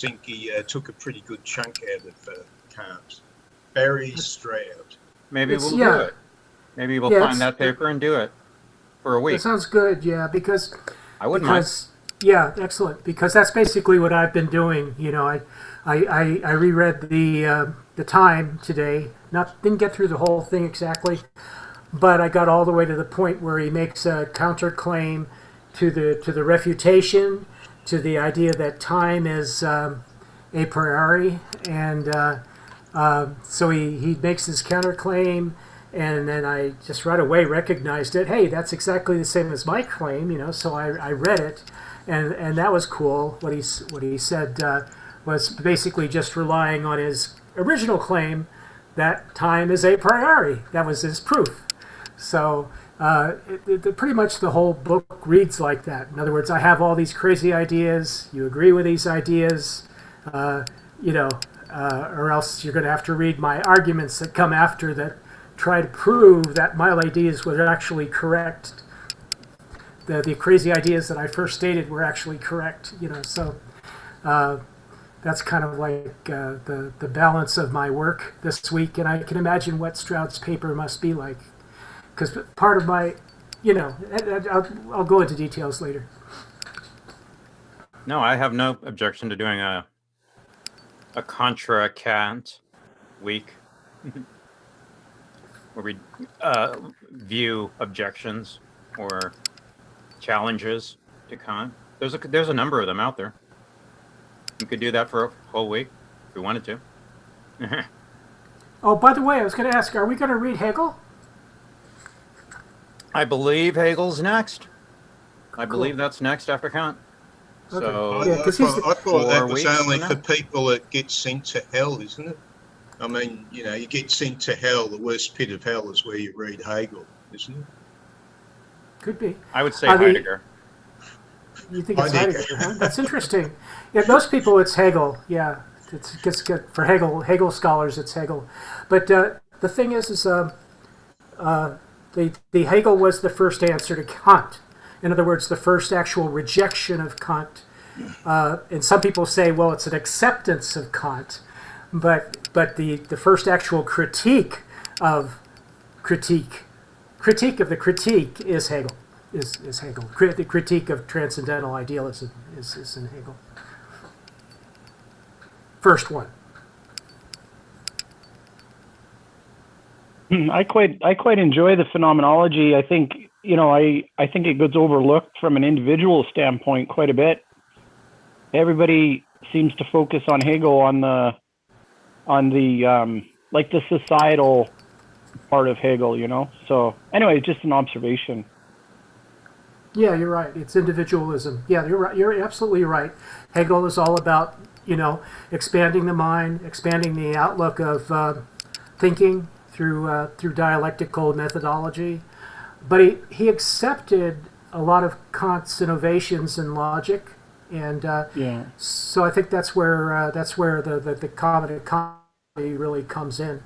think he took a pretty good chunk out of Kant. Barry Stroud. Maybe we'll do it. Maybe we'll find that paper and do it for a week. That sounds good, yeah, because... I wouldn't mind. Yeah, excellent, because that's basically what I've been doing. You know, I reread the Time today. Didn't get through the whole thing exactly, but I got all the way to the point where he makes a counterclaim to the refutation, to the idea that time is a priori, and so he makes his counterclaim, and then I just right away recognized it. Hey, that's exactly the same as my claim, you know. So I read it, and that was cool. What he said was basically just relying on his original claim that time is a priori. That was his proof. So pretty much the whole book reads like that. In other words, I have all these crazy ideas. You agree with these ideas, you know, or else you're going to have to read my arguments that come after that try to prove that my ideas were actually correct. The crazy ideas that I first stated were actually correct. You know, so that's kind of like the balance of my work this week, and I can imagine what Stroud's paper must be like. Because part of my, you know, I'll go into details later. No, I have no objection to doing a contra Kant week where we view objections or challenges to Kant. There's a number of them out there. You could do that for a whole week if we wanted to. Oh, by the way, I was going to ask, are we going to read Hegel? I believe Hegel's next. I Cool. believe that's next after Kant. Okay. So Yeah, 'cause he's I thought that 4 was weeks only from for now. people that get sent to hell, isn't it? I mean, you know, you get sent to hell. The worst pit of hell is where you read Hegel, isn't it? Could be. I would say I mean- Heidegger. You think it's Heidegger. Heidegger, huh? That's interesting. Yeah, most people it's Hegel. Yeah, it's good for Hegel scholars. It's Hegel, but the thing is the Hegel was the first answer to Kant. In other words, the first actual rejection of Kant. And some people say, well, it's an acceptance of Kant, but the first actual critique of the critique is Hegel. Is Hegel. The critique of transcendental idealism is in Hegel. First one. I quite enjoy the phenomenology. I think, you know, I think it gets overlooked from an individual standpoint quite a bit. Everybody seems to focus on Hegel on the like the societal part of Hegel, you know. So anyway, just an observation. Yeah, you're right. It's individualism. Yeah, you're right. You're absolutely right. Hegel is all about, you know, expanding the mind, expanding the outlook of thinking through dialectical methodology. But he accepted a lot of Kant's innovations in logic, and so I think that's where the comedy really comes in,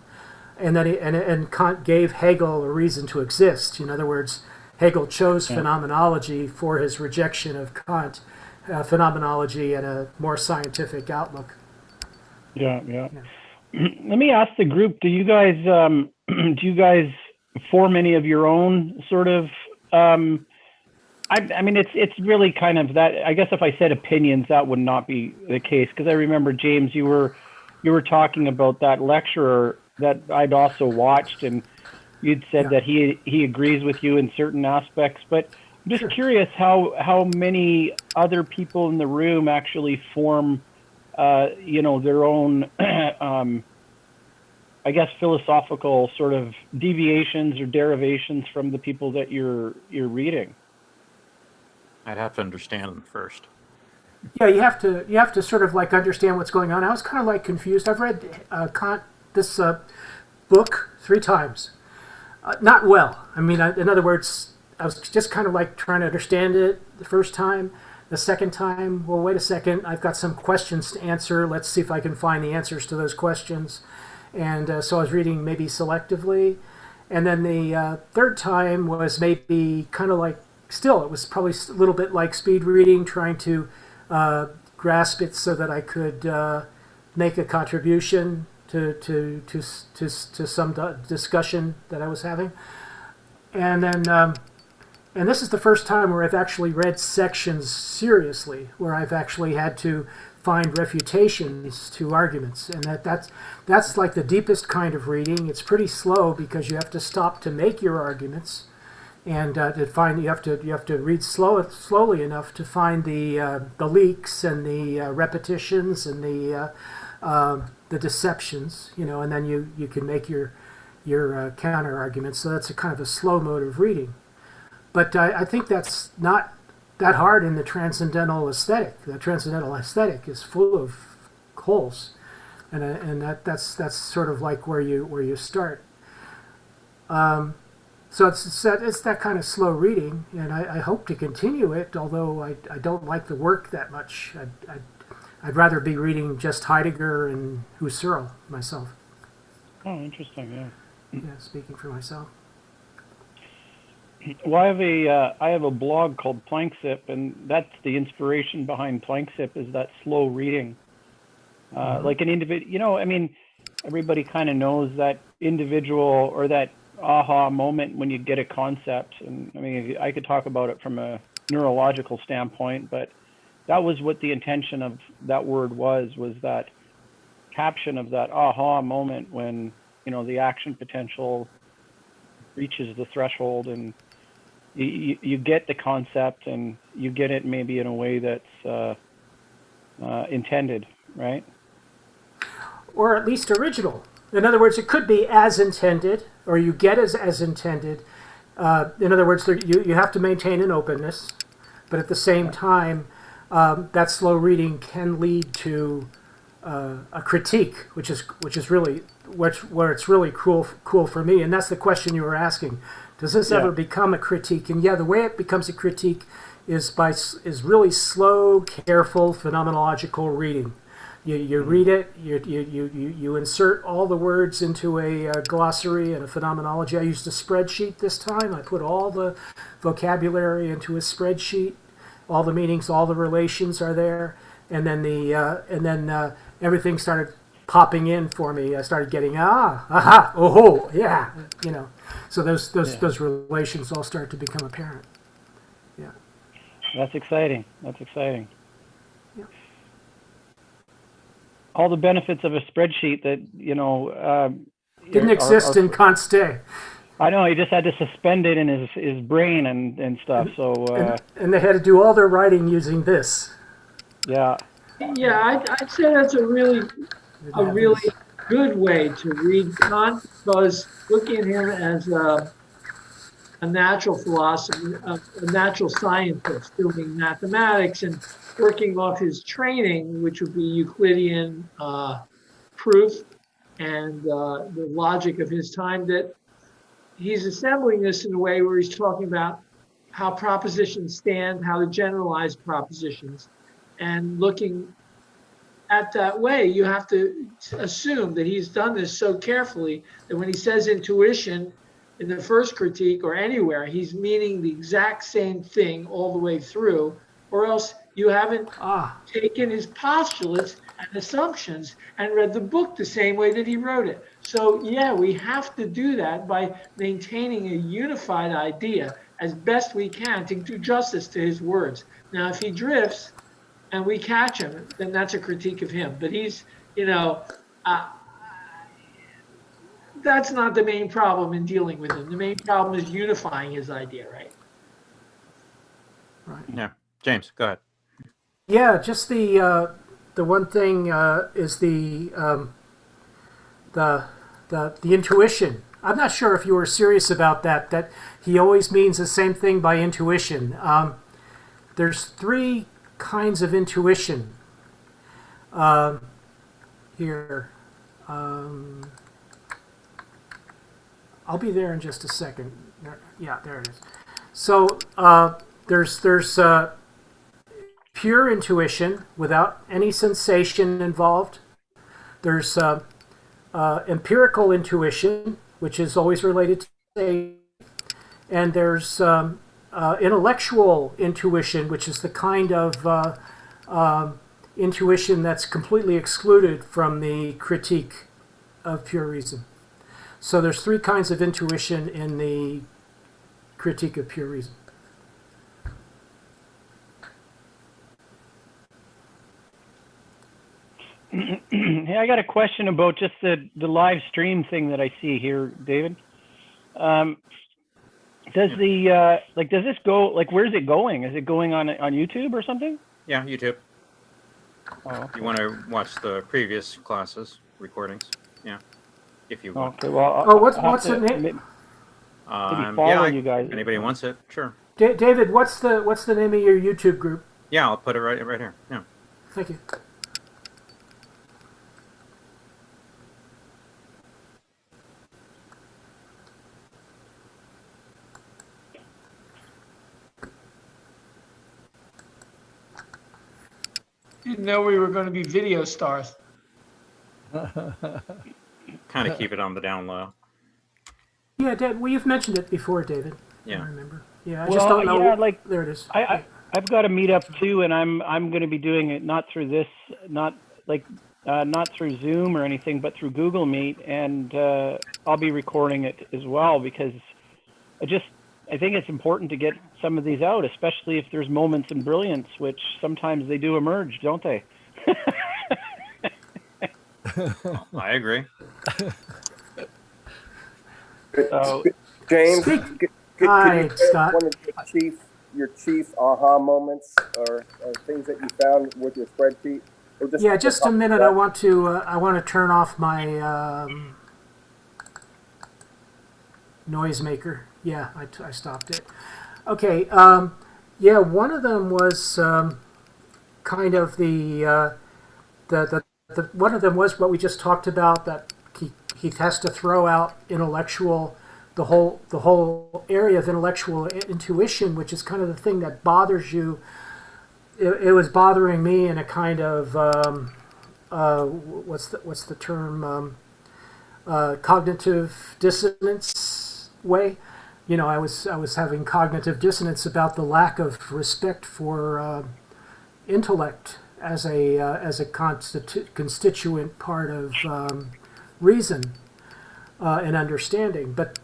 and that and Kant gave Hegel a reason to exist. In other words, Hegel chose phenomenology for his rejection of Kant, phenomenology and a more scientific outlook. Yeah. Let me ask the group: do you guys form any of your own sort of? I mean, it's really kind of that. I guess if I said opinions, that would not be the case, because I remember, James, you were talking about that lecturer that I'd also watched, and you'd said that he agrees with you in certain aspects. But I'm just curious how many other people in the room actually form, you know, their own, I guess, philosophical sort of deviations or derivations from the people that you're reading. I'd have to understand them first. Yeah, you have to sort of like understand what's going on. I was kind of like confused. I've read Kant this book 3 times. Not well. I mean, in other words, I was just kind of like trying to understand it the first time. The second time, well, wait a second, I've got some questions to answer. Let's see if I can find the answers to those questions. And so I was reading maybe selectively. And then the third time was maybe kind of like, still, it was probably a little bit like speed reading, trying to grasp it so that I could make a contribution to some discussion that I was having. And then, and this is the first time where I've actually read sections seriously, where I've actually had to find refutations to arguments, and that's like the deepest kind of reading. It's pretty slow because you have to stop to make your arguments, and to find you have to read slowly enough to find the leaks and the repetitions and the deceptions, and then you can make your counter arguments. So that's a kind of a slow mode of reading. But I think that's not that hard in the transcendental aesthetic. The transcendental aesthetic is full of holes, and that's sort of like where you start. So it's that kind of slow reading, and I hope to continue it. Although I don't like the work that much. I'd rather be reading just Heidegger and Husserl myself. Oh, interesting. Yeah. Yeah, speaking for myself. Well, I have a blog called Planksip, and that's the inspiration behind Planksip is that slow reading. Like an individual, everybody kind of knows that individual or that aha moment when you get a concept. And I could talk about it from a neurological standpoint, but that was what the intention of that word was that caption of that aha moment when, the action potential reaches the threshold and you get the concept and you get it maybe in a way that's intended, right? Or at least original. In other words, it could be as intended, or you get as intended. In other words, you have to maintain an openness, but at the same time, that slow reading can lead to a critique, which is really where it's really cool for me. And that's the question you were asking. Does this ever become a critique? And the way it becomes a critique is really slow, careful, phenomenological reading. You read it, you insert all the words into a glossary and a phenomenology. I used a spreadsheet this time. I put all the vocabulary into a spreadsheet. All the meanings, all the relations are there, and then everything started popping in for me. I started getting aha, oh, yeah, So those relations all start to become apparent. Yeah. That's exciting. Yeah. All the benefits of a spreadsheet that didn't exist in Kant's day. I know, he just had to suspend it in his brain and stuff. So and they had to do all their writing using this. Yeah. Yeah, I'd say that's a really good way to read Kant, because looking at him as a natural philosopher, a natural scientist doing mathematics and working off his training, which would be Euclidean proof and the logic of his time, that he's assembling this in a way where he's talking about how propositions stand, how to generalize propositions, and looking at that way, you have to assume that he's done this so carefully that when he says intuition in the first critique or anywhere, he's meaning the exact same thing all the way through, or else you haven't taken his postulates and assumptions and read the book the same way that he wrote it. So yeah, we have to do that by maintaining a unified idea as best we can to do justice to his words. Now, if he drifts and we catch him, then that's a critique of him. But he's, that's not the main problem in dealing with him. The main problem is unifying his idea, right? Right. Yeah. James, go ahead. Yeah, just the one thing is the intuition. I'm not sure if you were serious about that. That he always means the same thing by intuition. There's three kinds of intuition. Here, I'll be there in just a second. Yeah, there it is. So there's pure intuition without any sensation involved. There's empirical intuition, which is always related to state, and there's intellectual intuition, which is the kind of intuition that's completely excluded from the critique of pure reason. So there's three kinds of intuition in the critique of pure reason. Hey, I got a question about just the live stream thing that I see here, David. Does this go, like, where's it going? Is it going on YouTube or something? Yeah, YouTube. Oh, okay. You want to watch the previous classes recordings? Yeah, if you want. Okay, well, Oh, what's the name? follow you guys. If anybody wants it, sure. David, what's the name of your YouTube group? Yeah, I'll put it right here. Yeah. Thank you. Didn't know we were going to be video stars. Kind of keep it on the down low. Yeah, well, you've mentioned it before, David. Yeah. I remember. Yeah, I just don't know. Yeah, like, there it is. I've got a meetup too, and I'm going to be doing it not through this, not through Zoom or anything, but through Google Meet, and I'll be recording it as well because I think it's important to get some of these out, especially if there's moments in brilliance, which sometimes they do emerge, don't they? I agree. So, James, Hi, Scott. one of your chief aha moments or things that you found with your spreadsheet? Or Just a minute. I want to turn off my noisemaker. Yeah, I stopped it. Okay. One of them was kind of the one of them was what we just talked about, that he has to throw out intellectual, the whole area of intellectual intuition, which is kind of the thing that bothers you. It was bothering me in a kind of what's the term, cognitive dissonance way. You know, I was having cognitive dissonance about the lack of respect for intellect as a constituent part of reason and understanding. But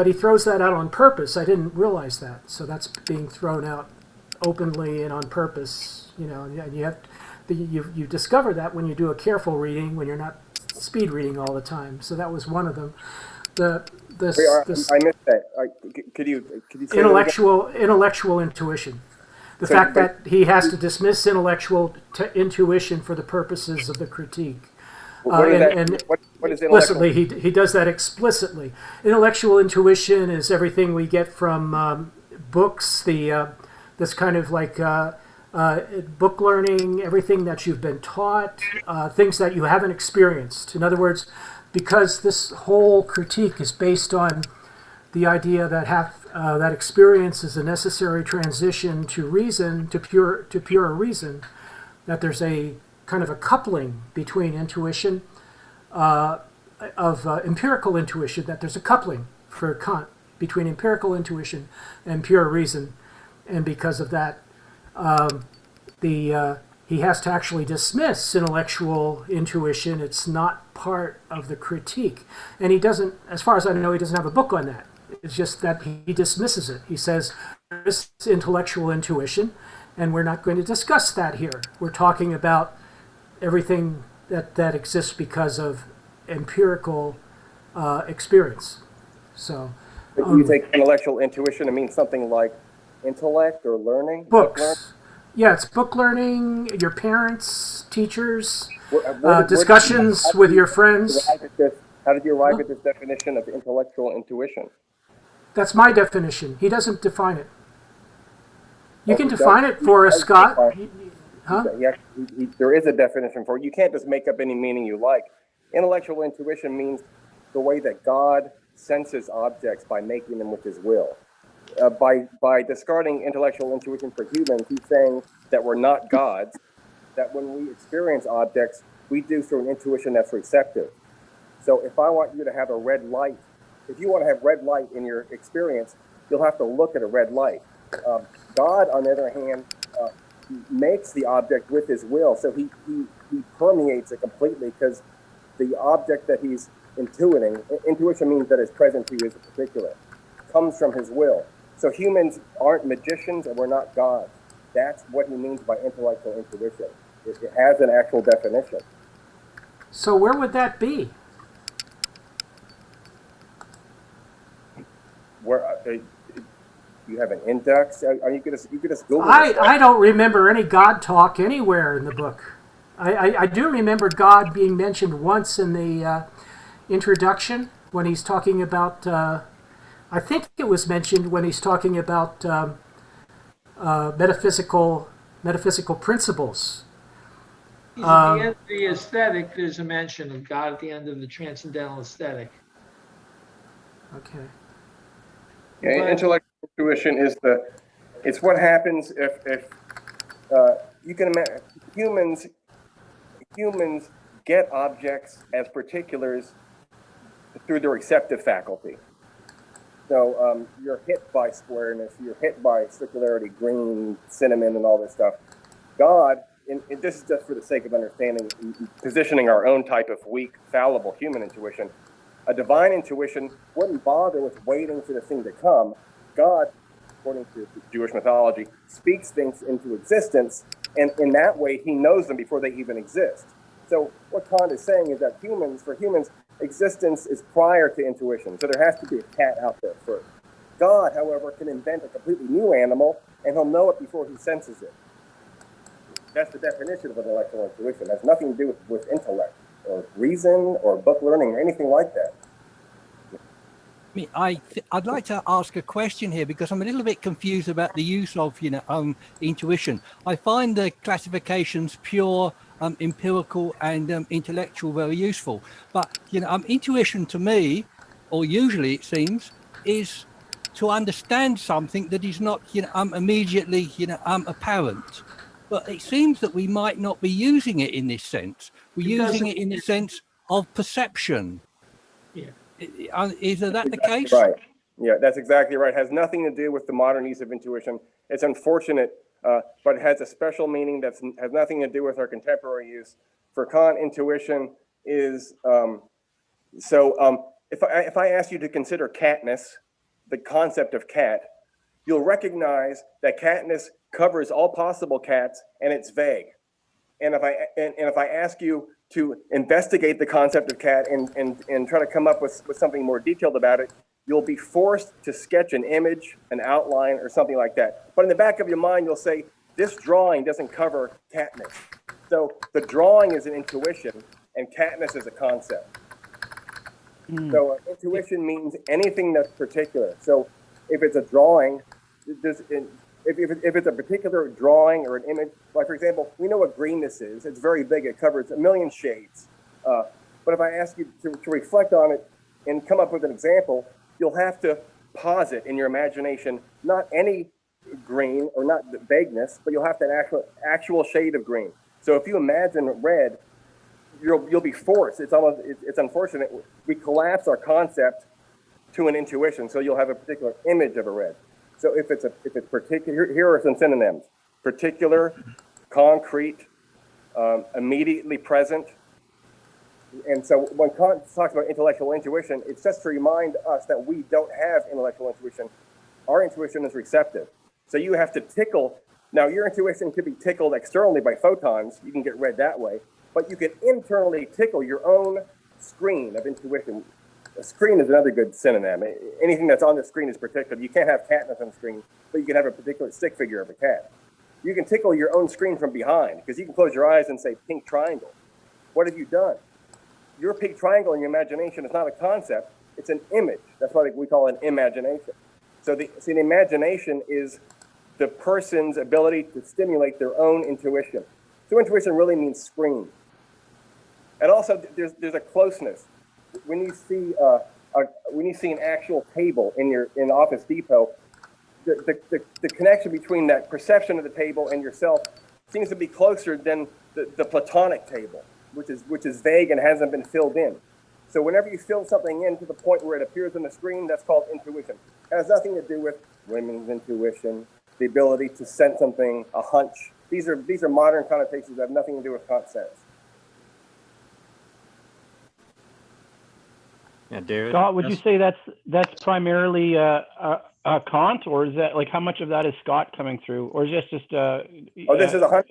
he throws that out on purpose. I didn't realize that. So that's being thrown out openly and on purpose. You know, and you discover that when you do a careful reading, when you're not speed reading all the time. So that was one of them. I missed that. Could you say intellectual intuition. The fact that he has to dismiss intellectual intuition for the purposes of the critique. What is explicitly, he does that explicitly. Intellectual intuition is everything we get from books. This kind of like book learning, everything that you've been taught, things that you haven't experienced. In other words, because this whole critique is based on the idea that that experience is a necessary transition to reason, to pure reason, that there's a kind of a coupling between intuition, empirical intuition, that there's a coupling for Kant between empirical intuition and pure reason, and because of that, he has to actually dismiss intellectual intuition. It's not part of the critique. And he doesn't, as far as I know, he doesn't have a book on that. It's just that he dismisses it. He says, this is intellectual intuition, and we're not going to discuss that here. We're talking about everything that exists because of empirical experience. So, you take intellectual intuition, it means something like intellect or learning? Books. Yeah, it's book learning, your parents, teachers, discussions with your friends. How did you arrive at this definition of intellectual intuition? That's my definition. He doesn't define it. You can define it for us, Scott. Huh? Yeah, there is a definition for it. You can't just make up any meaning you like. Intellectual intuition means the way that God senses objects by making them with his will. By discarding intellectual intuition for humans, he's saying that we're not gods, that when we experience objects, we do through an intuition that's receptive. So if I want you to have a red light, if you want to have red light in your experience, you'll have to look at a red light. God, on the other hand, makes the object with his will. So he permeates it completely, because the object that he's intuiting, intuition means that is present to you as a particular, comes from his will. So humans aren't magicians, and we're not gods. That's what he means by intellectual intuition. It has an actual definition. So where would that be? Where you have an index? Are you could just Google I this. don't remember any God talk anywhere in the book. I do remember God being mentioned once in the introduction when he's talking about, I think it was mentioned when he's talking about metaphysical principles. At the end of the aesthetic, there's a mention of God at the end of the transcendental aesthetic. Okay. Yeah, intellectual intuition is it's what happens if you can imagine humans get objects as particulars through the receptive faculty. So you're hit by squareness, you're hit by circularity, green, cinnamon, and all this stuff. God, and this is just for the sake of understanding, positioning our own type of weak, fallible human intuition. A divine intuition wouldn't bother with waiting for the thing to come. God, according to Jewish mythology, speaks things into existence, and in that way, he knows them before they even exist. So what Kant is saying is that for humans, existence is prior to intuition. So there has to be a cat out there first. God, however, can invent a completely new animal, and he'll know it before he senses it. That's the definition of intellectual intuition. It has nothing to do with intellect or reason or book learning or anything like that. I'd like to ask a question here, because I'm a little bit confused about the use of intuition. I find the classifications pure, empirical, and intellectual very useful. But intuition to me, or usually it seems, is to understand something that is not immediately apparent. But it seems that we might not be using it in this sense. We're using it in the sense of perception. Yeah. Is that the case? Right. Yeah, that's exactly right. It has nothing to do with the modern use of intuition. It's unfortunate, but it has a special meaning that has nothing to do with our contemporary use. For Kant, intuition is if I ask you to consider catness, the concept of cat, you'll recognize that catness covers all possible cats, and it's vague. And if I ask you to investigate the concept of cat and try to come up with something more detailed about it, you'll be forced to sketch an image, an outline, or something like that. But in the back of your mind, you'll say, this drawing doesn't cover catness. So the drawing is an intuition, and catness is a concept. So intuition means anything that's particular. So if it's a drawing, if it's a particular drawing or an image, like for example, we know what greenness is. It's very big. It covers a million shades. But if I ask you to reflect on it and come up with an example, you'll have to posit in your imagination not any green or not the vagueness, but you'll have to an actual shade of green. So if you imagine red, you'll be forced. It's unfortunate. We collapse our concept to an intuition. So you'll have a particular image of a red. So if it's particular, here are some synonyms: particular, concrete, immediately present. And so when Kant talks about intellectual intuition, it's just to remind us that we don't have intellectual intuition. Our intuition is receptive. So you have to tickle. Now your intuition could be tickled externally by photons. You can get read that way. But you can internally tickle your own screen of intuition. A screen is another good synonym. Anything that's on the screen is particular. You can't have catness on the screen, but you can have a particular stick figure of a cat. You can tickle your own screen from behind, because you can close your eyes and say pink triangle. What have you done? Your pink triangle in your imagination is not a concept, it's an image. That's why we call it imagination. So the imagination is the person's ability to stimulate their own intuition. So intuition really means screen. And also there's a closeness. When you see an actual table in Office Depot, the connection between that perception of the table and yourself seems to be closer than the platonic table, which is vague and hasn't been filled in. So whenever you fill something in to the point where it appears on the screen, that's called intuition. It has nothing to do with women's intuition, the ability to sense something, a hunch. These are modern connotations that have nothing to do with Kant's sense. Yeah, David. Scott, would you say that's primarily Kant, or is that like how much of that is Scott coming through, or is this just? This is 100%.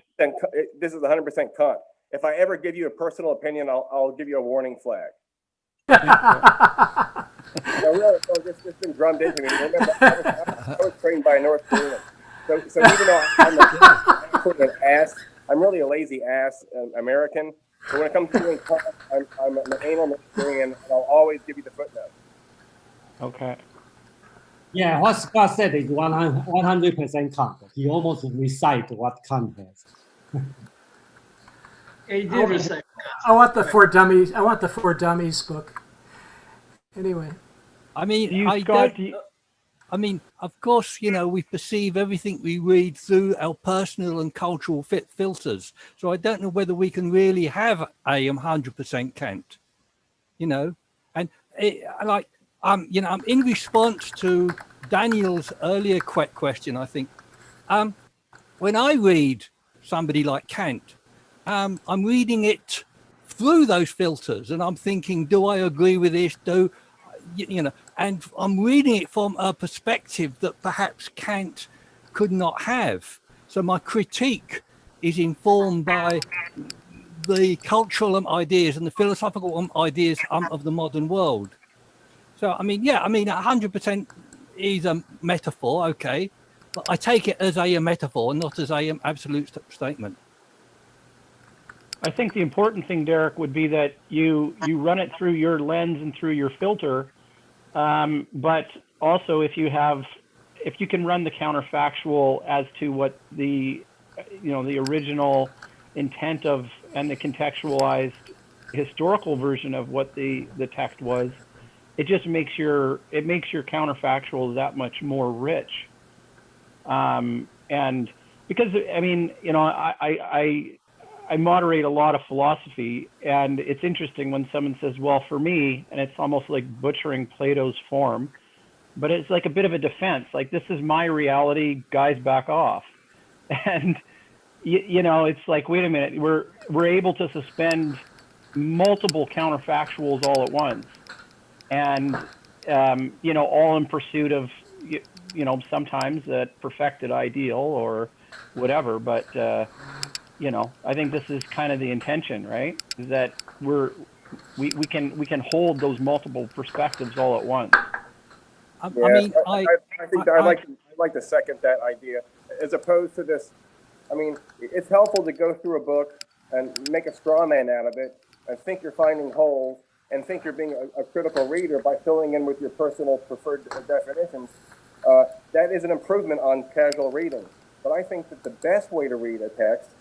This is 100% Kant. If I ever give you a personal opinion, I'll give you a warning flag. No, really, it's been drummed into me. Remember, I was trained by a North Korean. So even though I'm an ass, I'm really a lazy ass American. So when it comes to doing Kant, I'm an anal North Korean, and I'll always give you the footnote. Okay. Yeah, what Scott said is 100% Kant. He almost recite what Kant has. He did recite. I want the For Dummies. I want the For Dummies book. Anyway. I mean, Scott, I mean, of course, we perceive everything we read through our personal and cultural filters. So I don't know whether we can really have a 100% Kant, and in response to Daniel's earlier question, I think, when I read somebody like Kant, I'm reading it through those filters, and I'm thinking, do I agree with this? And I'm reading it from a perspective that perhaps Kant could not have. So my critique is informed by the cultural ideas and the philosophical ideas of the modern world. So, 100% is a metaphor, okay, but I take it as a metaphor, not as a absolute statement. I think the important thing, Derek, would be that you run it through your lens and through your filter. But also, if you can run the counterfactual as to what the original intent of and the contextualized historical version of what the text was, it just makes your counterfactual that much more rich. And because I moderate a lot of philosophy, and it's interesting when someone says, well, for me, and it's almost like butchering Plato's form, but it's like a bit of a defense, like, this is my reality, guys, back off. And, it's like, wait a minute, we're able to suspend multiple counterfactuals all at once. And, all in pursuit of, sometimes a perfected ideal or whatever, but, I think this is kind of the intention, right? Is that we can hold those multiple perspectives all at once. I think I'd like to second that idea, as opposed to this. I mean, it's helpful to go through a book and make a straw man out of it, and think you're finding holes, and think you're being a critical reader by filling in with your personal preferred definitions. That is an improvement on casual reading. But I think that the best way to read a text,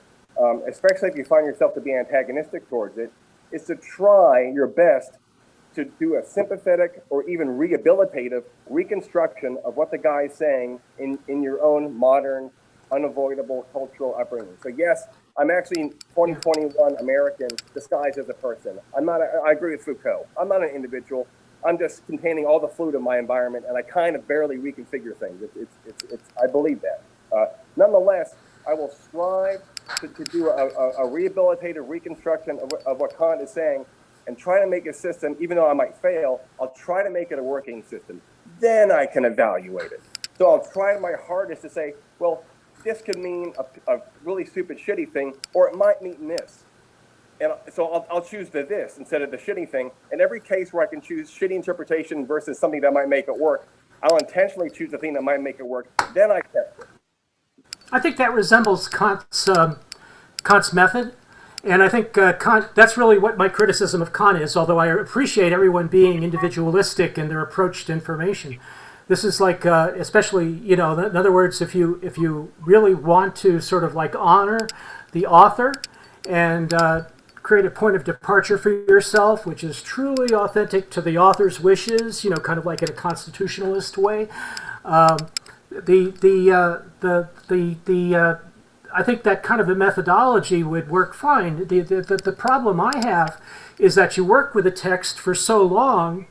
especially if you find yourself to be antagonistic towards it, is to try your best to do a sympathetic or even rehabilitative reconstruction of what the guy is saying in your own modern, unavoidable cultural upbringing. So yes, I'm actually 2021 American disguised as a person. I agree with Foucault. I'm not an individual. I'm just containing all the fluid of my environment, and I kind of barely reconfigure things. I believe that. Nonetheless, I will strive to do a rehabilitative reconstruction of what Kant is saying, and try to make a system, even though I might fail, I'll try to make it a working system. Then I can evaluate it. So I'll try my hardest to say, well, this could mean a really stupid, shitty thing, or it might mean this. And so I'll choose the this instead of the shitty thing. In every case where I can choose shitty interpretation versus something that might make it work, I'll intentionally choose the thing that might make it work. Then I test it. I think that resembles Kant's method. And I think Kant, that's really what my criticism of Kant is, although I appreciate everyone being individualistic in their approach to information. This is like, especially, in other words, if you really want to sort of like honor the author and create a point of departure for yourself, which is truly authentic to the author's wishes, kind of like in a constitutionalist way, I think that kind of a methodology would work fine. The problem I have is that you work with a text for so long,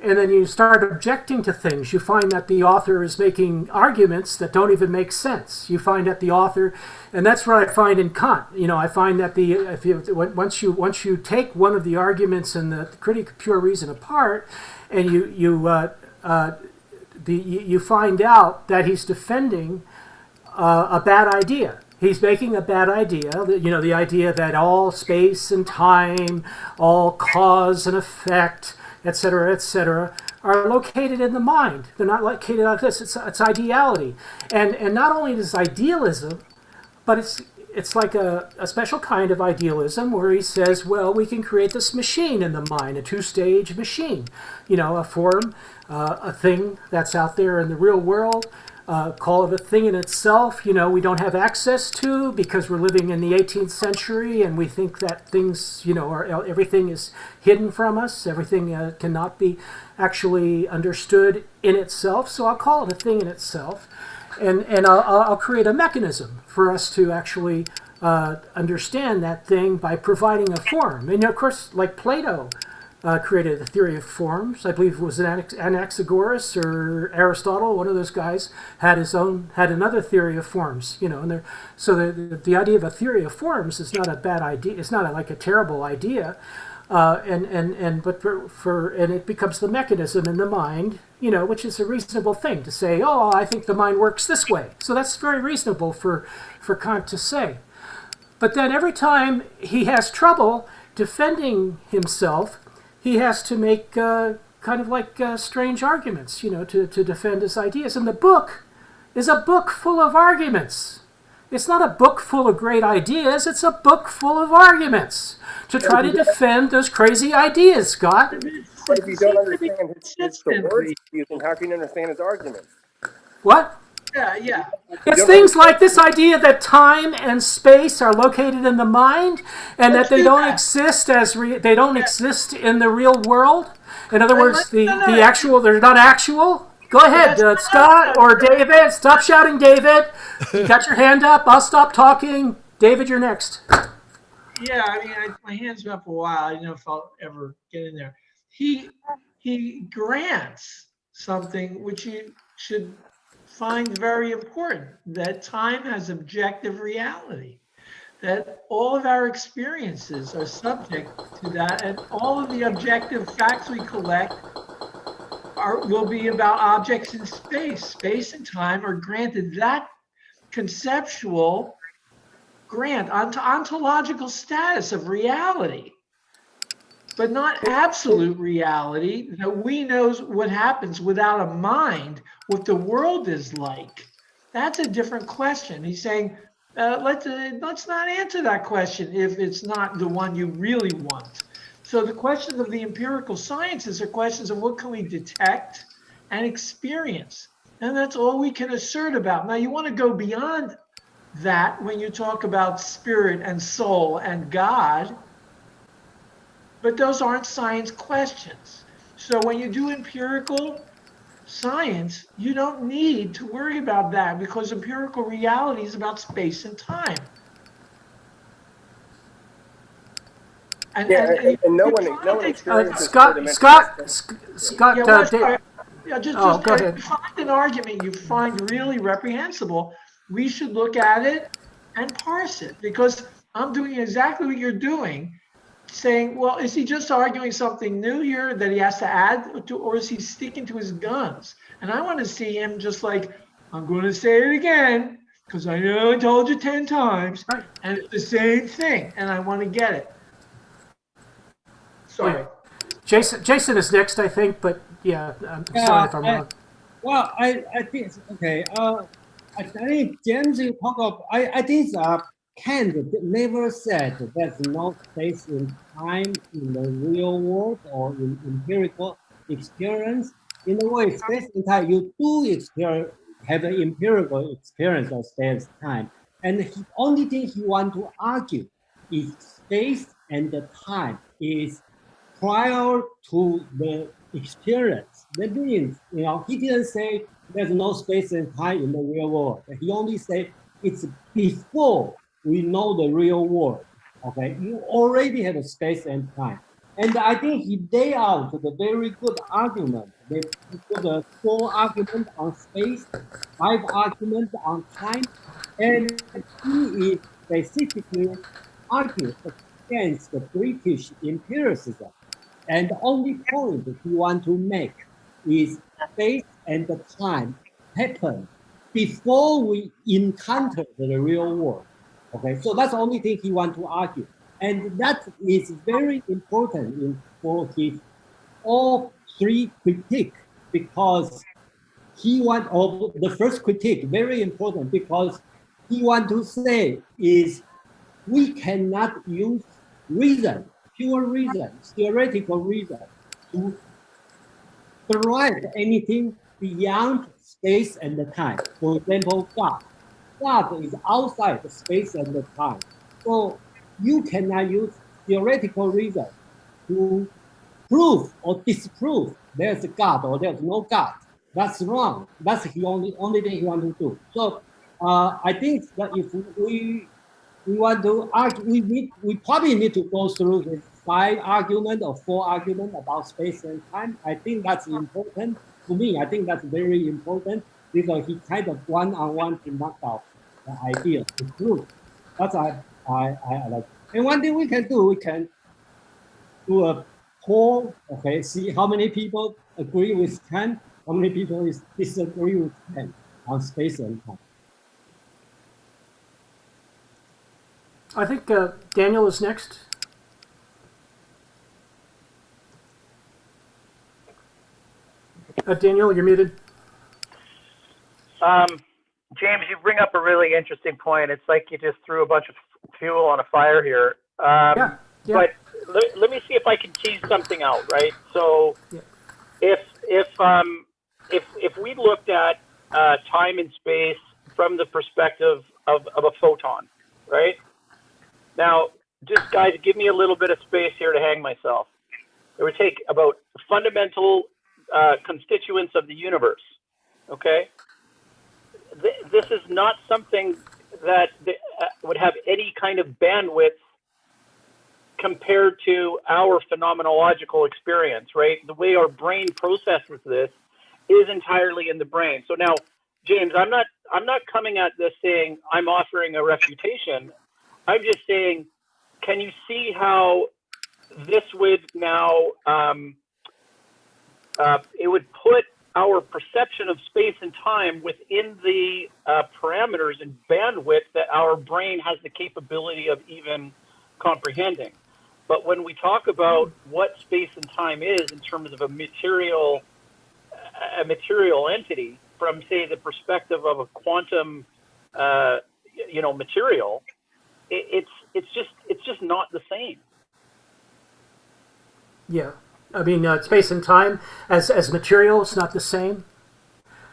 and then you start objecting to things, you find that the author is making arguments that don't even make sense. You find that the author, and that's what I find in Kant. I find that once you take one of the arguments in the Critique of Pure Reason apart, and you find out that he's defending a bad idea. He's making a bad idea, the idea that all space and time, all cause and effect, etc., are located in the mind. They're not located like this. It's ideality, and not only is idealism, but it's like a special kind of idealism where he says, well, we can create this machine in the mind, a two-stage machine, a form, a thing that's out there in the real world. Call it a thing in itself, we don't have access to because we're living in the 18th century and we think that things, everything is hidden from us. Everything cannot be actually understood in itself. So I'll call it a thing in itself. And I'll create a mechanism for us to actually understand that thing by providing a form. And of course, like Plato, created the theory of forms. I believe it was Anaxagoras or Aristotle. One of those guys had another theory of forms. So the idea of a theory of forms is not a bad idea. It's not like a terrible idea, but it becomes the mechanism in the mind. Which is a reasonable thing to say. Oh, I think the mind works this way. So that's very reasonable for Kant to say. But then every time he has trouble defending himself, he has to make kind of like strange arguments, to defend his ideas. And the book is a book full of arguments. It's not a book full of great ideas. It's a book full of arguments to try to defend those crazy ideas, Scott. But if you don't understand the words he's using, how can you understand his arguments? What? Yeah. It's things like this idea that time and space are located in the mind, and that they don't exist they don't exist in the real world. In other words, the actual, they're not actual. Go ahead, Scott or David. Stop shouting, David. You got your hand up. I'll stop talking. David, you're next. Yeah, my hand's been up a while. I didn't know if I'll ever get in there. He grants something which you should find very important, that time has objective reality, that all of our experiences are subject to that, and all of the objective facts we collect will be about objects in space. Space and time are granted that conceptual grant, ontological status of reality, but not absolute reality, that we know what happens without a mind, what the world is like. That's a different question. He's saying, let's not answer that question if it's not the one you really want. So the questions of the empirical sciences are questions of what can we detect and experience. And that's all we can assert about. Now, you want to go beyond that when you talk about spirit and soul and God, but those aren't science questions. So when you do empirical science, you don't need to worry about that, because empirical reality is about space and time. And no one experiences Scott, just go ahead. Find an argument you find really reprehensible. We should look at it and parse it, because I'm doing exactly what you're doing, saying, well, is he just arguing something new here that he has to add to, or is he sticking to his guns? And I want to see him just like, I'm going to say it again, because I know I told you 10 times, and it's the same thing, and I want to get it. Sorry. Jason is next, I think, but yeah, I'm sorry if I'm wrong. Well, I think it's okay. I think James, you talk about, I think Kant never said there's no space and time in the real world or in empirical experience. In a way, space and time, you do have an empirical experience of space and time. And the only thing he wants to argue is space and the time is prior to the experience. That means, he didn't say there's no space and time in the real world. He only said it's before we know the real world. Okay, you already have a space and time. And I think he laid out the very good argument. They put a 4 argument on space, 5 arguments on time, and he is specifically arguing against the British empiricism. And the only point that he wants to make is space and the time happen before we encounter the real world. Okay, so that's the only thing he wants to argue. And that is very important for his all 3 critique, because he want the first critique very important, because he want to say is we cannot use reason, pure reason, theoretical reason to derive anything beyond space and the time. For example, God. God is outside the space and the time. So you cannot use theoretical reason to prove or disprove there's a God or there's no God. That's wrong. That's the only thing he wants to do. So I think that if we want to argue, we probably need to go through the 5 argument or 4 argument about space and time. I think that's important. To me, I think that's very important, because he kind of one-on-one to knock out the idea, the proof. That's I like. And one thing we can do, we can do a poll, okay, see how many people agree with Kant, how many people disagree with Kant on space and time. I think Daniel is next. Daniel, you're muted. James, you bring up a really interesting point. It's like you just threw a bunch of fuel on a fire here. Yeah. But let me see if I can tease something out, right? So, if we looked at time and space from the perspective of a photon, right? Now, just guys, give me a little bit of space here to hang myself. It would take about fundamental constituents of the universe, okay? This is not something that would have any kind of bandwidth compared to our phenomenological experience, right? The way our brain processes this is entirely in the brain. So now, James, I'm not coming at this saying I'm offering a refutation. I'm just saying, can you see how this would now it would put our perception of space and time within the parameters and bandwidth that our brain has the capability of even comprehending. But when we talk about what space and time is in terms of a material entity, from say the perspective of a quantum, material, it's just not the same. Yeah. I mean, space and time as material, it's not the same.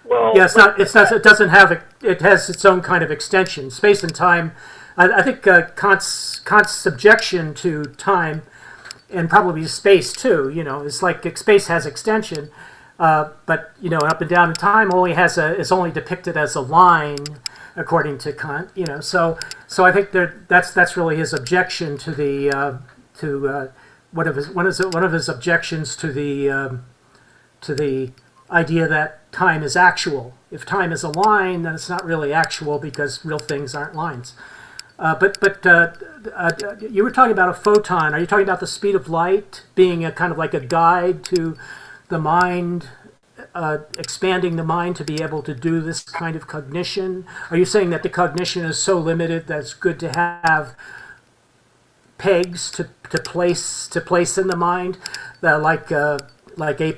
Well, yeah, it's not. It doesn't have. It has its own kind of extension. Space and time. I think Kant's objection to time, and probably space too. Is like space has extension, but up and down in time only is only depicted as a line, according to Kant. So I think that's really his objection to the one of his objections to the idea that time is actual. If time is a line, then it's not really actual because real things aren't lines. But you were talking about a photon. Are you talking about the speed of light being a kind of like a guide to the mind, expanding the mind to be able to do this kind of cognition? Are you saying that the cognition is so limited that it's good to have pegs to place in the mind, like a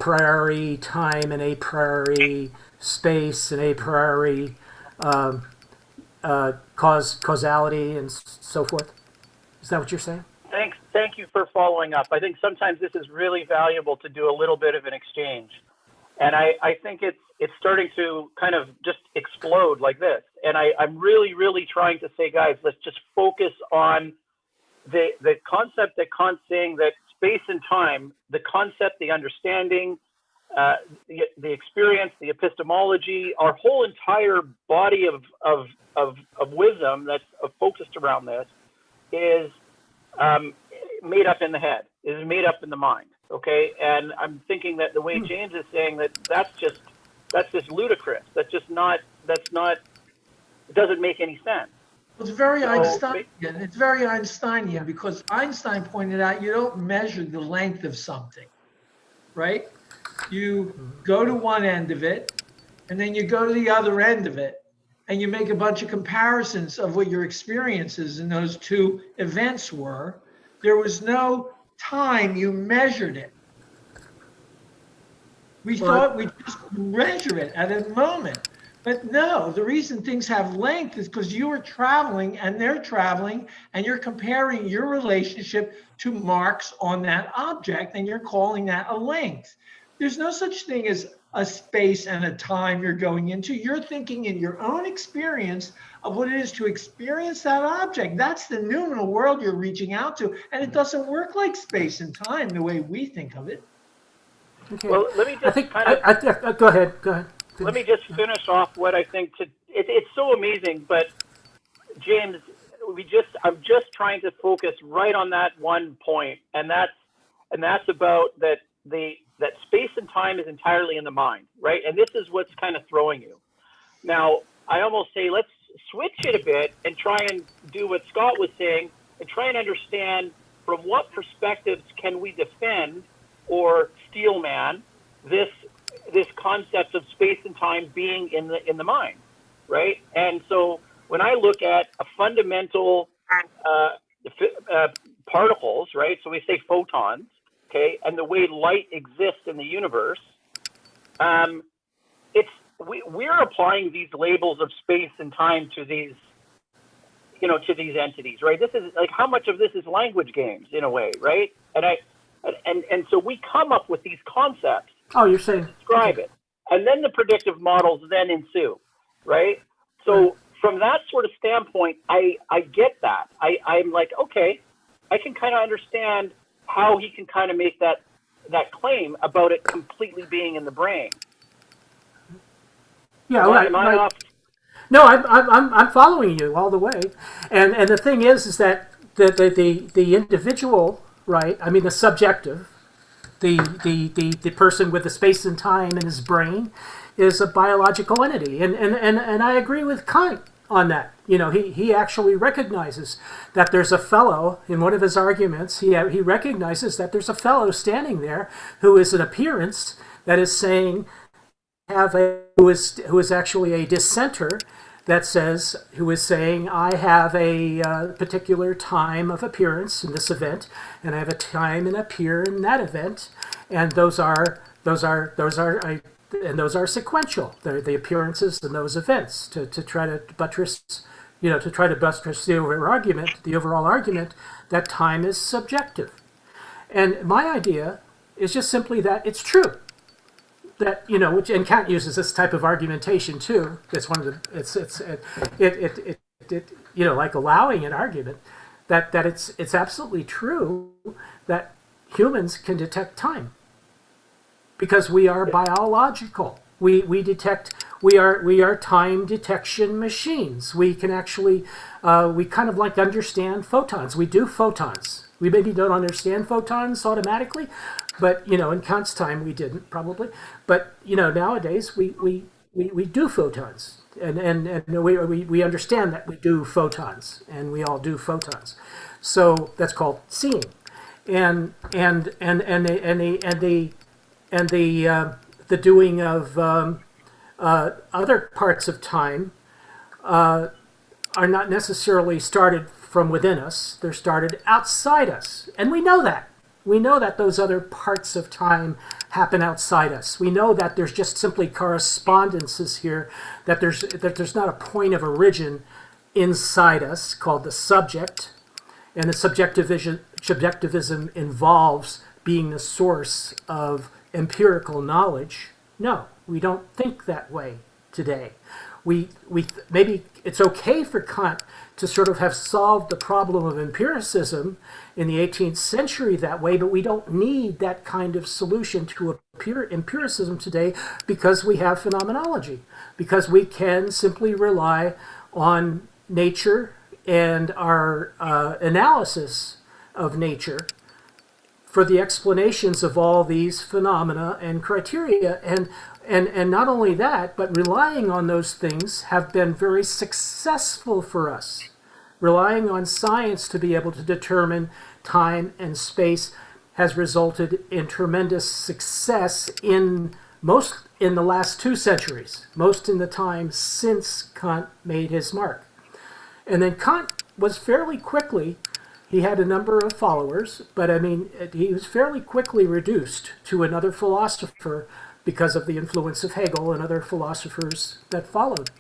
priori time and a priori space and a priori causality and so forth? Is that what you're saying? Thank you for following up. I think sometimes this is really valuable to do a little bit of an exchange, and I think it's starting to kind of just explode like this. And I'm really trying to say, guys, let's just focus on the concept that Kant's saying, that space and time, the concept, the understanding, the experience, the epistemology, our whole entire body of wisdom that's focused around this is made up in the head. It is made up in the mind. Okay, and I'm thinking that the way James is saying that's just ludicrous. That's not. It doesn't make any sense. It's very So- Einsteinian. It's very Einsteinian because Einstein pointed out you don't measure the length of something, right? You go to one end of it, and then you go to the other end of it, and you make a bunch of comparisons of what your experiences in those two events were. There was no time you measured it. We thought we just measure it at a moment. But no, the reason things have length is because you are traveling and they're traveling, and you're comparing your relationship to marks on that object, and you're calling that a length. There's no such thing as a space and a time you're going into. You're thinking in your own experience of what it is to experience that object. That's the noumenal world you're reaching out to, and it doesn't work like space and time the way we think of it. Okay. Well, let me just Go ahead. Let me just finish off what I think. It's so amazing, but James, I'm just trying to focus right on that one point, and that's about that space and time is entirely in the mind, right? And this is what's kind of throwing you. Now, I almost say let's switch it a bit and try and do what Scott was saying and try and understand from what perspectives can we defend or steelman this concept of space and time being in the mind, right? And so when I look at a fundamental particles, right? So we say photons, okay, and the way light exists in the universe, we're applying these labels of space and time to these, to these entities, right? This is like how much of this is language games in a way, right? And so we come up with these concepts. Oh, you're saying describe it, and then the predictive models then ensue, right? So from that sort of standpoint, I get that. I'm like, okay, I can kind of understand how he can kind of make that claim about it completely being in the brain. Yeah, right. Am I off? No, I'm following you all the way, and the thing is that the individual, right? I mean, the subjective, the person with the space and time in his brain, is a biological entity, and I agree with Kant on that. He actually recognizes that there's a fellow in one of his arguments. He recognizes that there's a fellow standing there who is an appearance that is saying who is actually a dissenter that says, who is saying, I have a particular time of appearance in this event, and I have a time and appear in that event, and those are sequential. They're the appearances in those events to try to buttress, the overall argument that time is subjective. And my idea is just simply that it's true. That and Kant uses this type of argumentation too. It's one of the like allowing an argument that it's absolutely true that humans can detect time because we are biological. We are time detection machines. We can actually we kind of like understand photons. We do photons. We maybe don't understand photons automatically, but in Kant's time we didn't probably. But nowadays we do photons, and we understand that we do photons, and we all do photons. So that's called seeing, and the doing of other parts of time are not necessarily started from within us. They're started outside us. And we know that. We know that those other parts of time happen outside us. We know that there's just simply correspondences here, that there's not a point of origin inside us called the subject. And the subjectivism involves being the source of empirical knowledge. No, we don't think that way today. Maybe it's okay for Kant to sort of have solved the problem of empiricism in the 18th century that way, but we don't need that kind of solution to empiricism today because we have phenomenology, because we can simply rely on nature and our analysis of nature for the explanations of all these phenomena and criteria. And not only that, but relying on those things have been very successful for us. Relying on science to be able to determine time and space has resulted in tremendous success in the last 2 centuries, most in the time since Kant made his mark. And then Kant was fairly quickly, he had a number of followers, but I mean, he was fairly quickly reduced to another philosopher because of the influence of Hegel and other philosophers that followed.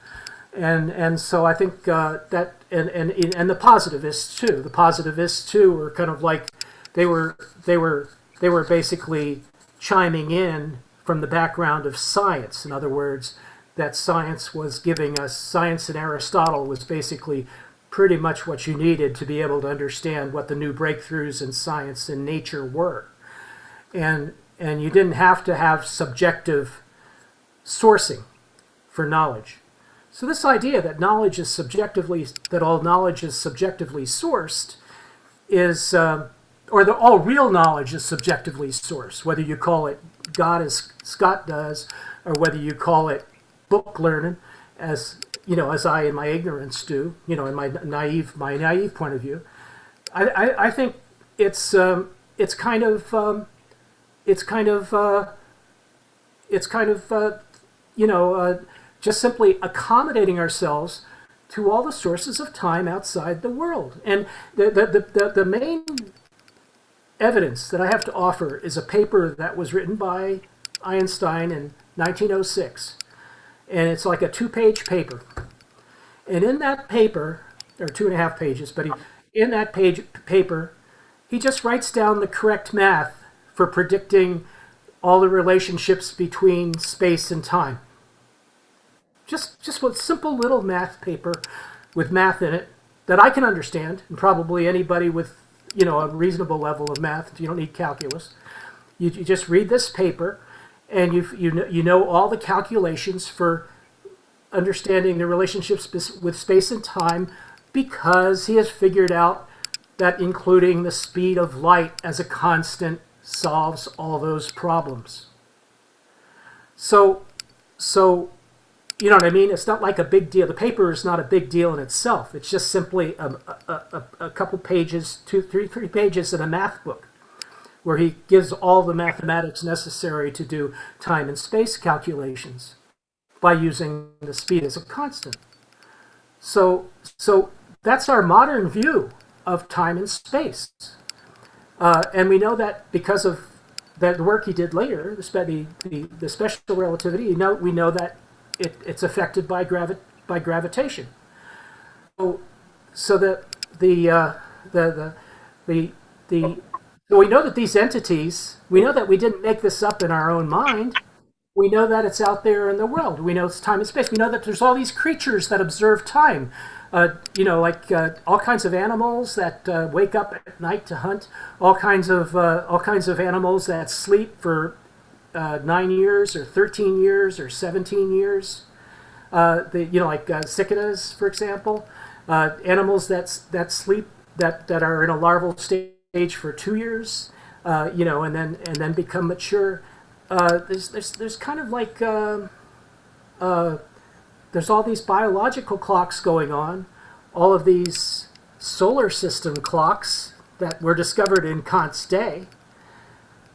And so I think that and the positivists too. The positivists too were kind of like they were basically chiming in from the background of science. In other words, that science was giving us, science and Aristotle was basically pretty much what you needed to be able to understand what the new breakthroughs in science and nature were. And you didn't have to have subjective sourcing for knowledge. So this idea that knowledge is subjectively, that all knowledge is subjectively sourced is, or that all real knowledge is subjectively sourced, whether you call it God as Scott does, or whether you call it book learning, as as I in my ignorance do, in my naive point of view. I think it's kind of just simply accommodating ourselves to all the sources of time outside the world. And the main evidence that I have to offer is a paper that was written by Einstein in 1906. And it's like a 2-page paper. And in that paper, or 2.5 pages, but in that paper, he just writes down the correct math for predicting all the relationships between space and time. Just a simple little math paper with math in it that I can understand, and probably anybody with a reasonable level of math. You don't need calculus. You just read this paper, and you know all the calculations for understanding the relationships with space and time, because he has figured out that including the speed of light as a constant solves all those problems. So you know what I mean? It's not like a big deal. The paper is not a big deal in itself. It's just simply a couple pages, 3 pages in a math book, where he gives all the mathematics necessary to do time and space calculations by using the speed as a constant. So that's our modern view of time and space. And we know that because of that work he did later, the special relativity, we know that it's affected by gravitation. So we know that these entities, we know that we didn't make this up in our own mind. We know that it's out there in the world. We know it's time and space. We know that there's all these creatures that observe time. All kinds of animals that wake up at night to hunt. All kinds of animals that sleep for 9 years or 13 years or 17 years. Cicadas, for example. Animals that sleep that are in a larval stage for 2 years. And then become mature. There's kind of like there's all these biological clocks going on, all of these solar system clocks that were discovered in Kant's day,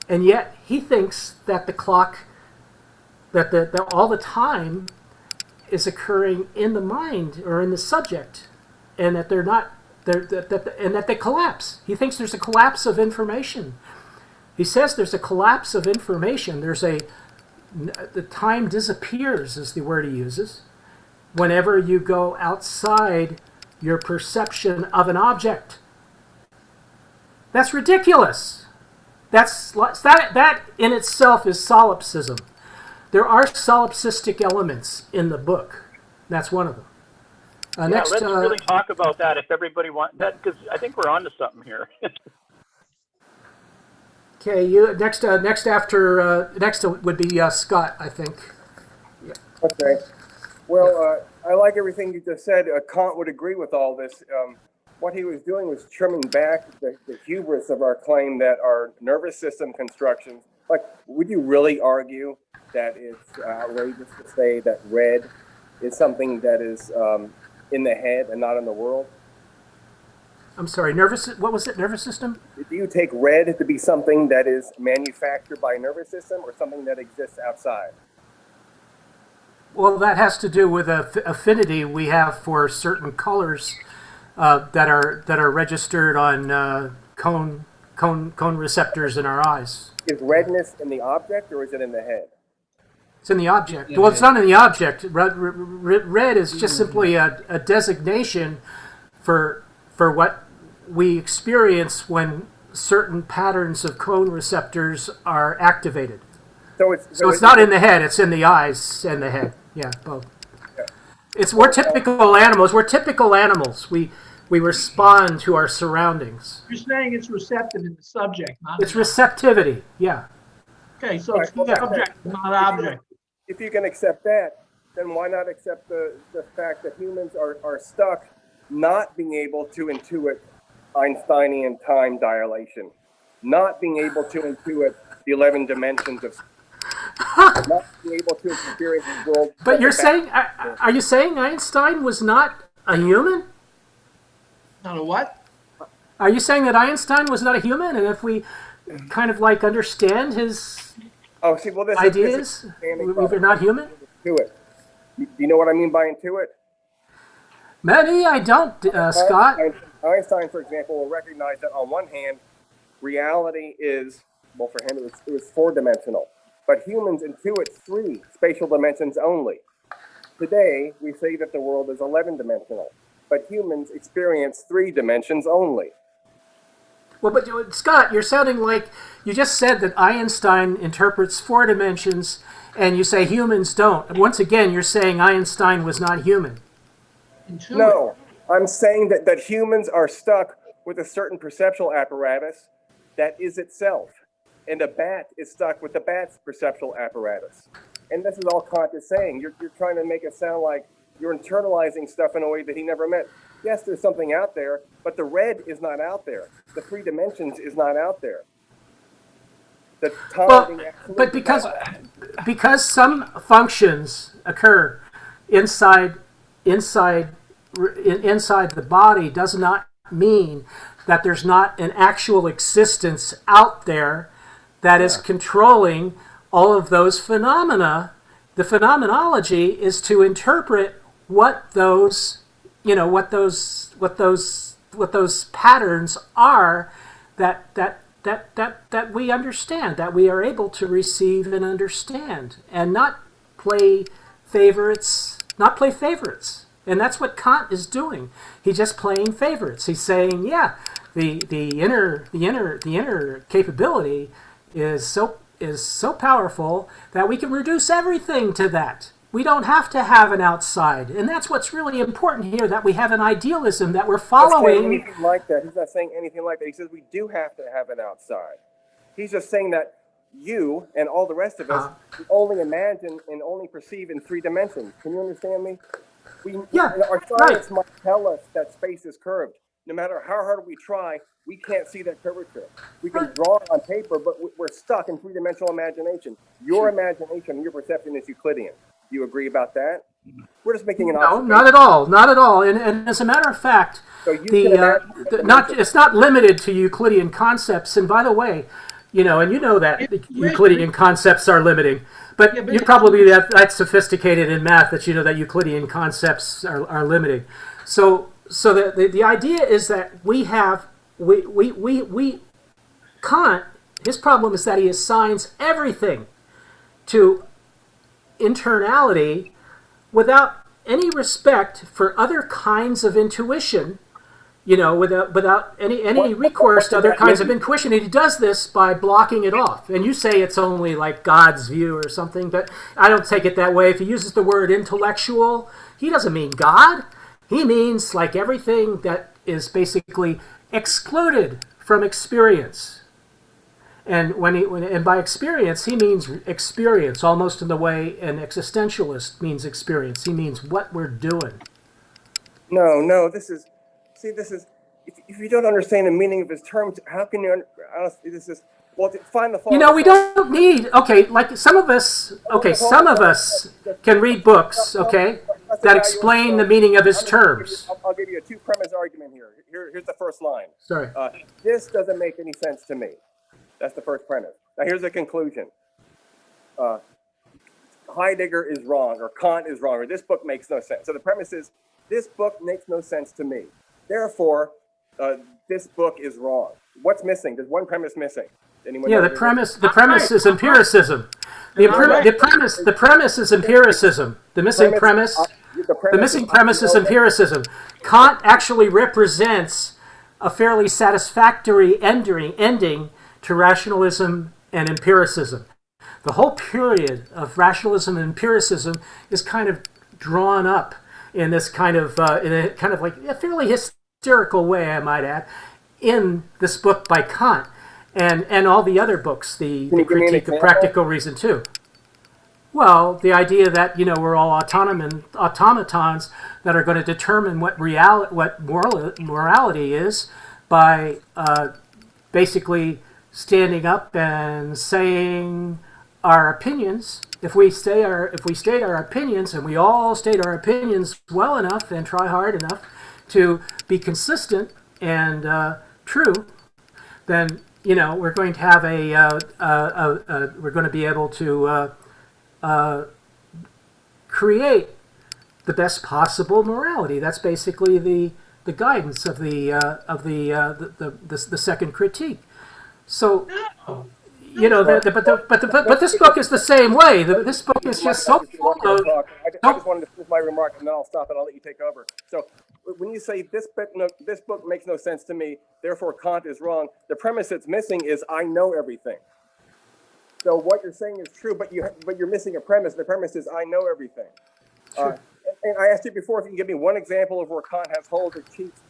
and yet he thinks that the clock, that all the time is occurring in the mind or in the subject, and that they're not, and that they collapse. He thinks there's a collapse of information. He says there's a collapse of information. The time disappears, is the word he uses, whenever you go outside your perception of an object. That's ridiculous. That in itself is solipsism. There are solipsistic elements in the book. That's one of them. Let's really talk about that if everybody wants that, because I think we're on to something here. Okay, you next would be Scott, I think. Yeah. Okay. Well, I like everything you just said. Kant would agree with all this. what he was doing was trimming back the hubris of our claim that our nervous system constructions, like, would you really argue that it's outrageous to say that red is something that is in the head and not in the world? I'm sorry, what was it, nervous system? Do you take red to be something that is manufactured by a nervous system or something that exists outside? Well, that has to do with the affinity we have for certain colors that are registered on cone receptors in our eyes. Is redness in the object or is it in the head? It's in the object. Well, it's not in the object. Red is just simply a designation for what we experience when certain patterns of cone receptors are activated. So it's not in the head. It's in the eyes and the head. Yeah, both. We're typical animals. We're typical animals. We respond to our surroundings. You're saying it's receptive in the subject, not it's receptivity. Yeah. Okay, so it's subject, not object. If you can accept that, then why not accept the fact that humans are stuck not being able to intuit Einsteinian time dilation, not being able to intuit the 11 dimensions of not being able to experience the world. But you're saying, are you saying Einstein was not a human? Not a what? Are you saying that Einstein was not a human? And if we kind of like understand his ideas, we're not human? Intuit. Do you know what I mean by intuit? Maybe I don't, Scott. Einstein, for example, will recognize that on one hand, reality is, well, for him, it was four-dimensional. But humans intuit three spatial dimensions only. Today, we say that the world is 11-dimensional, but humans experience 3 dimensions only. Well, but Scott, you're sounding like you just said that Einstein interprets 4 dimensions, and you say humans don't. And once again, you're saying Einstein was not human. No, I'm saying that humans are stuck with a certain perceptual apparatus that is itself. And a bat is stuck with the bat's perceptual apparatus. And this is all Kant is saying. You're trying to make it sound like you're internalizing stuff in a way that he never meant. Yes, there's something out there, but the red is not out there. The 3 dimensions is not out there. The time but because some functions occur inside the body does not mean that there's not an actual existence out there that is controlling all of those phenomena. The phenomenology is to interpret what those patterns are that we understand, that we are able to receive and understand, and not play favorites. And that's what Kant is doing. He's just playing favorites. He's saying, yeah, the inner capability is so powerful that we can reduce everything to that. We don't have to have an outside. And that's what's really important here, that we have an idealism that we're following. He's not saying anything like that. He's not saying anything like that. He says we do have to have an outside. He's just saying that you and all the rest of us only imagine and only perceive in 3 dimensions. Can you understand me? Our science might tell us that space is curved. No matter how hard we try, we can't see that curvature. We can draw it on paper, but we're stuck in 3-dimensional imagination. Your imagination, your perception is Euclidean. Do you agree about that? We're just making an observation. No, not at all. Not at all. And as a matter of fact, it's not limited to Euclidean concepts. And by the way, and you know that Euclidean concepts are limiting. But you're probably that sophisticated in math that you know that Euclidean concepts are limiting. So the idea is that Kant, his problem is that he assigns everything to internality without any respect for other kinds of intuition, without any recourse to other kinds of intuition. And he does this by blocking it off. And you say it's only like God's view or something, but I don't take it that way. If he uses the word intellectual, he doesn't mean God. He means like everything that is basically excluded from experience. And and by experience, he means experience, almost in the way an existentialist means experience. He means what we're doing. No, this is if you don't understand the meaning of his terms, how can you? Honestly, this is well. Find the. You know, we don't need. Okay, like some of us. Okay, some of us can read books. Okay, that explain the meaning of his terms. I'll give you a two-premise argument here. Here's the first line. Sorry. This doesn't make any sense to me. That's the first premise. Now here's the conclusion. Heidegger is wrong, or Kant is wrong, or this book makes no sense. So the premise is, this book makes no sense to me. Therefore, this book is wrong. What's missing? There's one premise missing. Anyone Yeah, the premise is empiricism. The premise is empiricism. The missing premise is empiricism. Kant actually represents a fairly satisfactory ending to rationalism and empiricism. The whole period of rationalism and empiricism is kind of drawn up in this kind of like a fairly hysterical way, I might add, in this book by Kant and all the other books, the Critique of Practical Reason too. Well, the idea that we're all automatons that are going to determine what morality is by basically standing up and saying our opinions. If we state our opinions, and we all state our opinions well enough and try hard enough to be consistent and true, then we're going to have we're going to be able to create the best possible morality. That's basically the guidance of the second critique. So. But this book is the same way. This book is just so full of. I just wanted to finish my remark, and then I'll stop and I'll let you take over. So, when you say this book makes no sense to me, therefore Kant is wrong, the premise it's missing is I know everything. So what you're saying is true, but you're missing a premise. The premise is I know everything. Sure. And I asked you before if you can give me one example of where Kant has holes or cheats,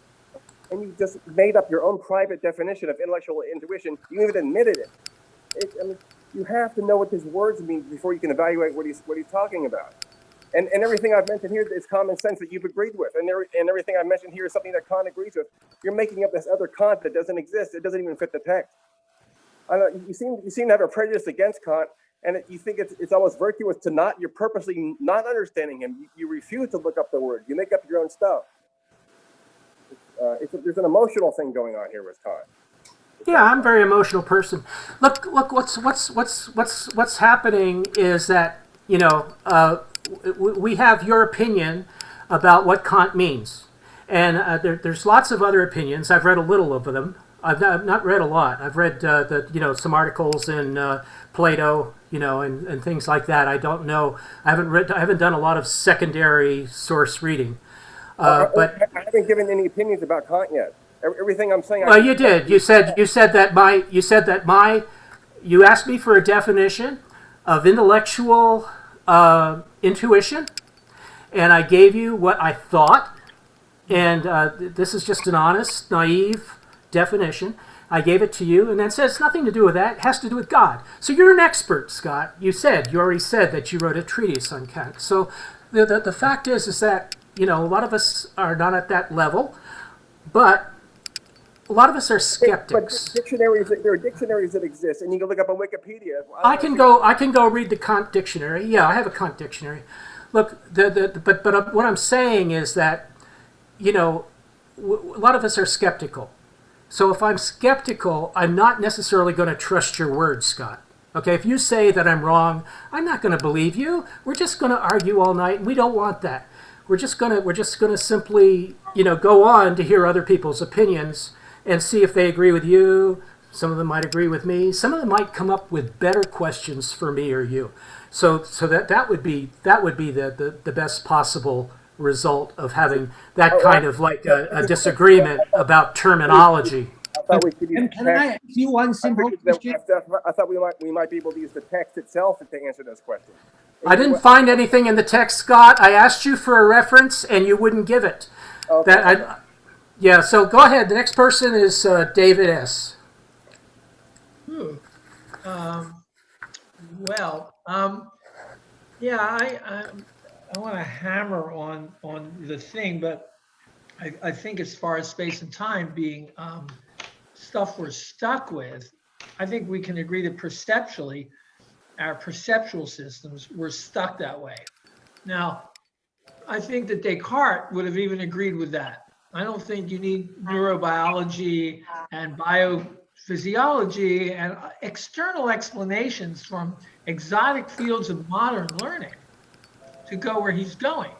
and you just made up your own private definition of intellectual intuition. You even admitted it. You have to know what his words mean before you can evaluate what he's talking about. And everything I've mentioned here is common sense that you've agreed with. And everything I've mentioned here is something that Kant agrees with. You're making up this other Kant that doesn't exist. It doesn't even fit the text. I don't know, you seem to have a prejudice against Kant, and you think it's almost virtuous to not. You're purposely not understanding him. You refuse to look up the word. You make up your own stuff. There's an emotional thing going on here with Kant. Yeah, I'm a very emotional person. Look, what's happening is that we have your opinion about what Kant means, and there's lots of other opinions. I've read a little of them. I've not read a lot. I've read some articles in Plato, and things like that. I don't know. I haven't done a lot of secondary source reading. But I haven't given any opinions about Kant yet. Everything I'm saying. Well, you did. You said that you asked me for a definition of intellectual intuition, and I gave you what I thought. And this is just an honest, naive definition. I gave it to you, and then said it's nothing to do with that. It has to do with God. So you're an expert, Scott. You already said that you wrote a treatise on Kant. So the fact is that a lot of us are not at that level, but a lot of us are skeptics. But there are dictionaries that exist, and you can look up on Wikipedia. I can go read the Kant dictionary. Yeah, I have a Kant dictionary. Look, but what I'm saying is that a lot of us are skeptical. So if I'm skeptical, I'm not necessarily going to trust your words, Scott. Okay, if you say that I'm wrong, I'm not going to believe you. We're just going to argue all night, and we don't want that. We're just going to simply go on to hear other people's opinions and see if they agree with you. Some of them might agree with me. Some of them might come up with better questions for me or you. So that would be the best possible result of having that kind of like a disagreement about terminology. Can I ask you one simple question? I thought we might be able to use the text itself to answer those questions. I didn't find anything in the text, Scott. I asked you for a reference, and you wouldn't give it. Okay. Yeah, so go ahead. The next person is David S. Yeah, I want to hammer on the thing, but I think as far as space and time being stuff we're stuck with, I think we can agree that perceptually, our perceptual systems were stuck that way. Now, I think that Descartes would have even agreed with that. I don't think you need neurobiology and biophysiology and external explanations from exotic fields of modern learning to go where he's going.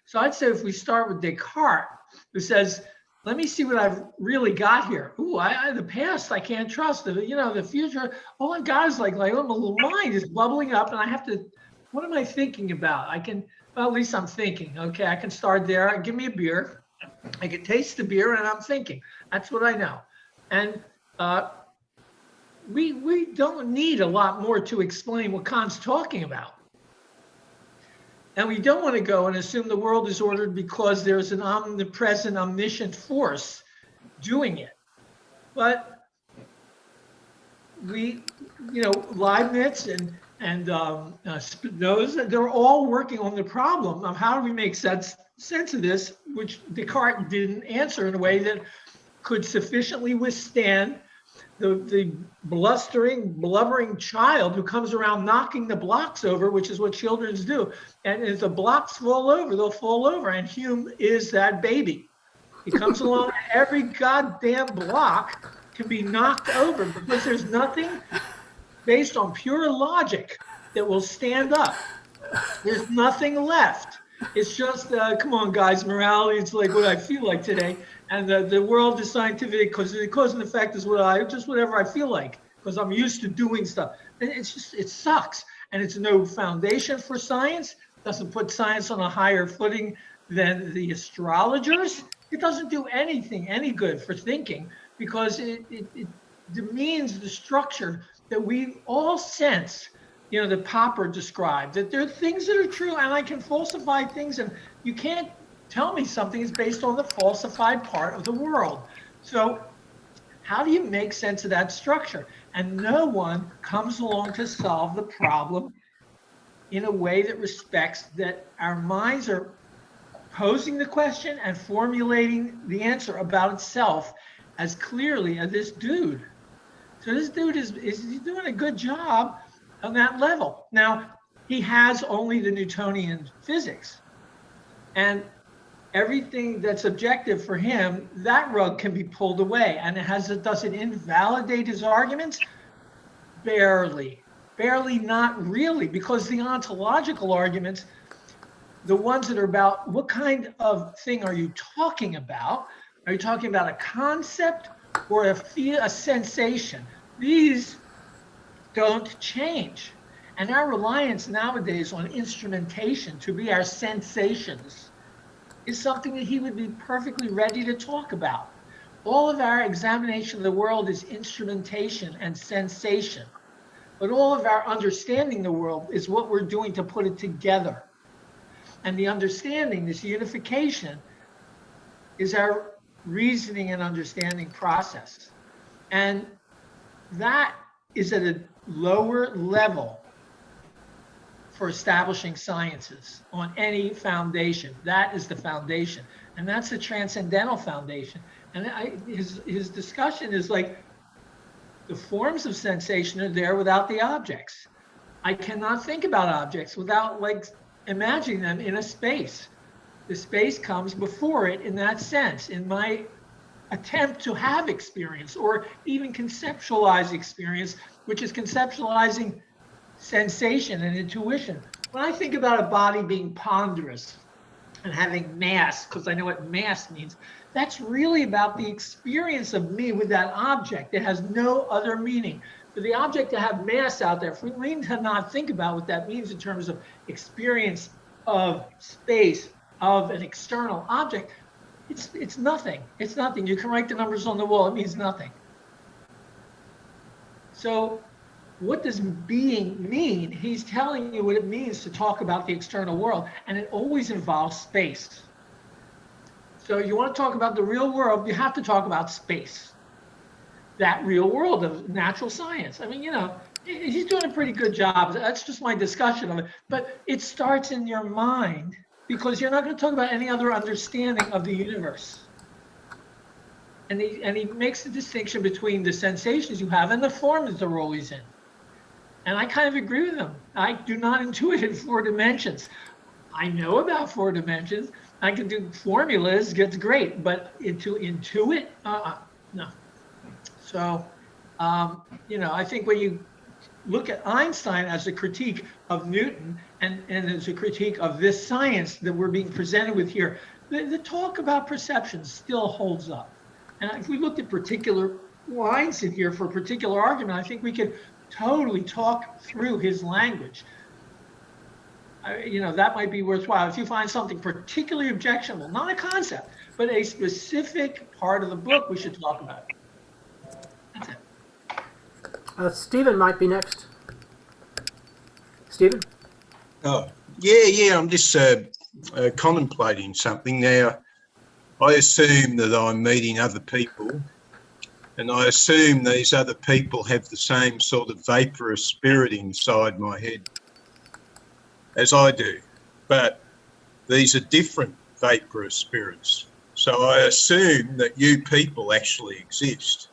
So I'd say if we start with Descartes, who says, let me see what I've really got here. Ooh, the past I can't trust. The future, all I've got is like my little mind is bubbling up, and I have to. What am I thinking about? Well, at least I'm thinking. Okay, I can start there. Give me a beer. I can taste the beer, and I'm thinking. That's what I know. And we don't need a lot more to explain what Kant's talking about. And we don't want to go and assume the world is ordered because there's an omnipresent, omniscient force doing it. But Leibniz and Spinoza, they're all working on the problem of how do we make sense of this, which Descartes didn't answer in a way that could sufficiently withstand the blubbering child who comes around knocking the blocks over, which is what children do. And if the blocks fall over, they'll fall over. And Hume is that baby. He comes along, and every goddamn block can be knocked over because there's nothing based on pure logic that will stand up. There's nothing left. It's just, come on, guys, morality, it's like what I feel like today. And the world is scientific because the cause and effect is just whatever I feel like, because I'm used to doing stuff. It sucks. And it's no foundation for science. Doesn't put science on a higher footing than the astrologers. It doesn't do anything any good for thinking because it demeans the structure that we all sense, that Popper described, that there are things that are true and I can falsify things, and you can't tell me something is based on the falsified part of the world. So how do you make sense of that structure? And no one comes along to solve the problem in a way that respects that our minds are posing the question and formulating the answer about itself as clearly as this dude. So this dude is doing a good job on that level. Now, he has only the Newtonian physics. And everything that's objective for him, that rug can be pulled away. And does it invalidate his arguments? Barely, not really, because the ontological arguments, the ones that are about what kind of thing are you talking about? Are you talking about a concept or a sensation? These don't change. And our reliance nowadays on instrumentation to be our sensations is something that he would be perfectly ready to talk about. All of our examination of the world is instrumentation and sensation. But all of our understanding the world is what we're doing to put it together. And the understanding, this unification, is our reasoning and understanding process. And that is at a lower level for establishing sciences on any foundation. That is the foundation. And that's the transcendental foundation. And his discussion is like, the forms of sensation are there without the objects. I cannot think about objects without imagining them in a space. The space comes before it in that sense, in my attempt to have experience or even conceptualize experience, which is conceptualizing sensation and intuition. When I think about a body being ponderous and having mass, because I know what mass means, that's really about the experience of me with that object. It has no other meaning. For the object to have mass out there, for me to not think about what that means in terms of experience of space, of an external object, it's nothing. It's nothing. You can write the numbers on the wall. It means nothing. So what does being mean? He's telling you what it means to talk about the external world, and it always involves space. So you want to talk about the real world, you have to talk about space. That real world of natural science. I mean, he's doing a pretty good job. That's just my discussion of it. But it starts in your mind, because you're not going to talk about any other understanding of the universe. And he makes the distinction between the sensations you have and the form that they're always in. And I kind of agree with him. I do not intuit in 4 dimensions. I know about 4 dimensions. I can do formulas, gets great, but to intuit, no. So, I think when you look at Einstein as a critique of Newton and as a critique of this science that we're being presented with here, the talk about perception still holds up. And if we looked at particular lines in here for a particular argument, I think we could totally talk through his language. That might be worthwhile. If you find something particularly objectionable, not a concept, but a specific part of the book, we should talk about it. That's it. Stephen might be next. Stephen? Oh, yeah. I'm just contemplating something now. I assume that I'm meeting other people, and I assume these other people have the same sort of vaporous spirit inside my head as I do, but these are different vaporous spirits. So I assume that you people actually exist,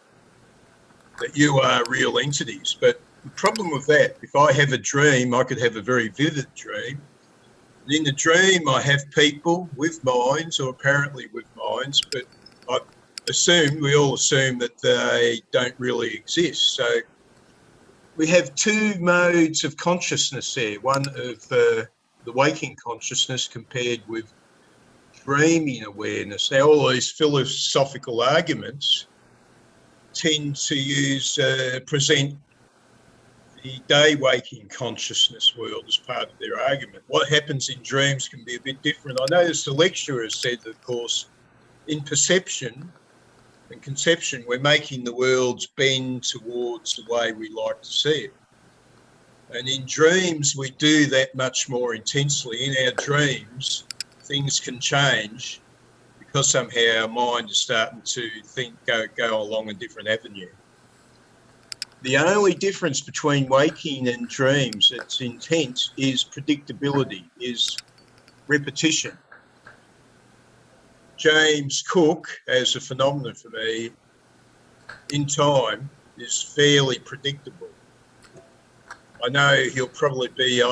that you are real entities. But the problem with that, if I have a dream, I could have a very vivid dream. And in the dream, I have people with minds, or apparently with minds, but we all assume that they don't really exist. So we have 2 modes of consciousness there, one of the waking consciousness compared with dreaming awareness. Now, all these philosophical arguments tend to present the day waking consciousness world as part of their argument. What happens in dreams can be a bit different. I noticed the lecturer has said that, of course, in perception and conception, we're making the worlds bend towards the way we like to see it. And in dreams, we do that much more intensely. In our dreams, things can change because somehow our mind is starting to go along a different avenue. The only difference between waking and dreams that's intense is predictability, is repetition. James Cook, as a phenomenon for me, in time, is fairly predictable. I know he'll probably be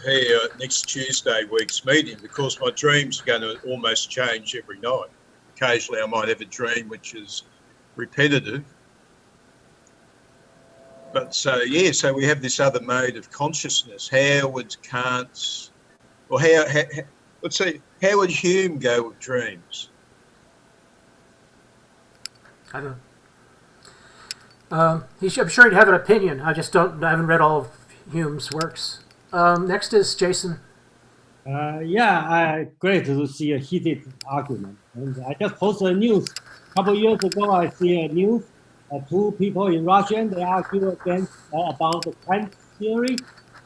here next Tuesday week's meeting because my dreams are going to almost change every night. Occasionally I might have a dream which is repetitive. But so we have this other mode of consciousness. How would Kant, or how would Hume go with dreams? I don't know. I'm sure he'd have an opinion. I haven't read all of Hume's works. Next is Jason. Great to see a heated argument. And I just posted a news. A couple of years ago, I see a news. 2 people in Russia, they argue against about the Kant theory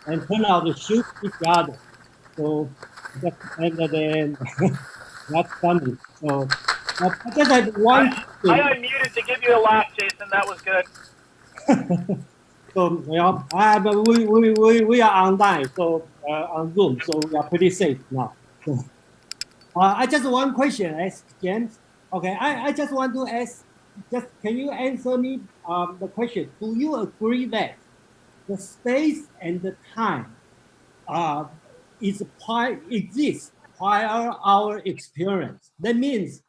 and turn out to shoot each other. So that's funny. So I guess I want. I unmuted to give you a laugh, Jason. That was good. So we are online, so on Zoom, so we are pretty safe now. So, I just one question, ask James. Okay, I just want to ask. Can you answer me the question? Do you agree that the space and the time exists prior our experience? That means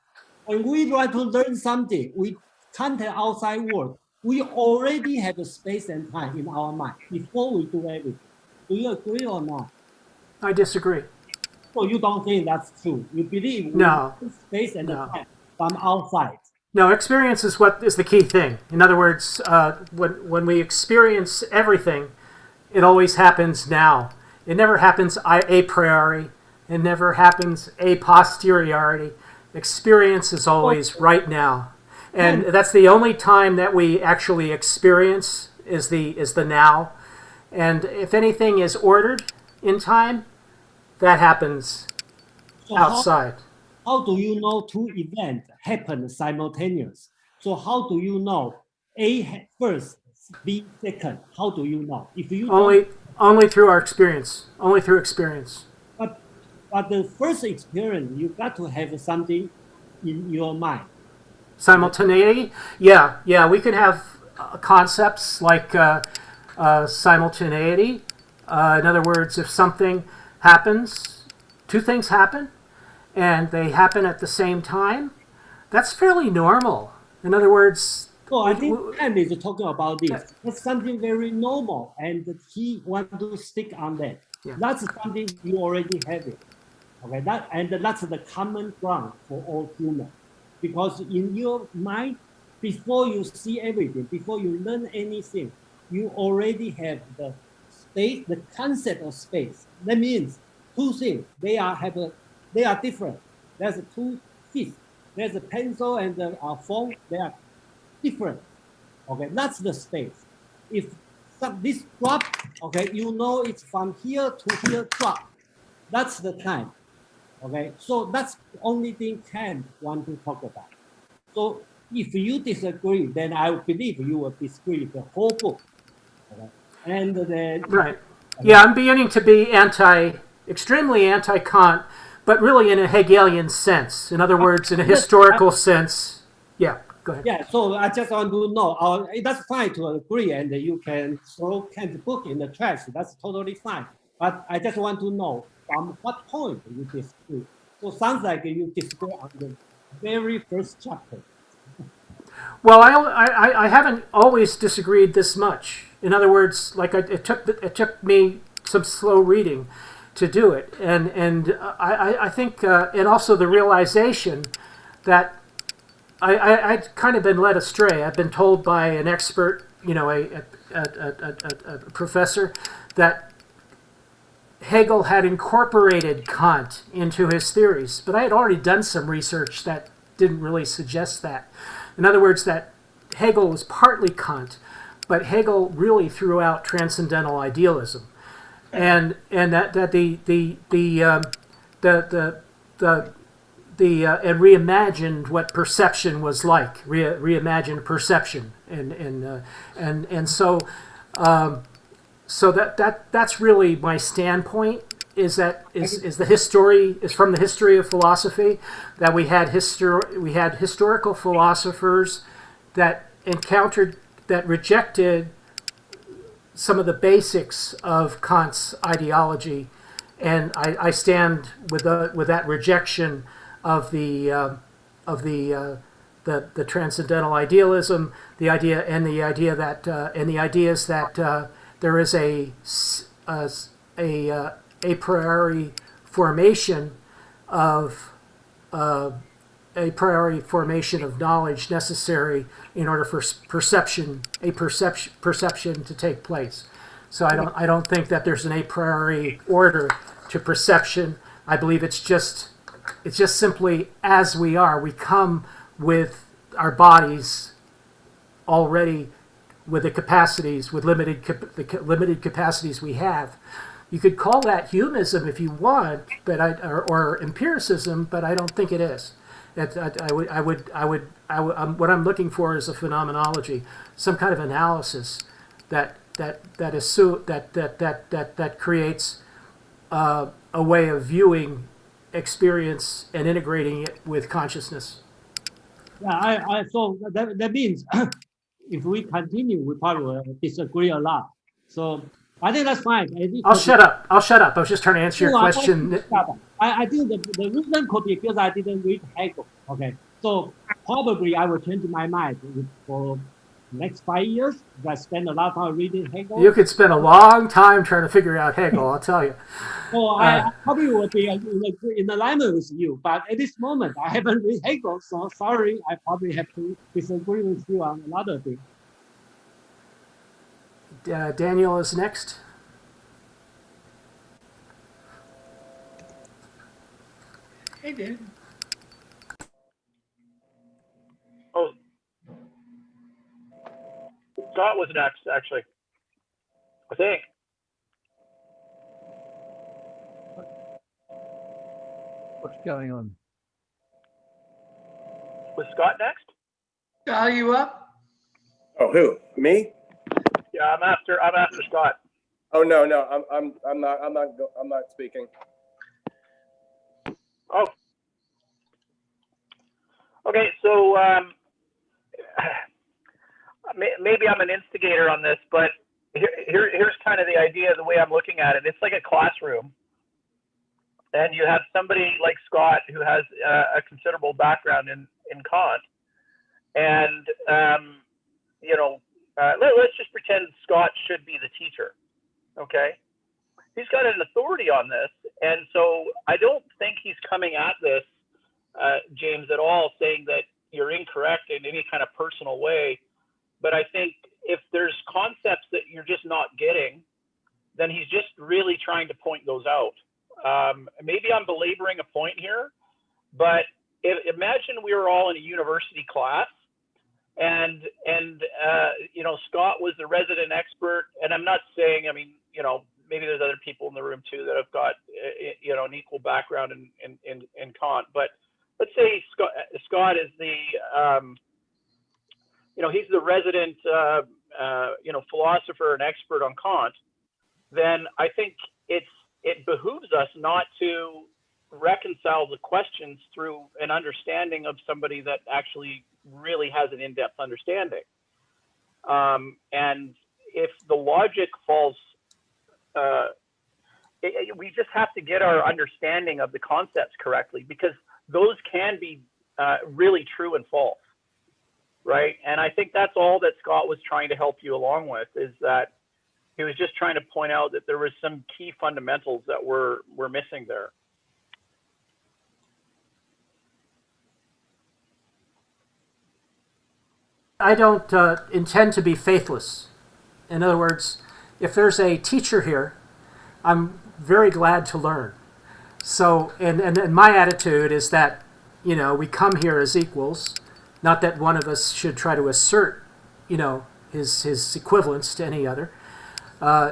when we try to learn something, we contact outside world. We already have a space and time in our mind before we do everything. Do you agree or not? I disagree. So you don't think that's true? You believe no space and the time from outside? No, experience is what is the key thing. In other words, when we experience everything, it always happens now. It never happens a priori. It never happens a posteriori. Experience is always right now. And that's the only time that we actually experience is the now. And if anything is ordered in time, that happens outside. How do you know 2 events happen simultaneous? So how do you know A first, B second? How do you know? If you only through our experience. Only through experience. But the first experience, you got to have something in your mind. Simultaneity? Yeah. We could have concepts like simultaneity. In other words, if something happens, two things happen, and they happen at the same time, that's fairly normal. In other words, So I think Kant is talking about this. That's something very normal, and he wants to stick on that. Yeah. That's something you already have it. Okay, that's the common ground for all humans. Because in your mind, before you see everything, before you learn anything, you already have the space, the concept of space. That means two things. They are different. There's two fists. There's a pencil and the phone. They are different. Okay, that's the space. If this drop, okay, you know it's from here to here drop. That's the time. Okay, so that's the only thing Kant want to talk about. So if you disagree, then I believe you will disagree the whole book. Okay? And then right. Yeah, I'm beginning to be extremely anti-Kant, but really in a Hegelian sense. In other words, in a historical sense. Yeah, go ahead. Yeah, so I just want to know, that's fine to agree, and you can throw Kant's book in the trash. That's totally fine. But I just want to know from what point you disagree. So it sounds like you disagree on the very first chapter. Well, I haven't always disagreed this much. In other words, like it took me some slow reading to do it, and I think, and also the realization that I'd kind of been led astray. I've been told by an expert, a professor, that Hegel had incorporated Kant into his theories, but I had already done some research that didn't really suggest that. In other words, that Hegel was partly Kant, but Hegel really threw out transcendental idealism, and that and reimagined what perception was like, reimagined perception, and so. So that's really my standpoint. Is the history is from the history of philosophy, that we had historical philosophers that rejected some of the basics of Kant's ideology, and I stand with that rejection of the transcendental idealism, the ideas that there is a priori formation of knowledge necessary in order for perception to take place. So I don't think that there's an a priori order to perception. I believe it's just simply as we are. We come with our bodies already with the capacities, with the limited capacities we have. You could call that humanism if you want, but or empiricism, but I don't think it is. What I'm looking for is a phenomenology, some kind of analysis that creates a way of viewing experience and integrating it with consciousness. Yeah, so that means if we continue, we probably will disagree a lot. So I think that's fine. I'll shut up. I was just trying to answer your question. I think the reason could be because I didn't read Hegel. Okay, so probably I will change my mind for the next 5 years. If I spend a lot of time reading Hegel. You could spend a long time trying to figure out Hegel, I'll tell you. So I probably will be in alignment with you, but at this moment I haven't read Hegel, so sorry, I probably have to disagree with you on another thing. Daniel is next. Hey, Dan. Oh, Scott was next, actually. I think. What's going on? Was Scott next? Are you up? Oh, who? Me? Yeah, I'm after Scott. Oh no, I'm not speaking. Oh. Okay, so maybe I'm an instigator on this, but here's kind of the idea, the way I'm looking at it. It's like a classroom, and you have somebody like Scott who has a considerable background in Kant, and let's just pretend Scott should be the teacher. Okay, he's got an authority on this, and so I don't think he's coming at this, James, at all saying that you're incorrect in any kind of personal way. But I think if there's concepts that you're just not getting, then he's just really trying to point those out. Maybe I'm belaboring a point here, but imagine we were all in a university class, and Scott was the resident expert. And I'm not saying, maybe there's other people in the room too that have got an equal background in Kant. But let's say Scott is the he's the resident philosopher and expert on Kant. Then I think it behooves us not to reconcile the questions through an understanding of somebody that actually really has an in-depth understanding. And if the logic falls, we just have to get our understanding of the concepts correctly, because those can be really true and false, right? And I think that's all that Scott was trying to help you along with, is that he was just trying to point out that there was some key fundamentals that were missing there. I don't intend to be faithless. In other words, if there's a teacher here, I'm very glad to learn. So, and my attitude is that, we come here as equals, not that one of us should try to assert, his equivalence to any other. Or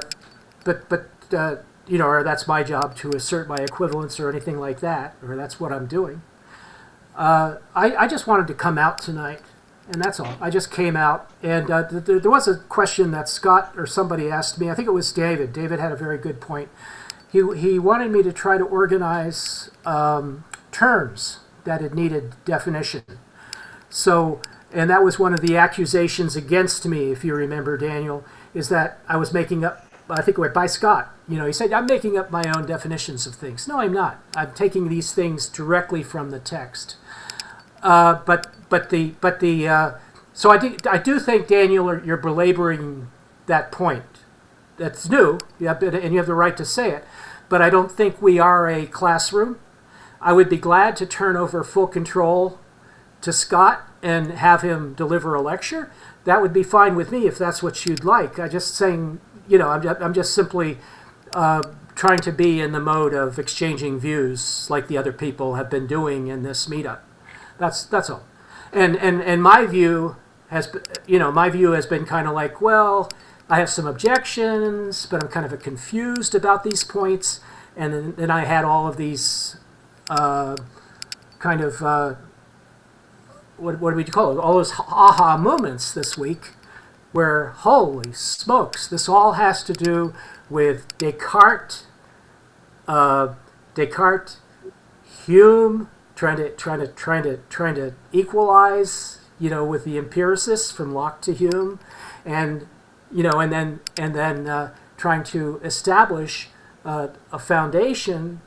that's my job to assert my equivalence or anything like that, or that's what I'm doing. I just wanted to come out tonight, and that's all. I just came out, and there was a question that Scott or somebody asked me. I think it was David. David had a very good point. He wanted me to try to organize terms that had needed definition. So, and that was one of the accusations against me, if you remember, Daniel, is that I was making up, I think it went by Scott. He said, I'm making up my own definitions of things. No, I'm not. I'm taking these things directly from the text. So I do think, Daniel, you're belaboring that point. That's new, and you have the right to say it. But I don't think we are a classroom. I would be glad to turn over full control to Scott and have him deliver a lecture. That would be fine with me if that's what you'd like. I'm just saying, I'm just simply trying to be in the mode of exchanging views like the other people have been doing in this meetup. That's all. And my view has been kind of like, well, I have some objections, but I'm kind of confused about these points. And then I had all of these what do we call it? All those aha moments this week where, holy smokes, this all has to do with Descartes, Hume, trying to equalize, with the empiricists from Locke to Hume, and then trying to establish a foundation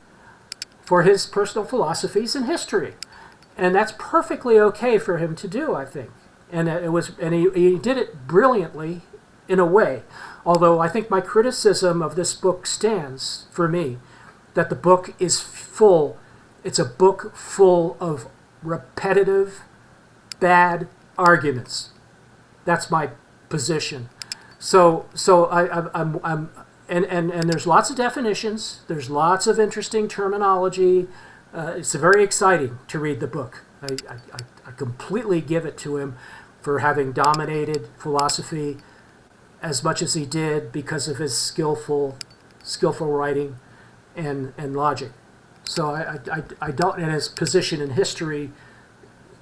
for his personal philosophies and history. And that's perfectly okay for him to do, I think. And he did it brilliantly in a way. Although I think my criticism of this book stands for me, that the book is full. It's a book full of repetitive, bad arguments. That's my position. So I'm there's lots of definitions. There's lots of interesting terminology. It's very exciting to read the book. I completely give it to him for having dominated philosophy as much as he did because of his skillful writing and logic. So I don't, and his position in history,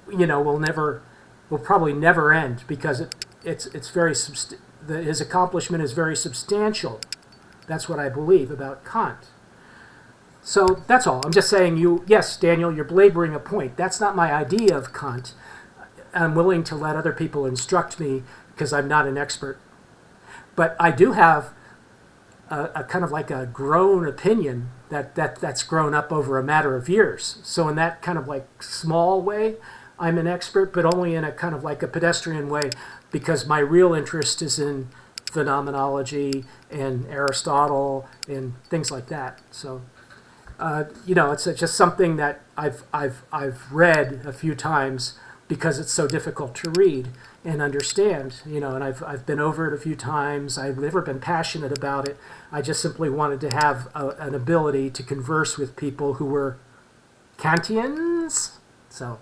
will probably never end, because it's very his accomplishment is very substantial. That's what I believe about Kant. So that's all. I'm just saying, yes, Daniel, you're belaboring a point. That's not my idea of Kant. I'm willing to let other people instruct me because I'm not an expert. But I do have a kind of like a grown opinion that's grown up over a matter of years. So in that kind of like small way, I'm an expert, but only in a kind of like a pedestrian way, because my real interest is in phenomenology and Aristotle and things like that. So, it's just something that I've read a few times because it's so difficult to read and understand, and I've been over it a few times. I've never been passionate about it. I just simply wanted to have an ability to converse with people who were Kantians. So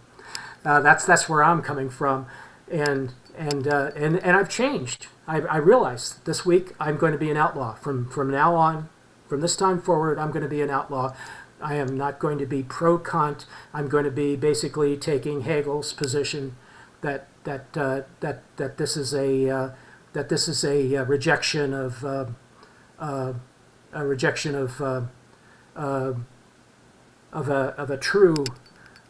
that's where I'm coming from, and I've changed. I realized this week I'm going to be an outlaw. From now on, from this time forward, I'm going to be an outlaw. I am not going to be pro Kant. I'm going to be basically taking Hegel's position that this is a rejection of a true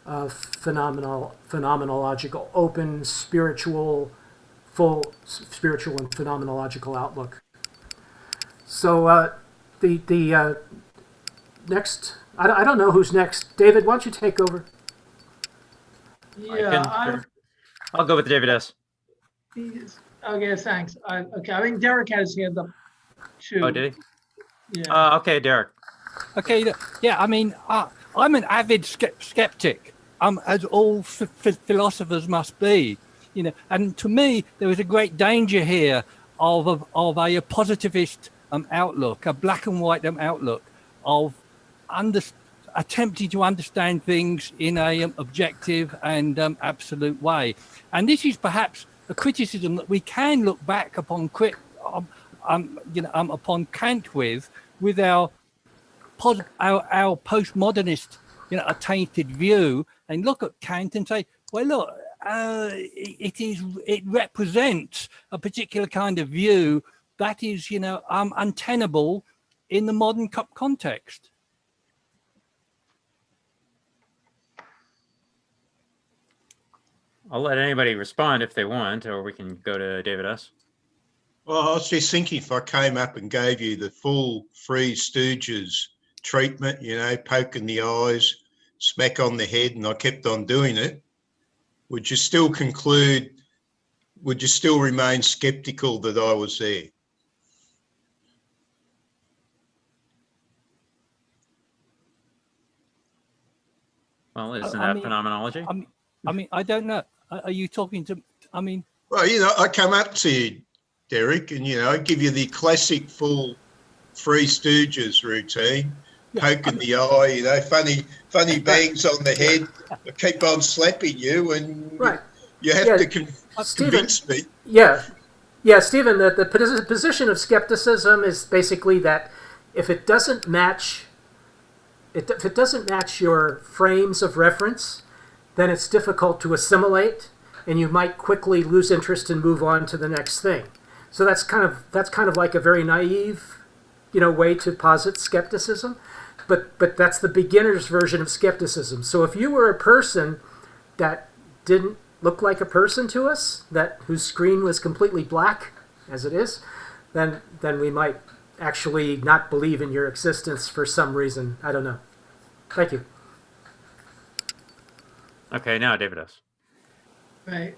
phenomenological, open, spiritual, full spiritual and phenomenological outlook. So the next, I don't know who's next. David, why don't you take over? Yeah, I'll go with David S. Okay, thanks. Okay, I think Derek had his hand up too. Oh, did he? Yeah. Okay, Derek. Okay, yeah, I mean, I'm an avid skeptic, as all philosophers must be, and to me, there is a great danger here of a positivist outlook, a black and white outlook of attempting to understand things in a objective and absolute way. And this is perhaps a criticism that we can look back upon upon Kant with our postmodernist, a tainted view, and look at Kant and say, well, look, it represents a particular kind of view that is, untenable in the modern context. I'll let anybody respond if they want, or we can go to David S. Well, I was just thinking, if I came up and gave you the full Three Stooges treatment, poking the eyes, smack on the head, and I kept on doing it, would you still remain skeptical that I was there? Well, isn't that phenomenology? I mean, I don't know. Are you talking to, Well, I come up to you, Derek, and, I give you the classic full Three Stooges routine, poking the eye, funny bangs on the head. I keep on slapping you, and you have to convince me. Yeah, Stephen, the position of skepticism is basically that if it doesn't match your frames of reference, then it's difficult to assimilate, and you might quickly lose interest and move on to the next thing. So that's kind of like a very naive, way to posit skepticism, but that's the beginner's version of skepticism. So if you were a person that didn't look like a person to us, whose screen was completely black, as it is, then we might actually not believe in your existence for some reason. I don't know. Thank you. Okay, now David S. Right.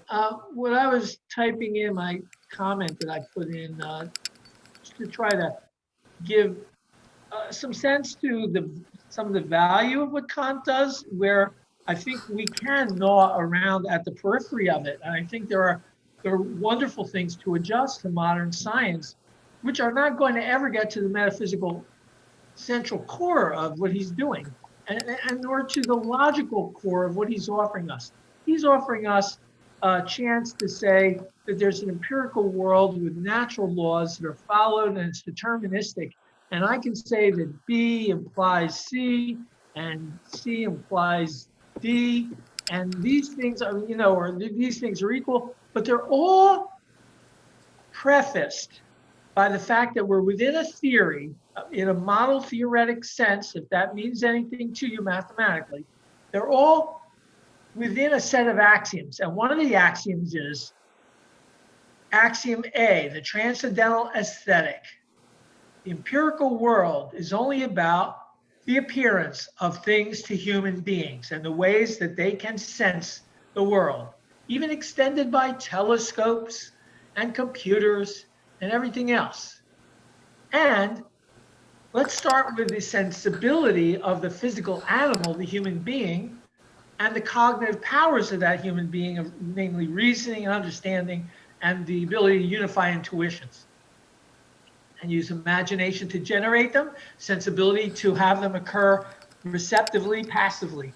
What I was typing in my comment that I put in to try to give some sense to some of the value of what Kant does, where I think we can gnaw around at the periphery of it. And I think there are wonderful things to adjust to modern science, which are not going to ever get to the metaphysical central core of what he's doing, and nor to the logical core of what he's offering us. He's offering us a chance to say that there's an empirical world with natural laws that are followed and it's deterministic. And I can say that B implies C and C implies D, and these things are, these things are equal, but they're all prefaced by the fact that we're within a theory, in a model theoretic sense, if that means anything to you mathematically. They're all within a set of axioms. And one of the axioms is axiom A, the transcendental aesthetic. The empirical world is only about the appearance of things to human beings and the ways that they can sense the world, even extended by telescopes and computers and everything else. And let's start with the sensibility of the physical animal, the human being, and the cognitive powers of that human being, namely reasoning and understanding and the ability to unify intuitions. And use imagination to generate them, sensibility to have them occur receptively, passively.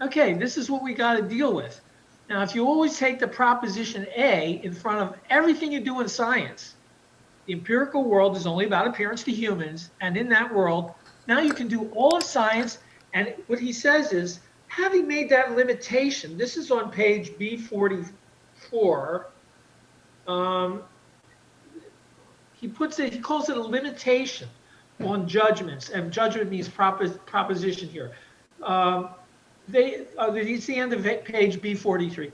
Okay, this is what we got to deal with. Now, if you always take the proposition A in front of everything you do in science, the empirical world is only about appearance to humans, and in that world, now you can do all of science, and what he says is, having made that limitation, this is on page B44, he calls it a limitation on judgments, and judgment means proposition here. It's the end of page B43.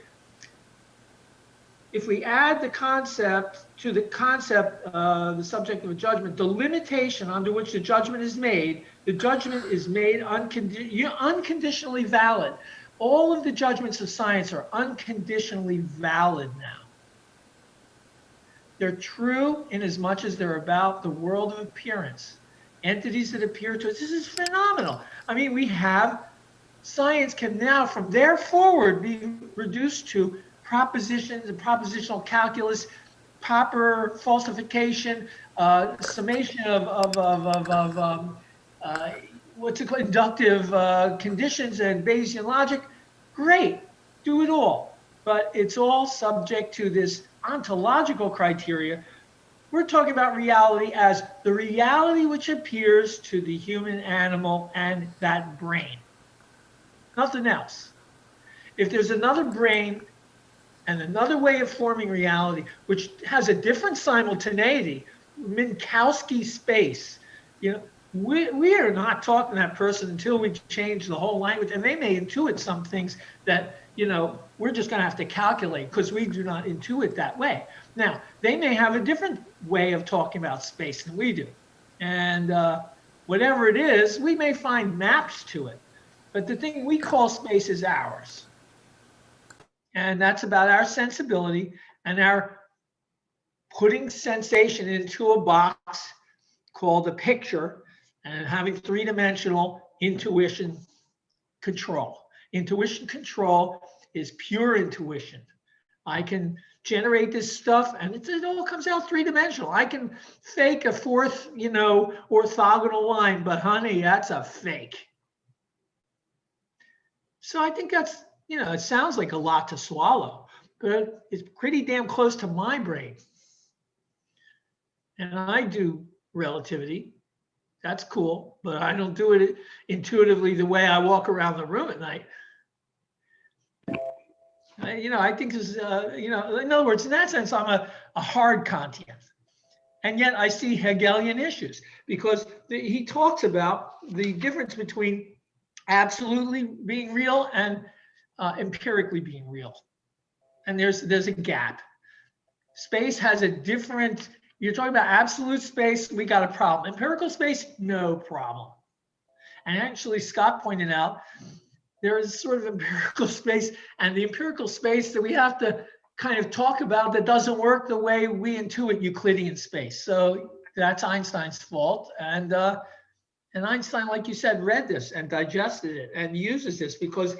If we add the concept to the concept, the subject of a judgment, the limitation under which the judgment is made, the judgment is made unconditionally valid. All of the judgments of science are unconditionally valid now. They're true in as much as they're about the world of appearance, entities that appear to us. This is phenomenal. I mean, science can now, from there forward, be reduced to propositions and propositional calculus, proper falsification, summation of what's it called, inductive conditions and Bayesian logic. Great, do it all. But it's all subject to this ontological criteria. We're talking about reality as the reality which appears to the human animal and that brain. Nothing else. If there's another brain and another way of forming reality, which has a different simultaneity, Minkowski space, we are not talking to that person until we change the whole language. And they may intuit some things that, we're just going to have to calculate because we do not intuit that way. Now, they may have a different way of talking about space than we do. And whatever it is, we may find maps to it. But the thing we call space is ours. And that's about our sensibility and our putting sensation into a box called a picture and having three-dimensional intuition control. Intuition control is pure intuition. I can generate this stuff and it all comes out three-dimensional. I can fake a fourth, orthogonal line, but honey, that's a fake. So I think that's, it sounds like a lot to swallow, but it's pretty damn close to my brain. And I do relativity. That's cool, but I don't do it intuitively the way I walk around the room at night. I think this is, in other words, in that sense, I'm a hard Kantian. And yet I see Hegelian issues because he talks about the difference between absolutely being real and empirically being real. And there's a gap. Space has a different, you're talking about absolute space, we got a problem. Empirical space, no problem. And actually, Scott pointed out, there is sort of empirical space, and the empirical space that we have to kind of talk about that doesn't work the way we intuit Euclidean space. So that's Einstein's fault. And Einstein, like you said, read this and digested it and uses this because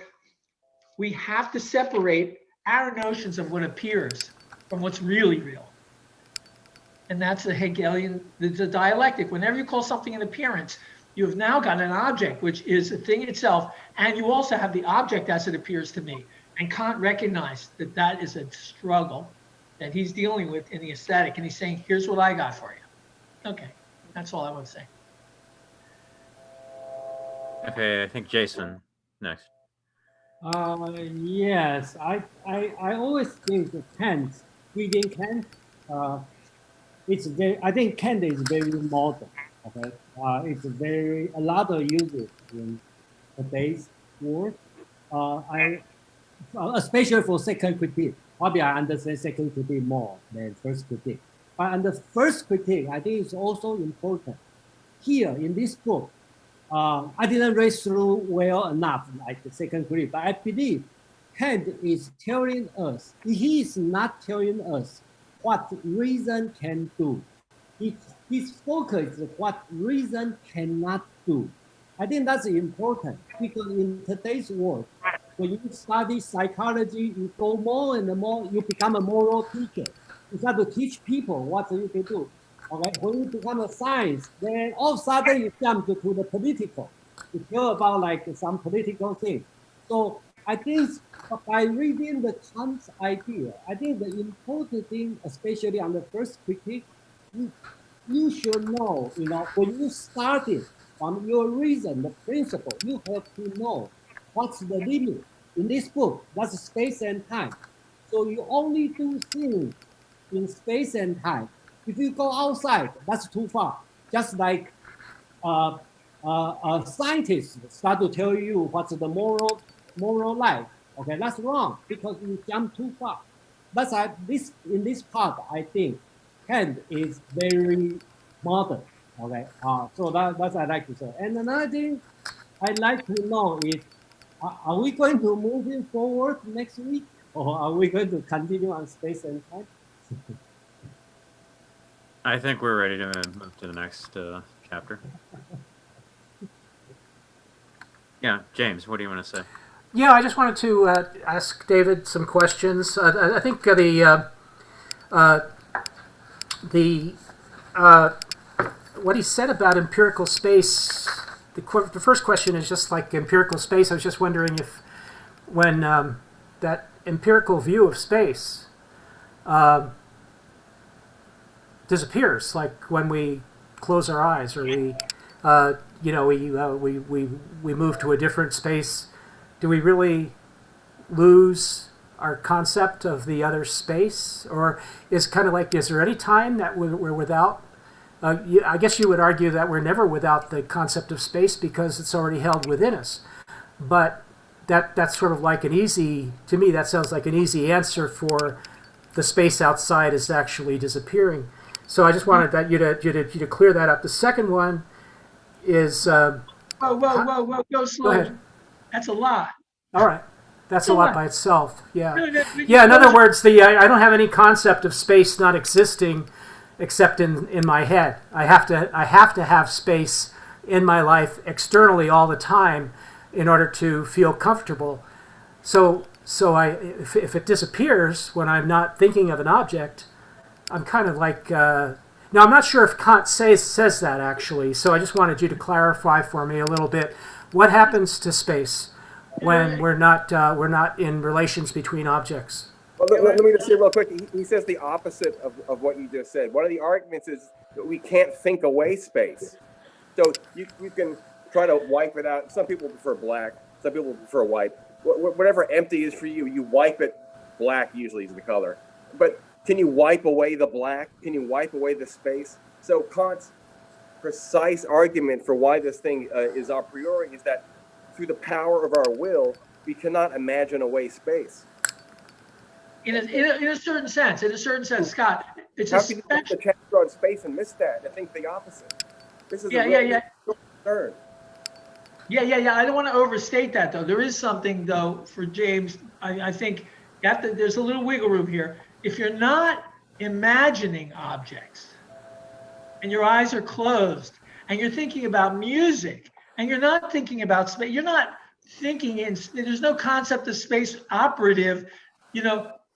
we have to separate our notions of what appears from what's really real. And that's the Hegelian, the dialectic. Whenever you call something an appearance, you have now got an object, which is a thing itself, and you also have the object as it appears to me. And Kant recognized that that is a struggle that he's dealing with in the aesthetic, and he's saying, here's what I got for you. Okay, that's all I want to say. Okay, I think Jason next. Yes, I always think that Kant, reading Kant, I think Kant is very modern. Okay, it's a lot of uses in today's world. especially for second critique. Probably I understand second critique more than first critique. But under first critique, I think it's also important. Here in this book, I didn't read through well enough like the second critique, but I believe Kant is telling us, he is not telling us what reason can do. His focus is what reason cannot do. I think that's important because in today's world, when you study psychology, you go more and more, you become a moral teacher. You start to teach people what you can do. Okay, when you become a science, then all of a sudden you jump to the political. You care about like some political thing. So I think by reading the Kant's idea, I think the important thing, especially on the first critique, you should know, when you started from your reason, the principle, you have to know what's the limit. In this book, that's space and time. So you only do things in space and time. If you go outside, that's too far. Just like scientists start to tell you what's the moral life. Okay, that's wrong because you jump too far. That's in this part, I think Kant is very modern. Okay, so that's I like to say. And another thing I'd like to know is, are we going to move it forward next week, or are we going to continue on space and time? I think we're ready to move to the next chapter. Yeah, James, what do you want to say? Yeah, I just wanted to ask David some questions. I think what he said about empirical space, the first question is just like empirical space. I was just wondering if when that empirical view of space disappears, like when we close our eyes or we move to a different space, do we really lose our concept of the other space? Or is kind of like, is there any time that we're without? I guess you would argue that we're never without the concept of space because it's already held within us. But that's sort of like to me, that sounds like an easy answer for the space outside is actually disappearing. So I just wanted you to clear that up. The second one is... Whoa, go slow. Go ahead. That's a lot. All right. That's a lot by itself. Yeah. No, Yeah, in other words, I don't have any concept of space not existing except in my head. I have to have space in my life externally all the time in order to feel comfortable. So if it disappears when I'm not thinking of an object, I'm kind of like... now, I'm not sure if Kant says that, actually, so I just wanted you to clarify for me a little bit. What happens to space when we're not in relations between objects? Well, let me just say real quick. He says the opposite of what you just said. One of the arguments is that we can't think away space. So you can try to wipe it out. Some people prefer black. Some people prefer white. Whatever empty is for you, you wipe it. Black usually is the color. But can you wipe away the black? Can you wipe away the space? So Kant's precise argument for why this thing is a priori is that through the power of our will, we cannot imagine away space. In a certain sense, Scott, it's How can you look the chapter on space and miss that? I think the opposite. This is concern. Yeah. I don't want to overstate that, though. There is something, though, for James. I think there's a little wiggle room here. If you're not imagining objects and your eyes are closed and you're thinking about music and you're not thinking about space, you're not thinking there's no concept of space operative,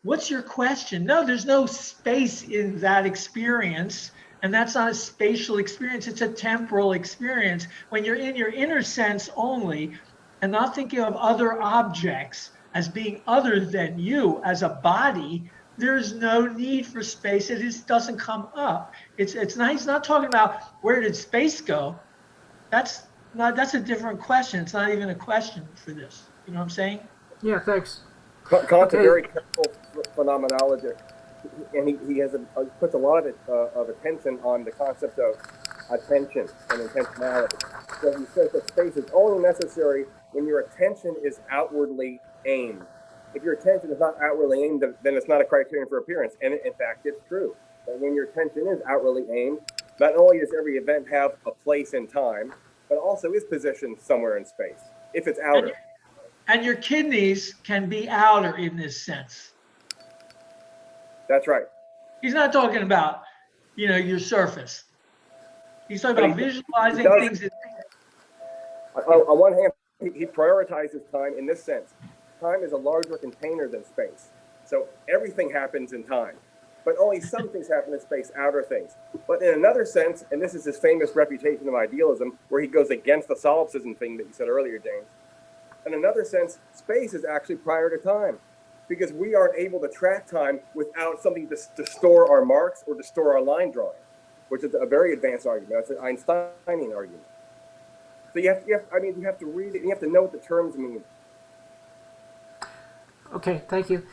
what's your question? No, there's no space in that experience. And that's not a spatial experience. It's a temporal experience. When you're in your inner sense only and not thinking of other objects as being other than you as a body, there's no need for space. It doesn't come up. It's not. He's not talking about where did space go. That's a different question. It's not even a question for this. You know what I'm saying? Yeah. Thanks. Kant's a very careful phenomenologist, and he puts a lot of attention on the concept of attention and intentionality. So he says that space is only necessary when your attention is outwardly aimed. if your attention is not outwardly aimed, then it's not a criterion for appearance. And in fact, it's true that when your attention is outwardly aimed, not only does every event have a place in time, but also is positioned somewhere in space, if it's outer. And your kidneys can be outer in this sense. That's right. He's not talking about, your surface. He's talking about visualizing things. On one hand, he prioritizes time in this sense. Time is a larger container than space. So everything happens in time, but only some things happen in space, outer things. But in another sense, and this is his famous reputation of idealism, where he goes against the solipsism thing that you said earlier, James. In another sense, space is actually prior to time, because we aren't able to track time without something to store our marks or to store our line drawing, which is a very advanced argument. That's an Einsteinian argument. So you have to read it, and you have to know what the terms mean. Okay, thank you.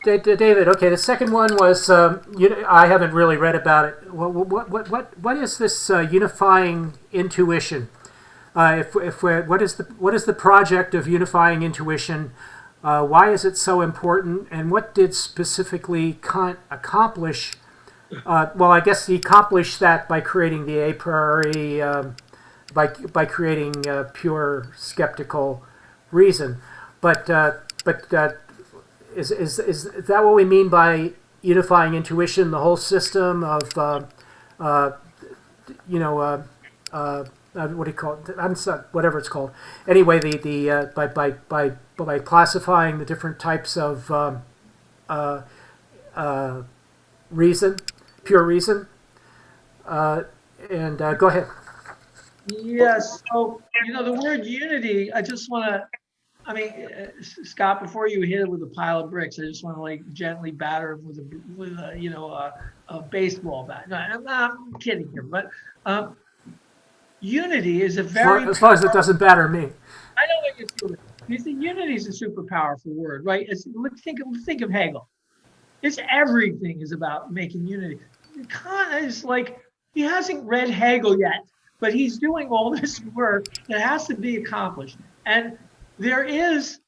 David, okay, the second one was, I haven't really read about it. What is this unifying intuition? What is the project of unifying intuition? Why is it so important? And what did specifically Kant accomplish? Well, I guess he accomplished that by creating the a priori, by creating pure skeptical reason. But is that what we mean by unifying intuition? The whole system of what do you call it? I'm sorry, whatever it's called. Anyway, by classifying the different types of reason, pure reason. And go ahead. Yes. So the word unity. I just want to. Scott, before you hit it with a pile of bricks, I just want to gently batter it with a baseball bat. No, I'm kidding here, but unity is a very as long as it doesn't batter me. I know what you're feeling. Because unity is a super powerful word, right? Think of Hegel. It's everything is about making unity. Kant is he hasn't read Hegel yet, but he's doing all this work that has to be accomplished. And there is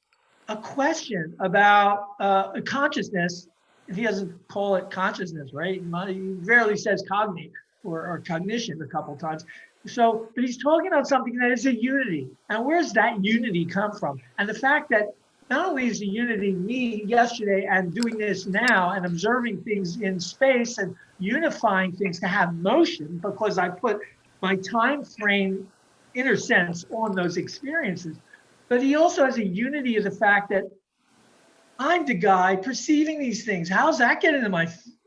a question about consciousness. He doesn't call it consciousness, right? He rarely says cognate or cognition a couple times. So, but he's talking about something that is a unity. And where's that unity come from? And the fact that not only is the unity me yesterday and doing this now and observing things in space and unifying things to have motion because I put my time frame inner sense on those experiences, but he also has a unity of the fact that I'm the guy perceiving these things. How's that get into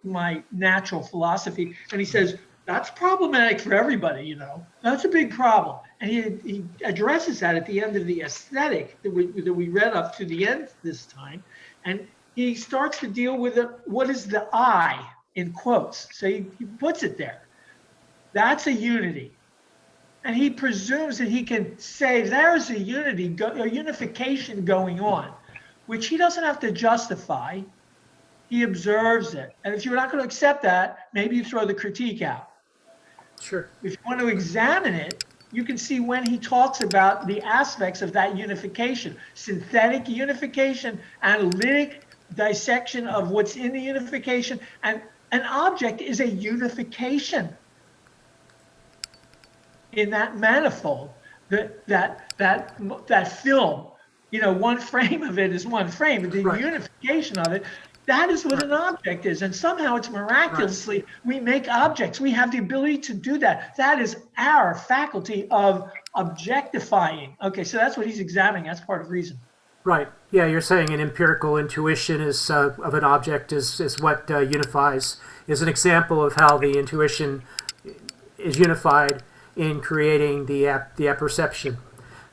my natural philosophy? And he says, that's problematic for everybody, That's a big problem. And he addresses that at the end of the aesthetic that we read up to the end this time. And he starts to deal with what is the I, in quotes. So he puts it there. That's a unity. And he presumes that he can say there's a unification going on, which he doesn't have to justify. He observes it. And if you're not going to accept that, maybe you throw the critique out. Sure. If you want to examine it, you can see when he talks about the aspects of that unification, synthetic unification, analytic dissection of what's in the unification, and an object is a unification in that manifold, that film, one frame of it is one frame, but the unification of it, that is what an object is. And somehow it's miraculously, we make objects. We have the ability to do that. That is our faculty of objectifying. Okay, so that's what he's examining. That's part of reason. Right. Yeah, you're saying an empirical intuition is of an object is what unifies, is an example of how the intuition is unified in creating the apperception.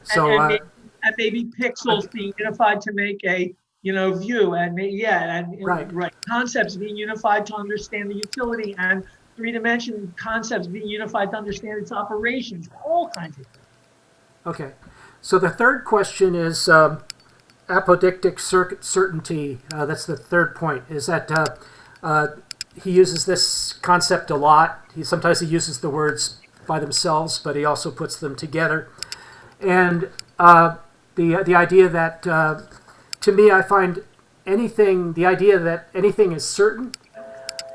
So and maybe pixels being unified to make a view, and right concepts being unified to understand the utility, and three-dimensional concepts being unified to understand its operations, all kinds of things. Okay, so the third question is apodictic certainty. That's the third point. Is that he uses this concept a lot. Sometimes he uses the words by themselves, but he also puts them together. And the idea that, to me, I find anything, the idea that anything is certain,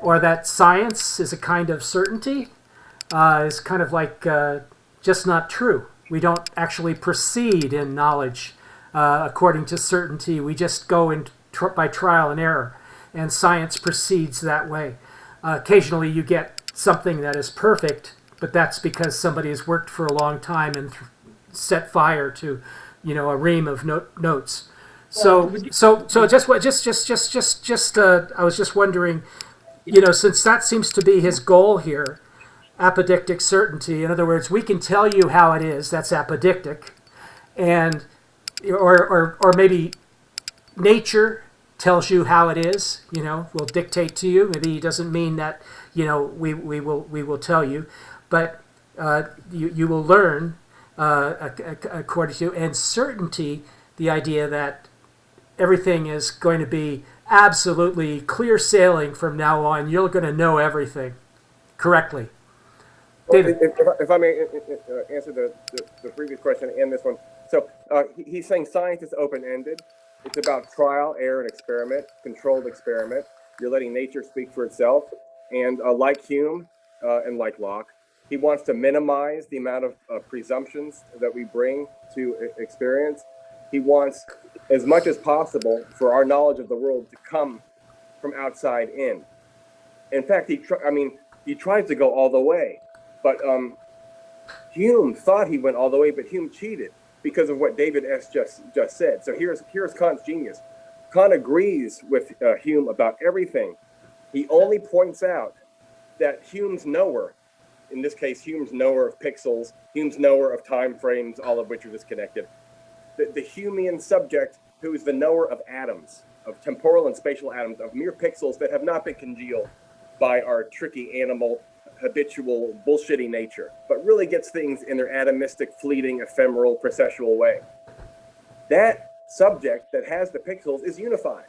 or that science is a kind of certainty, is kind of like just not true. We don't actually proceed in knowledge according to certainty. We just go in by trial and error, and science proceeds that way. Occasionally you get something that is perfect, but that's because somebody has worked for a long time and set fire to, a ream of notes. So I was just wondering, since that seems to be his goal here, apodictic certainty. In other words, we can tell you how it is. That's apodictic, and or maybe nature tells you how it is. Will dictate to you. Maybe he doesn't mean that. We will tell you, but you will learn according to, and certainty, the idea that everything is going to be absolutely clear sailing from now on. You're going to know everything correctly. David. If I may answer the previous question and this one. So he's saying science is open-ended. It's about trial, error, and experiment, controlled experiment. You're letting nature speak for itself. And like Hume and like Locke, he wants to minimize the amount of presumptions that we bring to experience. He wants, as much as possible, for our knowledge of the world to come from outside in. In fact, he tries to go all the way. But Hume thought he went all the way, but Hume cheated because of what David S. just said. So here's Kant's genius. Kant agrees with Hume about everything. He only points out that Hume's knower, in this case, Hume's knower of pixels, Hume's knower of time frames, all of which are disconnected, the Humean subject who is the knower of atoms, of temporal and spatial atoms, of mere pixels that have not been congealed by our tricky animal, habitual, bullshitty nature, but really gets things in their atomistic, fleeting, ephemeral, processual way. That subject that has the pixels is unified,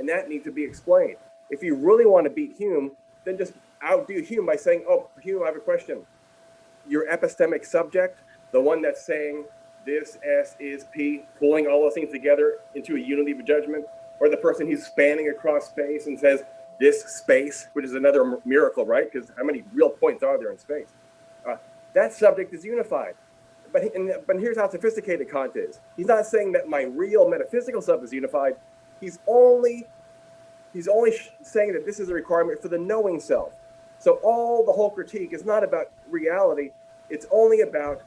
and that needs to be explained. If you really want to beat Hume, then just outdo Hume by saying, oh, Hume, I have a question. Your epistemic subject, the one that's saying this S is P, pulling all those things together into a unity of judgment, or the person who's spanning across space and says this space, which is another miracle, right? Because how many real points are there in space? That subject is unified. But here's how sophisticated Kant is. He's not saying that my real metaphysical self is unified. He's only saying that this is a requirement for the knowing self. So the whole critique is not about reality. It's only about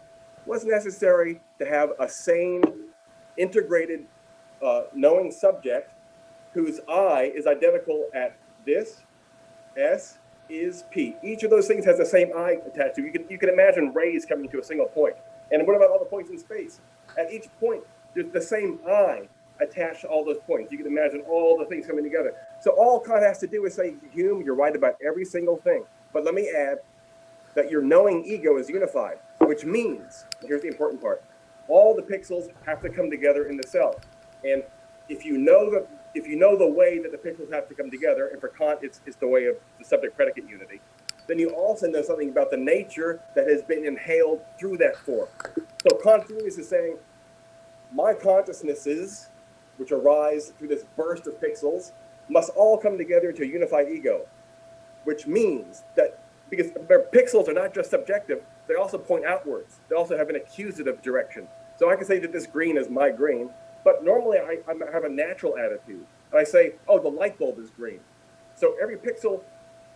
what's necessary to have a sane, integrated, knowing subject whose I is identical at this, S is P. Each of those things has the same I attached to it. You can imagine rays coming to a single point. And what about all the points in space? At each point, there's the same I attached to all those points. You can imagine all the things coming together. So all Kant has to do is say, Hume, you're right about every single thing. But let me add that your knowing ego is unified, which means, here's the important part, all the pixels have to come together in the self. And if you know the way that the pixels have to come together, and for Kant it's the way of the subject-predicate unity, then you also know something about the nature that has been inhaled through that form. So Kant's genius is saying, my consciousnesses, which arise through this burst of pixels, must all come together into a unified ego, which means that because their pixels are not just subjective, they also point outwards. They also have an accusative direction. So I can say that this green is my green, but normally I have a natural attitude. And I say, oh, the light bulb is green. So every pixel,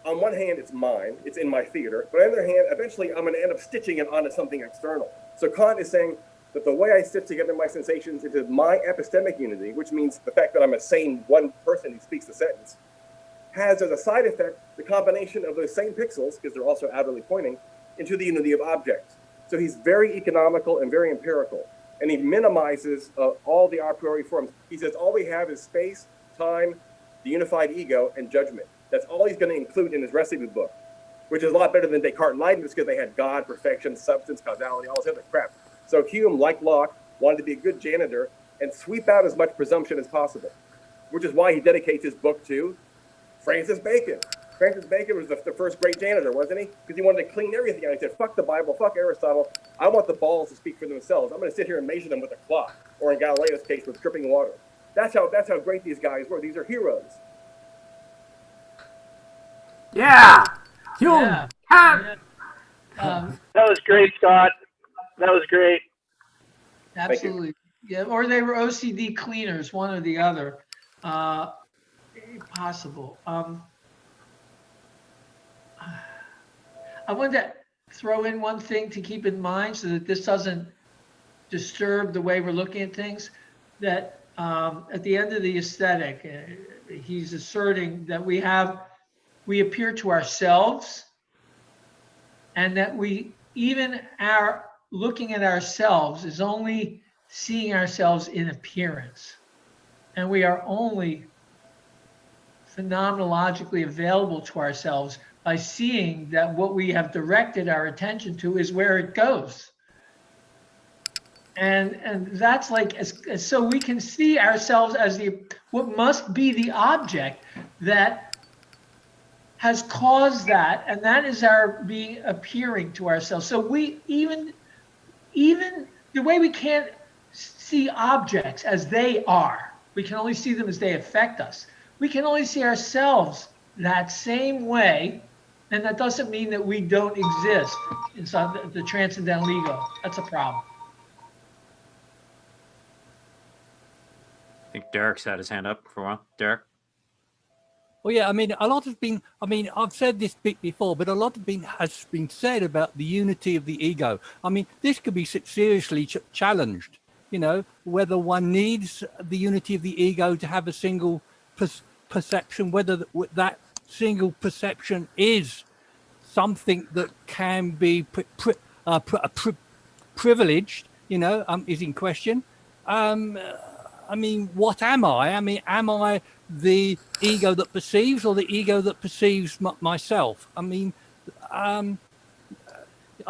on one hand, it's mine, it's in my theater, but on the other hand, eventually I'm gonna end up stitching it onto something external. So Kant is saying that the way I stitch together my sensations into my epistemic unity, which means the fact that I'm a sane one person who speaks the sentence, has as a side effect the combination of those same pixels, because they're also outwardly pointing, into the unity of objects. So he's very economical and very empirical, and he minimizes all the a priori forms. He says all we have is space, time, the unified ego, and judgment. That's all he's going to include in his rest of the book, which is a lot better than Descartes and Leibniz, because they had God, perfection, substance, causality, all this other crap. So Hume, like Locke, wanted to be a good janitor and sweep out as much presumption as possible, which is why he dedicates his book to Francis Bacon. Francis Bacon was the first great janitor, wasn't he? Because he wanted to clean everything out. He said, fuck the Bible, fuck Aristotle. I want the balls to speak for themselves. I'm going to sit here and measure them with a clock, or in Galileo's case, with dripping water. That's how great these guys were. These are heroes. Yeah. Hume. Yeah. Kant. Yeah. That was great, Scott. That was great. Absolutely. Yeah. Or they were OCD cleaners, one or the other. Possible. I wanted to throw in one thing to keep in mind so that this doesn't disturb the way we're looking at things. That at the end of the aesthetic, he's asserting that we appear to ourselves, and that our looking at ourselves is only seeing ourselves in appearance, and we are only phenomenologically available to ourselves by seeing that what we have directed our attention to is where it goes. And that's like, so we can see ourselves as what must be the object that has caused that, and that is our being appearing to ourselves. So we even the way we can't see objects as they are, we can only see them as they affect us. We can only see ourselves that same way, and that doesn't mean that we don't exist inside the transcendental ego. That's a problem. I think Derek's had his hand up for a while. Derek? Well, yeah, I mean, a lot has been, I mean, I've said this bit before, but a lot has been said about the unity of the ego. I mean, this could be seriously challenged, you know, whether one needs the unity of the ego to have a single perception, whether that single perception is something that can be privileged, you know, is in question. I mean, what am I? I mean, am I the ego that perceives or the ego that perceives myself? I mean, I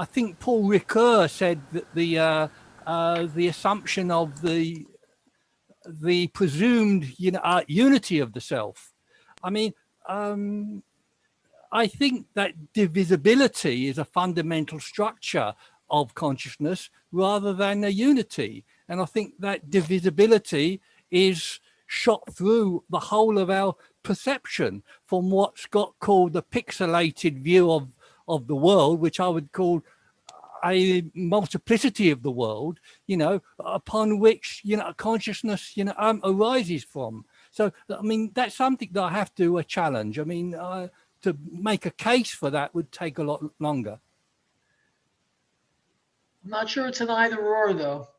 think Paul Ricoeur said that the assumption of the presumed unity of the self. I mean, I think that divisibility is a fundamental structure of consciousness rather than a unity. And I think that divisibility is shot through the whole of our perception from what's got called the pixelated view of the world, which I would call a multiplicity of the world, you know, upon which, you know, consciousness, you know, arises from. So, I mean, that's something that I have to challenge. I mean, to make a case for that would take a lot longer. I'm not sure it's an either or, though.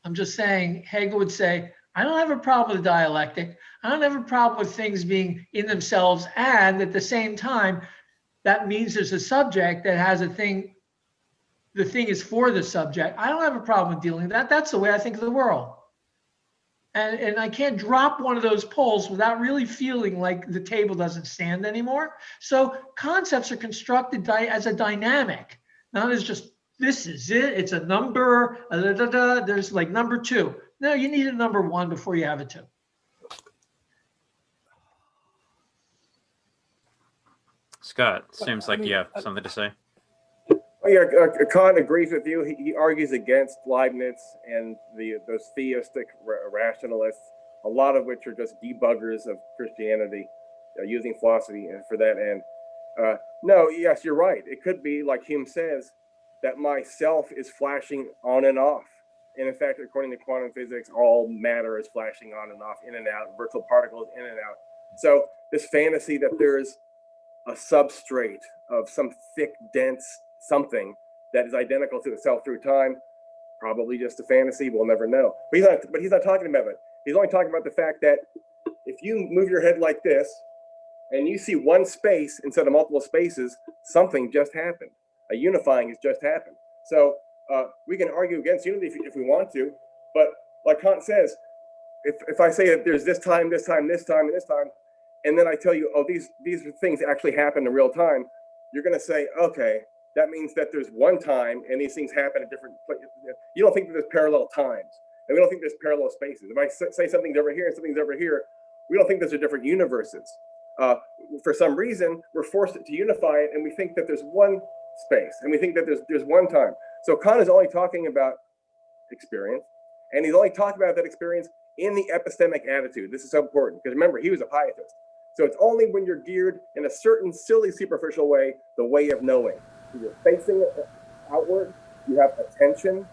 I'm just saying, Hegel would say, I don't have a problem with dialectic. I don't have a problem with things being in themselves. And at the same time, that means there's a subject that has a thing. The thing is for the subject. I don't have a problem with dealing with that. That's the way I think of the world. And I can't drop one of those poles without really feeling like the table doesn't stand anymore. So concepts are constructed as a dynamic, not as just, this is it, it's a number, there's like number 2. No, you need a number 1 before you have a 2. Scott, seems like you have something to say. Oh, yeah, Kant agrees with you. He argues against Leibniz and those theistic rationalists, a lot of which are just debuggers of Christianity, using philosophy for that end. No, yes, you're right. It could be, like Hume says, that my self is flashing on and off. And in fact, according to quantum physics, all matter is flashing on and off, in and out, virtual particles in and out. So this fantasy that there's a substrate of some thick, dense something that is identical to the self through time, probably just a fantasy, we'll never know. But he's not talking about it. He's only talking about the fact that if you move your head like this and you see one space instead of multiple spaces, something just happened. A unifying has just happened. So we can argue against unity if we want to, but like Kant says, if I say that there's this time, this time, this time, and this time, and then I tell you, oh, these things actually happen in real time, you're going to say, okay, that means that there's one time and these things happen at different places. You don't think that there's parallel times, and we don't think there's parallel spaces. If I say something's over here and something's over here, we don't think those are different universes. For some reason, we're forced to unify it, and we think that there's one space, and we think that there's one time. So Kant is only talking about experience. And he's only talking about that experience in the epistemic attitude. This is so important because remember, he was a pietist. So it's only when you're geared in a certain silly, superficial way, the way of knowing. So you're facing it outward, you have attention,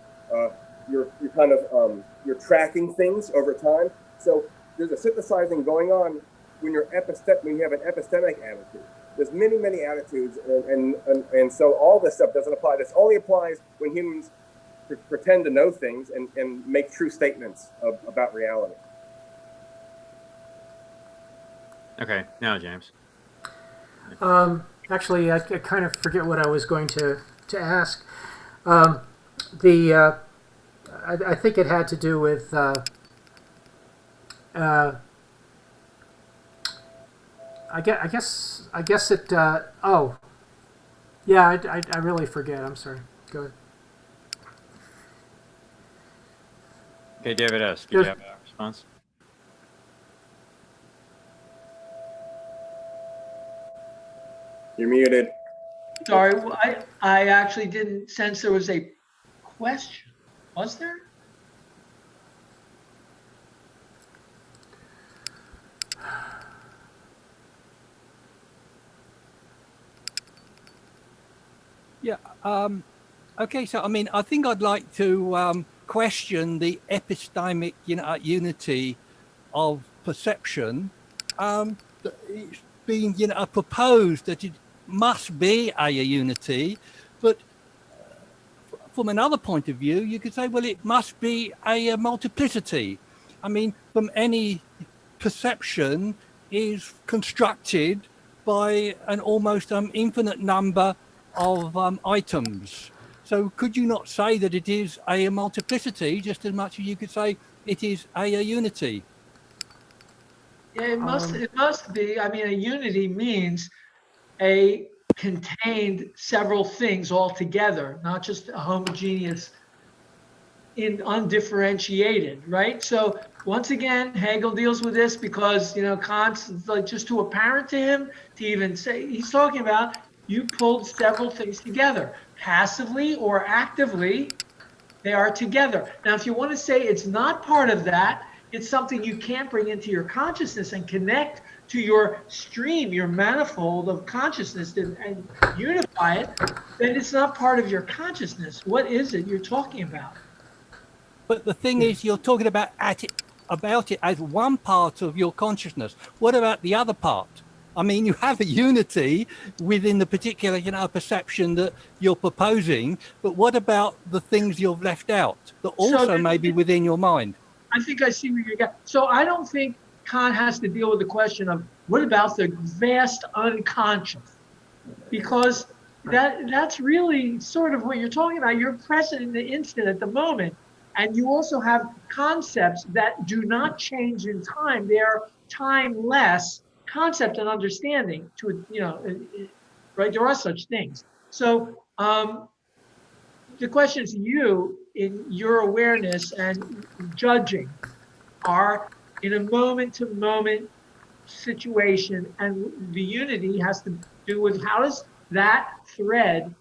you're kind of, you're tracking things over time. So there's a synthesizing going on when you have an epistemic attitude. There's many, many attitudes, and so all this stuff doesn't apply. This only applies when humans pretend to know things and make true statements about reality. Okay, now James. Actually, I kind of forget what I was going to ask. I think it had to do with I guess it. Oh, yeah. I really forget. I'm sorry. Go ahead. Okay, David S. Did you have a response? You're muted. Sorry, I actually didn't sense there was a question. Was there? Yeah. Okay. So, I mean, I think I'd like to question the epistemic, unity of perception. It's been, proposed that it must be a unity, but from another point of view, you could say, well, it must be a multiplicity. I mean, from any perception is constructed by an almost infinite number of items. So could you not say that it is a multiplicity just as much as you could say it is a unity? Yeah, it must be. I mean, a unity means a contained several things all together, not just a homogeneous undifferentiated, right? So once again, Hegel deals with this because, Kant's like just too apparent to him to even say, he's talking about you pulled several things together, passively or actively, they are together. Now, if you want to say it's not part of that, it's something you can't bring into your consciousness and connect to your stream, your manifold of consciousness and unify it, then it's not part of your consciousness. What is it you're talking about? But the thing is, you're talking about it as one part of your consciousness. What about the other part? I mean, you have a unity within the particular, perception that you're proposing, but what about the things you've left out that also may be within your mind? I think I see where you're going. So I don't think Kant has to deal with the question of what about the vast unconscious? Because that's really sort of what you're talking about. You're present in the instant at the moment. And you also have concepts that do not change in time. They are timeless concept and understanding to, right? There are such things. So the question to you in your awareness and judging are in a moment-to-moment situation, and the unity has to do with how does that thread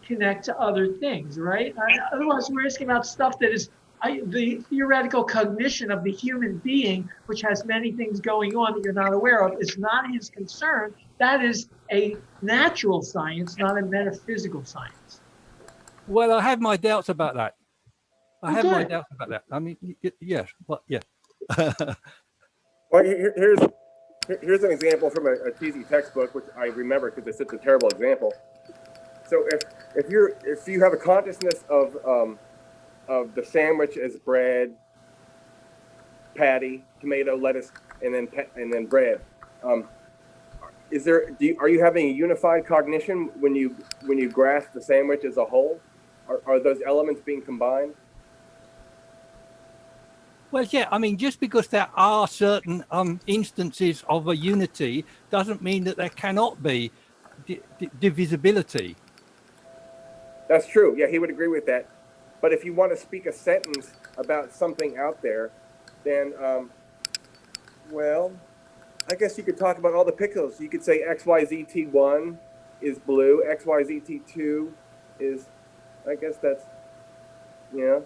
connect to other things, right? Otherwise, we're asking about stuff that is the theoretical cognition of the human being, which has many things going on that you're not aware of, is not his concern. That is a natural science, not a metaphysical science. Well, I have my doubts about that. I mean, yes, but yeah. Well, here's an example from a cheesy textbook, which I remember because it's such a terrible example. So if you have a consciousness of the sandwich as bread, patty, tomato, lettuce, and then bread, are you having a unified cognition when you grasp the sandwich as a whole? Are those elements being combined? Well, yeah, I mean, just because there are certain instances of a unity doesn't mean that there cannot be divisibility. That's true. Yeah, he would agree with that. But if you want to speak a sentence about something out there, then, well, I guess you could talk about all the pixels. You could say XYZT1 is blue, XYZT2 is, I guess that's, yeah.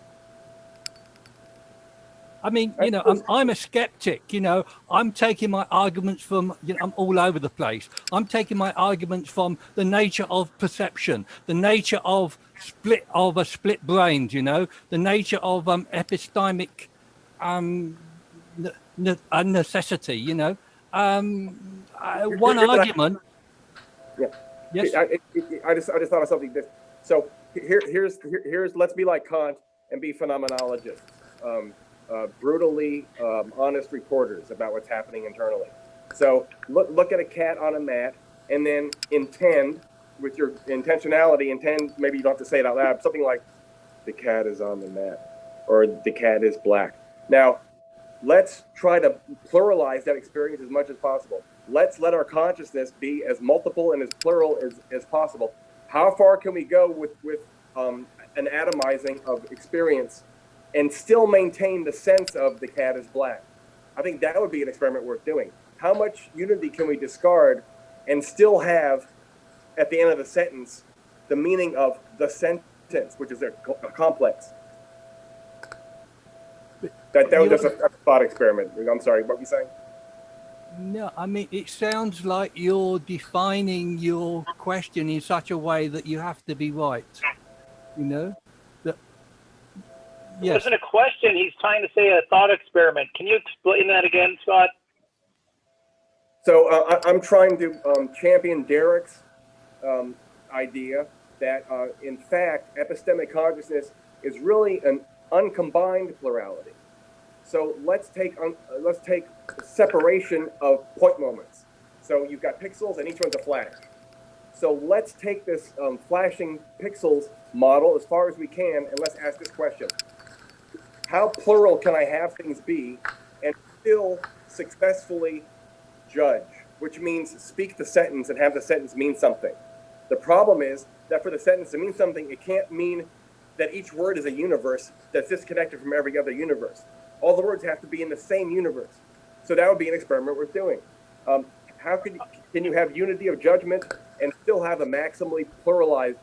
I mean, you know, I'm a skeptic, you know, I'm taking my arguments from, you know, I'm all over the place. I'm taking my arguments from the nature of perception, the nature of a split brain, you know, the nature of epistemic a necessity, you know. One argument. Yeah. Yes. I just thought of something. So here's let's be like Kant and be phenomenologists, brutally honest reporters about what's happening internally. So look at a cat on a mat, and then intend with your intentionality. Intend, maybe you don't have to say it out loud. Something like, the cat is on the mat, or the cat is black. Now, let's try to pluralize that experience as much as possible. Let's let our consciousness be as multiple and as plural as possible. How far can we go with an atomizing of experience and still maintain the sense of the cat is black? I think that would be an experiment worth doing. How much unity can we discard and still have, at the end of the sentence, the meaning of the sentence, which is a complex? That was just a thought experiment. I'm sorry, what were you saying? No, I mean, it sounds like you're defining your question in such a way that you have to be right, you know? Yes. It wasn't a question. He's trying to say a thought experiment. Can you explain that again, Scott? So I'm trying to champion Derek's idea that, in fact, epistemic consciousness is really an uncombined plurality. So let's take separation of point moments. So you've got pixels and each one's a flash. So let's take this flashing pixels model as far as we can, and let's ask this question. How plural can I have things be and still successfully judge? Which means speak the sentence and have the sentence mean something. The problem is that for the sentence to mean something, it can't mean that each word is a universe that's disconnected from every other universe. All the words have to be in the same universe. So that would be an experiment worth doing. How can you have unity of judgment and still have a maximally pluralized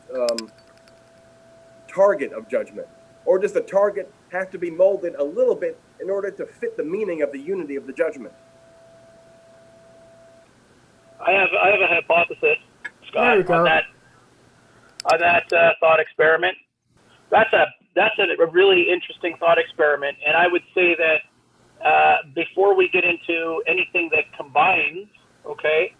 target of judgment? Or does the target have to be molded a little bit in order to fit the meaning of the unity of the judgment? I have a hypothesis, Scott, on that thought experiment. That's a really interesting thought experiment, and I would say that before we get into anything that combines, okay,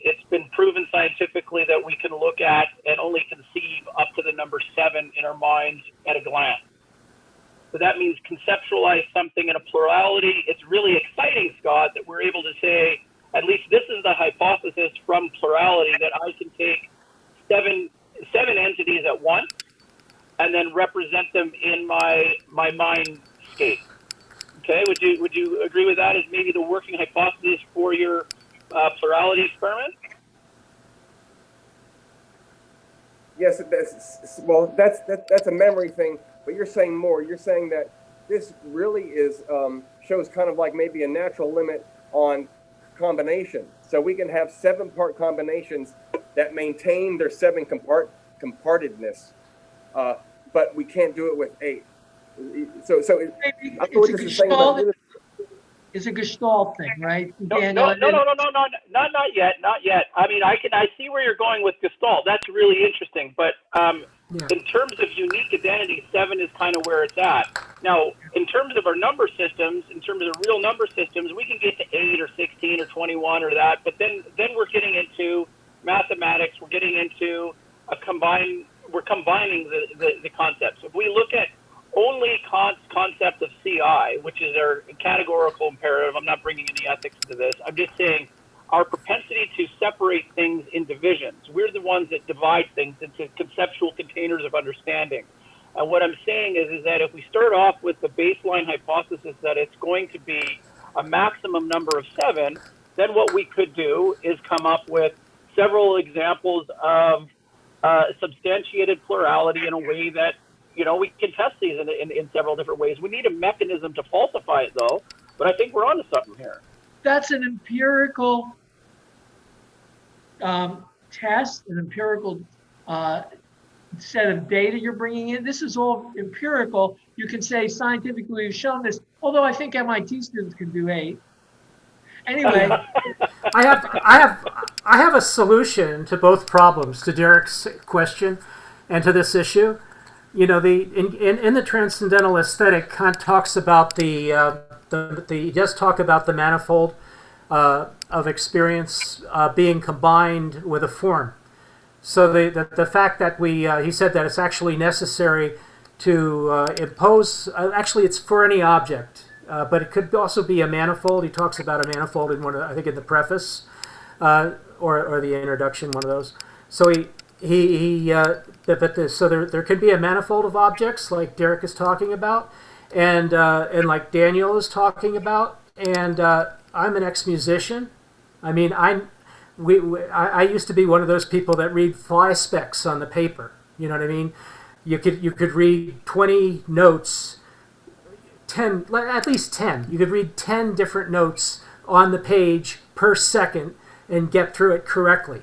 it's been proven scientifically that we can look at and only conceive up to the number 7 in our minds at a glance. So that means conceptualize something in a plurality. It's really exciting, Scott, that we're able to say, at least this is the hypothesis from plurality, that I can take seven entities at once and then represent them in my mindscape. Okay, would you agree with that as maybe the working hypothesis for your plurality experiment? Yes, that's a memory thing, but you're saying more. You're saying that this really is shows kind of like maybe a natural limit on combination. So we can have 7-part combinations that maintain their 7 compartedness. But we can't do it with 8. It's a Gestalt thing, right? No, not yet. I mean, I see where you're going with Gestalt. That's really interesting. But in terms of unique identity, 7 is kind of where it's at. Now, in terms of our number systems, in terms of real number systems, we can get to 8 or 16 or 21 or that. But then we're getting into mathematics. We're getting into we're combining the concepts. If we look at only Kant's concept of CI, which is our categorical imperative, I'm not bringing any ethics into this. I'm just saying our propensity to separate things in divisions. We're the ones that divide things into conceptual containers of understanding. And what I'm saying is that if we start off with the baseline hypothesis that it's going to be a maximum number of 7, then what we could do is come up with several examples of substantiated plurality in a way that, we can test these in several different ways. We need a mechanism to falsify it, though, but I think we're onto something here. That's an empirical test, an empirical set of data you're bringing in. This is all empirical. You can say scientifically we've shown this, although I think MIT students can do 8. Anyway, I have a solution to both problems, to Derek's question and to this issue. You know, in the transcendental aesthetic, Kant talks about he does talk about the manifold of experience being combined with a form. So the fact that he said that it's actually necessary to impose, actually it's for any object, but it could also be a manifold. He talks about a manifold in I think in the preface or the introduction, one of those. So there could be a manifold of objects like Derek is talking about, and like Daniel is talking about, and I'm an ex-musician. I mean, I used to be one of those people that read fly specks on the paper. You know what I mean? You could read 20 notes, 10, at least 10. You could read 10 different notes on the page per second and get through it correctly.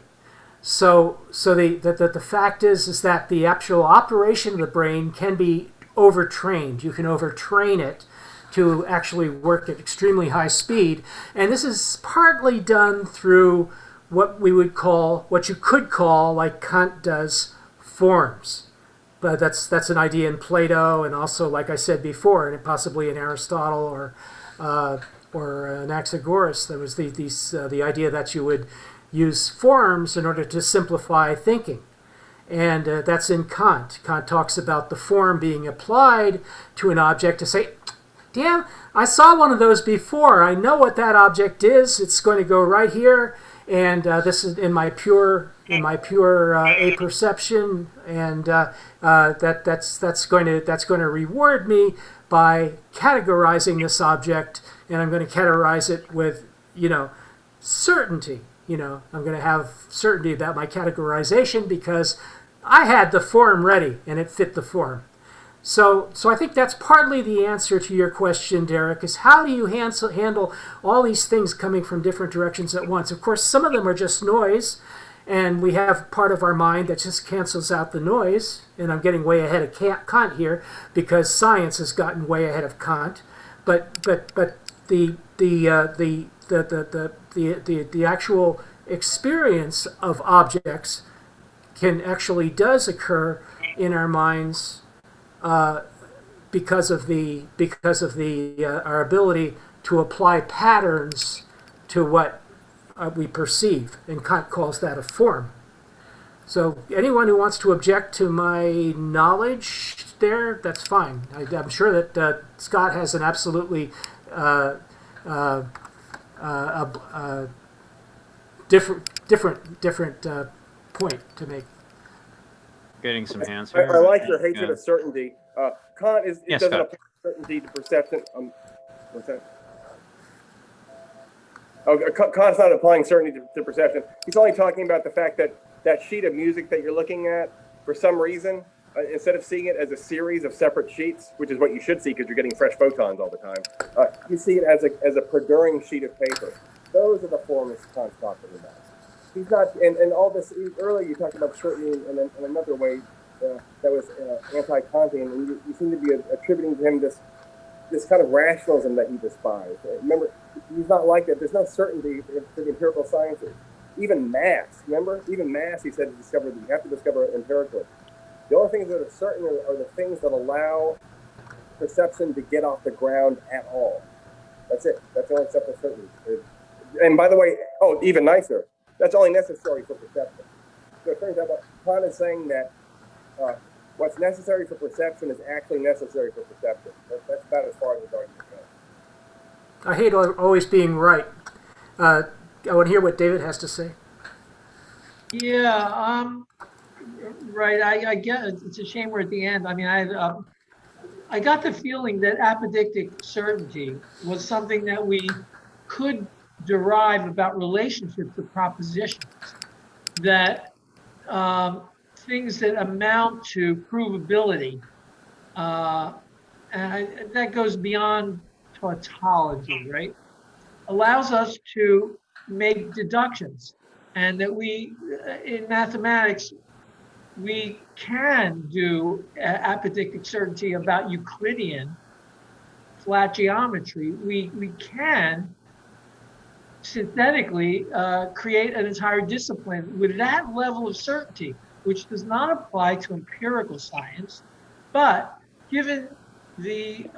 So the fact is that the actual operation of the brain can be overtrained. You can overtrain it to actually work at extremely high speed, and this is partly done through what you could call, like Kant does, forms. But that's an idea in Plato, and also, like I said before, and possibly in Aristotle or Anaxagoras, there was the idea that you would use forms in order to simplify thinking. And that's in Kant. Kant talks about the form being applied to an object to say, damn, I saw one of those before. I know what that object is. It's going to go right here. And this is in my pure apperception, and that's going to reward me by categorizing this object, and I'm going to categorize it with certainty. I'm going to have certainty about my categorization because I had the form ready and it fit the form. So I think that's partly the answer to your question, Derek, is how do you handle all these things coming from different directions at once? Of course, some of them are just noise, and we have part of our mind that just cancels out the noise. And I'm getting way ahead of Kant here because science has gotten way ahead of Kant. But the actual experience of objects does occur in our minds because of our ability to apply patterns to what we perceive, and Kant calls that a form. So anyone who wants to object to my knowledge there, that's fine. I'm sure that Scott has an absolutely different point to make. Getting some hands here. I like your hatred of certainty. Kant doesn't Scott. apply certainty to perception. What's that? Oh, Kant's not applying certainty to perception. He's only talking about the fact that that sheet of music that you're looking at, for some reason, instead of seeing it as a series of separate sheets, which is what you should see because you're getting fresh photons all the time, you see it as a perduring sheet of paper. Those are the forms Kant's talking about. He's not, and all this, earlier you talked about certainty in another way that was anti-Kantian, and you seem to be attributing to him this kind of rationalism that he despised. Remember, he's not like that. There's no certainty for the empirical sciences. Even mass, remember? Even mass, he said, you have to discover empirically. The only things that are certain are the things that allow perception to get off the ground at all. That's it. That's the only step of certainty. And by the way, even nicer, that's only necessary for perception. So it turns out that Kant is saying that what's necessary for perception is actually necessary for perception. That's about as far as the argument goes. I hate always being right. I want to hear what David has to say. Yeah, right. I get it. It's a shame we're at the end. I mean, I got the feeling that apodictic certainty was something that we could derive about relationships of propositions, that things that amount to provability, and that goes beyond tautology, right? Allows us to make deductions, and that we, in mathematics, we can do apodictic certainty about Euclidean flat geometry. We can synthetically create an entire discipline with that level of certainty, which does not apply to empirical science, but given the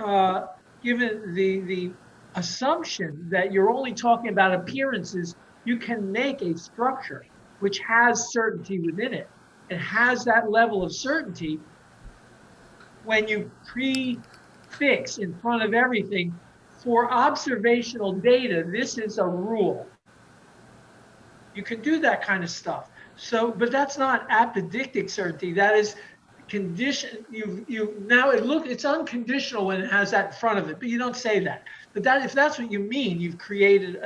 assumption that you're only talking about appearances, you can make a structure which has certainty within it. It has that level of certainty when you prefix in front of everything for observational data. This is a rule. You can do that kind of stuff. So, but that's not apodictic certainty. That is condition. Now it's unconditional when it has that in front of it, but you don't say that. But that, if that's what you mean, you've created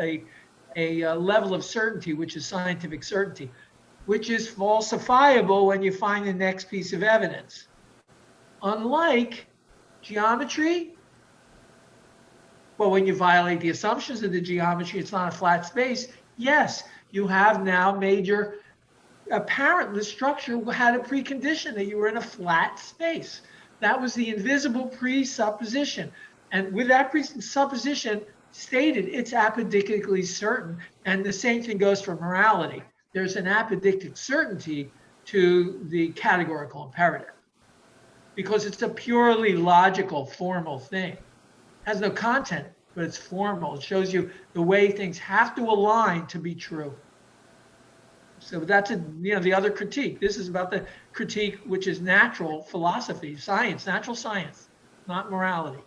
a level of certainty, which is scientific certainty, which is falsifiable when you find the next piece of evidence. Unlike geometry, well, when you violate the assumptions of the geometry, it's not a flat space. Yes, you have now made your apparent the structure had a precondition that you were in a flat space. That was the invisible presupposition. And with that presupposition stated, it's apodictically certain. And the same thing goes for morality. There's an apodictic certainty to the categorical imperative because it's a purely logical, formal thing. It has no content, but it's formal. It shows you the way things have to align to be true. So that's the other critique. This is about the critique, which is natural philosophy, science, natural science, not morality.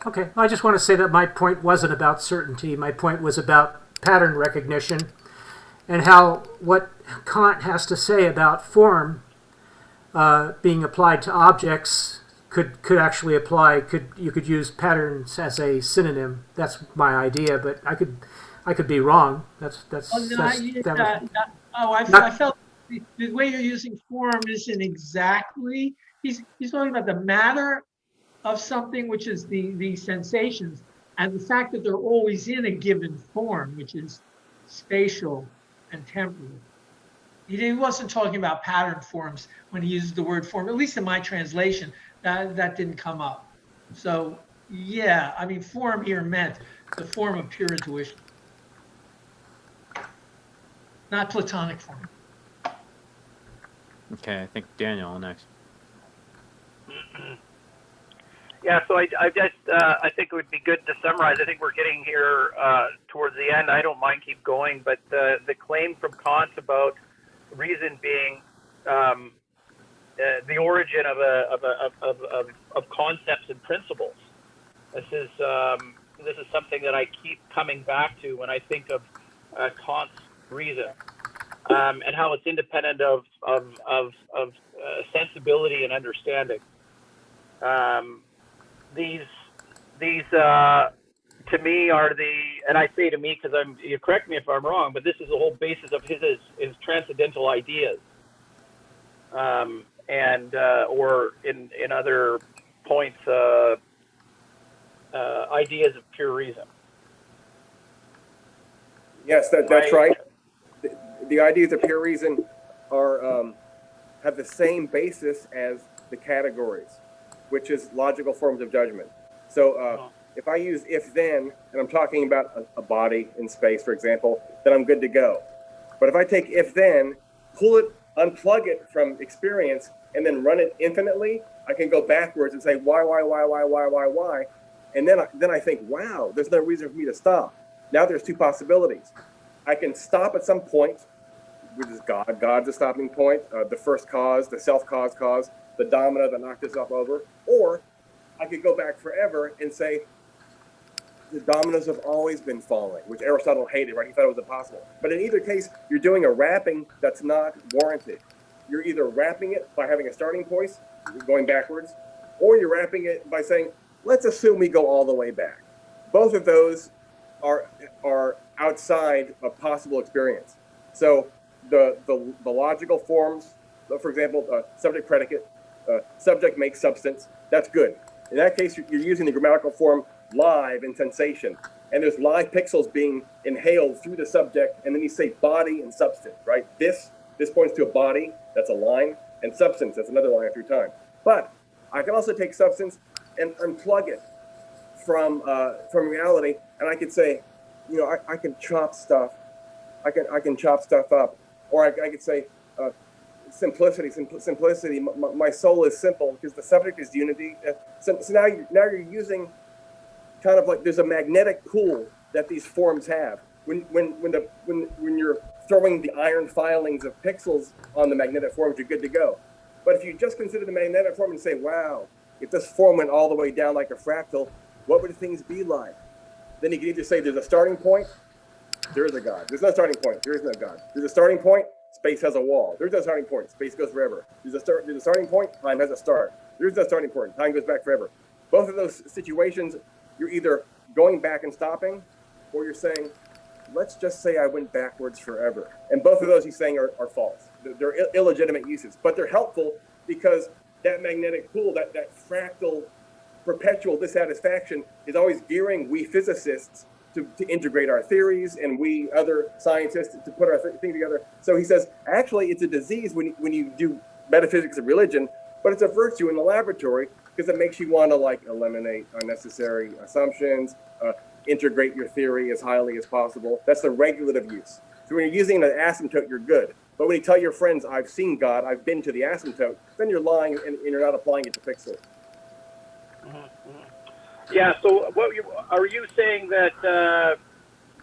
Okay, I just want to say that my point wasn't about certainty. My point was about pattern recognition and how what Kant has to say about form being applied to objects could actually apply. You could use patterns as a synonym. That's my idea, but I could be wrong. I felt the way you're using form isn't exactly. He's talking about the matter of something, which is the sensations, and the fact that they're always in a given form, which is spatial and temporal. He wasn't talking about pattern forms when he used the word form, at least in my translation, that didn't come up. So yeah, I mean, form here meant the form of pure intuition, not Platonic form. Okay, I think Daniel next. Yeah, so I think it would be good to summarize. I think we're getting here towards the end. I don't mind keep going, but the claim from Kant about reason being the origin of concepts and principles. This is something that I keep coming back to when I think of Kant's reason and how it's independent of sensibility and understanding. These to me are and I say to me because you correct me if I'm wrong, but this is the whole basis of his transcendental ideas, and or in other points, ideas of pure reason. Yes, that's right. The ideas of pure reason are have the same basis as the categories, which is logical forms of judgment. So if I use if-then, and I'm talking about a body in space, for example, then I'm good to go. But if I take if-then, pull it, unplug it from experience, and then run it infinitely, I can go backwards and say why, and then I think, wow, there's no reason for me to stop. Now there's two possibilities. I can stop at some point, which is God. God's a stopping point, the first cause, the self-caused cause, the domino that knocked us up over. Or I could go back forever and say the dominoes have always been falling, which Aristotle hated, right? He thought it was impossible. But in either case, you're doing a wrapping that's not warranted. You're either wrapping it by having a starting point, going backwards, or you're wrapping it by saying, let's assume we go all the way back. Both of those are outside of possible experience. So the logical forms, for example, subject predicate, subject makes substance, that's good. In that case, you're using the grammatical form live in sensation, and there's live pixels being inhaled through the subject, and then you say body and substance, right? This This points to a body, that's a line, and substance, that's another line through time. But I can also take substance and unplug it from reality, and I could say, I can chop stuff. I can chop stuff up, or I could say simplicity. My soul is simple because the subject is unity. So now you're using kind of like there's a magnetic pull that these forms have. When you're throwing the iron filings of pixels on the magnetic forms, you're good to go. But if you just consider the magnetic form and say, wow, if this form went all the way down like a fractal, what would things be like? Then you can either say there's a starting point, there is a God. There's no starting point, there is no God. There's a starting point, space has a wall. There's no starting point, space goes forever. There's a starting point, time has a start. There's no starting point, time goes back forever. Both of those situations, you're either going back and stopping, or you're saying, let's just say I went backwards forever. And both of those he's saying are false. They're illegitimate uses, but they're helpful because that magnetic pull, that fractal perpetual dissatisfaction is always gearing we physicists to integrate our theories and we other scientists to put our thing together. So he says, actually, it's a disease when you do metaphysics of religion, but it's a virtue in the laboratory because it makes you want to like eliminate unnecessary assumptions, integrate your theory as highly as possible. That's the regulative use. So when you're using an asymptote, you're good. But when you tell your friends, I've seen God, I've been to the asymptote, then you're lying and you're not applying it to pixel. Yeah, so are you saying that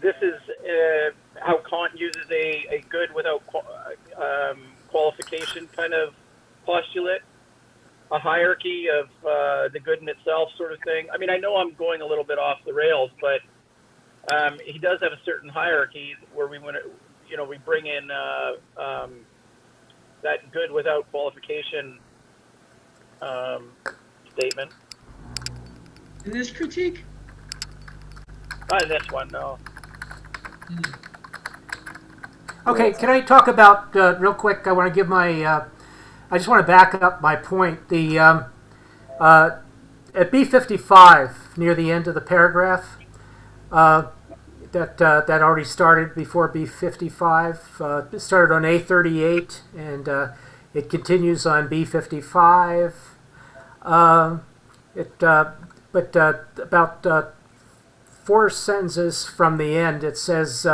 this is how Kant uses a good without qualification kind of postulate? A hierarchy of the good in itself sort of thing? I mean, I know I'm going a little bit off the rails, but he does have a certain hierarchy where we want to, we bring in that good without qualification statement. In this critique? Not in this one, no. Okay, can I talk about, real quick, I want to give my, I just want to back up my point. The at B55, near the end of the paragraph, that already started before B55, it started on A38, and it continues on B55. But about 4 sentences from the end, it says,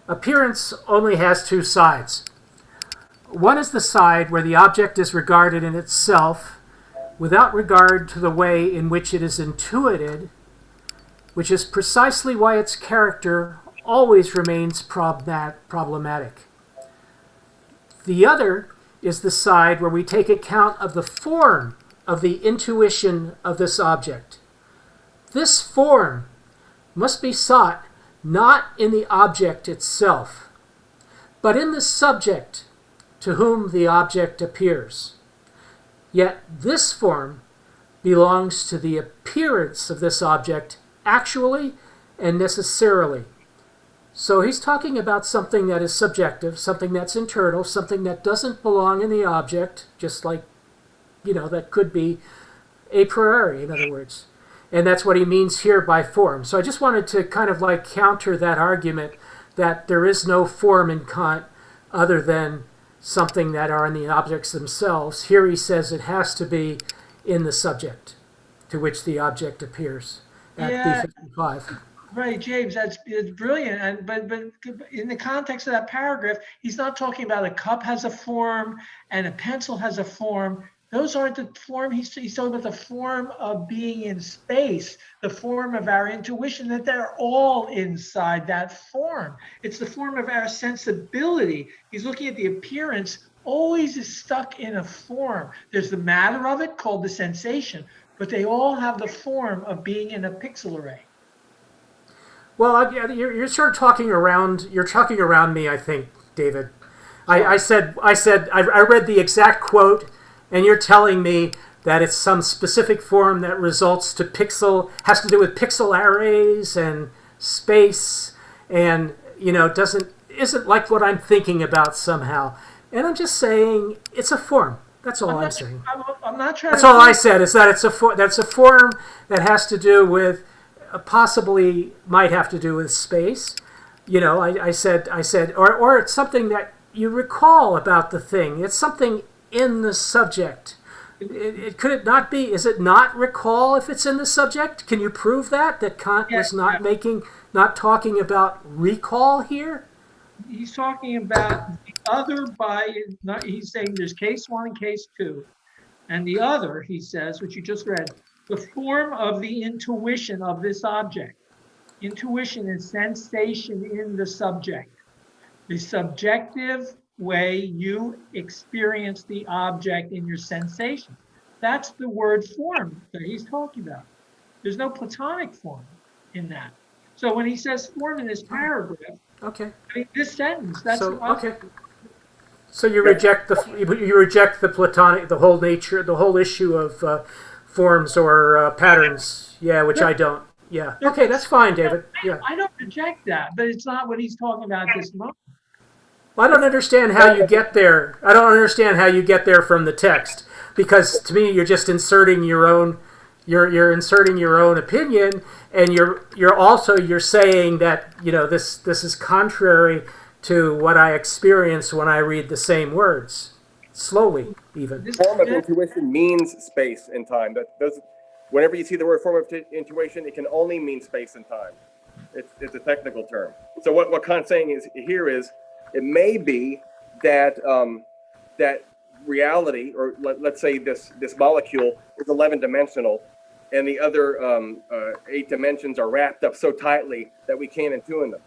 appearance only has 2 sides. One is the side where the object is regarded in itself without regard to the way in which it is intuited, which is precisely why its character always remains problematic. The other is the side where we take account of the form of the intuition of this object. This form must be sought not in the object itself, but in the subject to whom the object appears. Yet this form belongs to the appearance of this object actually and necessarily. So he's talking about something that is subjective, something that's internal, something that doesn't belong in the object, just like, that could be a priori, in other words. And that's what he means here by form. So I just wanted to kind of like counter that argument that there is no form in Kant other than something that are in the objects themselves. Here he says it has to be in the subject to which the object appears at B55. Right, James, it's brilliant. But in the context of that paragraph, he's not talking about a cup has a form and a pencil has a form. Those aren't the form. He's talking about the form of being in space, the form of our intuition, that they're all inside that form. It's the form of our sensibility. He's looking at the appearance, always is stuck in a form. There's the matter of it called the sensation, but they all have the form of being in a pixel array. Well, you're sort of talking around. You're talking around me, I think, David. I said I read the exact quote, and you're telling me that it's some specific form that results to has to do with pixel arrays and space, and isn't like what I'm thinking about somehow. And I'm just saying it's a form. That's all I'm saying. I'm not trying. That's all I said is that that's a form that has to do with. Possibly might have to do with space, I said, or it's something that you recall about the thing. It's something in the subject. Could it not be? Is it not recall if it's in the subject? Can you prove that Kant was not talking about recall here? He's talking about the other he's saying there's case one and case two. And the other, he says, which you just read, the form of the intuition of this object. Intuition is sensation in the subject. The subjective way you experience the object in your sensation. That's the word form that he's talking about. There's no Platonic form in that. So when he says form in this paragraph, okay, I mean, this sentence, that's okay. So you reject the Platonic, the whole nature, the whole issue of forms or patterns. Yeah, which I don't. Yeah. Okay, that's fine, David. Yeah. I don't reject that, but it's not what he's talking about at this moment. Well, I don't understand how you get there. I don't understand how you get there from the text, because to me you're just inserting your own. You're inserting your own opinion, and you're saying that this is contrary to what I experience when I read the same words, slowly even. This form of intuition means space and time. Whenever you see the word form of intuition, it can only mean space and time. It's a technical term. So what Kant's saying is it may be that that reality, or let's say this molecule is 11-dimensional, and the other 8 dimensions are wrapped up so tightly that we can't intune them.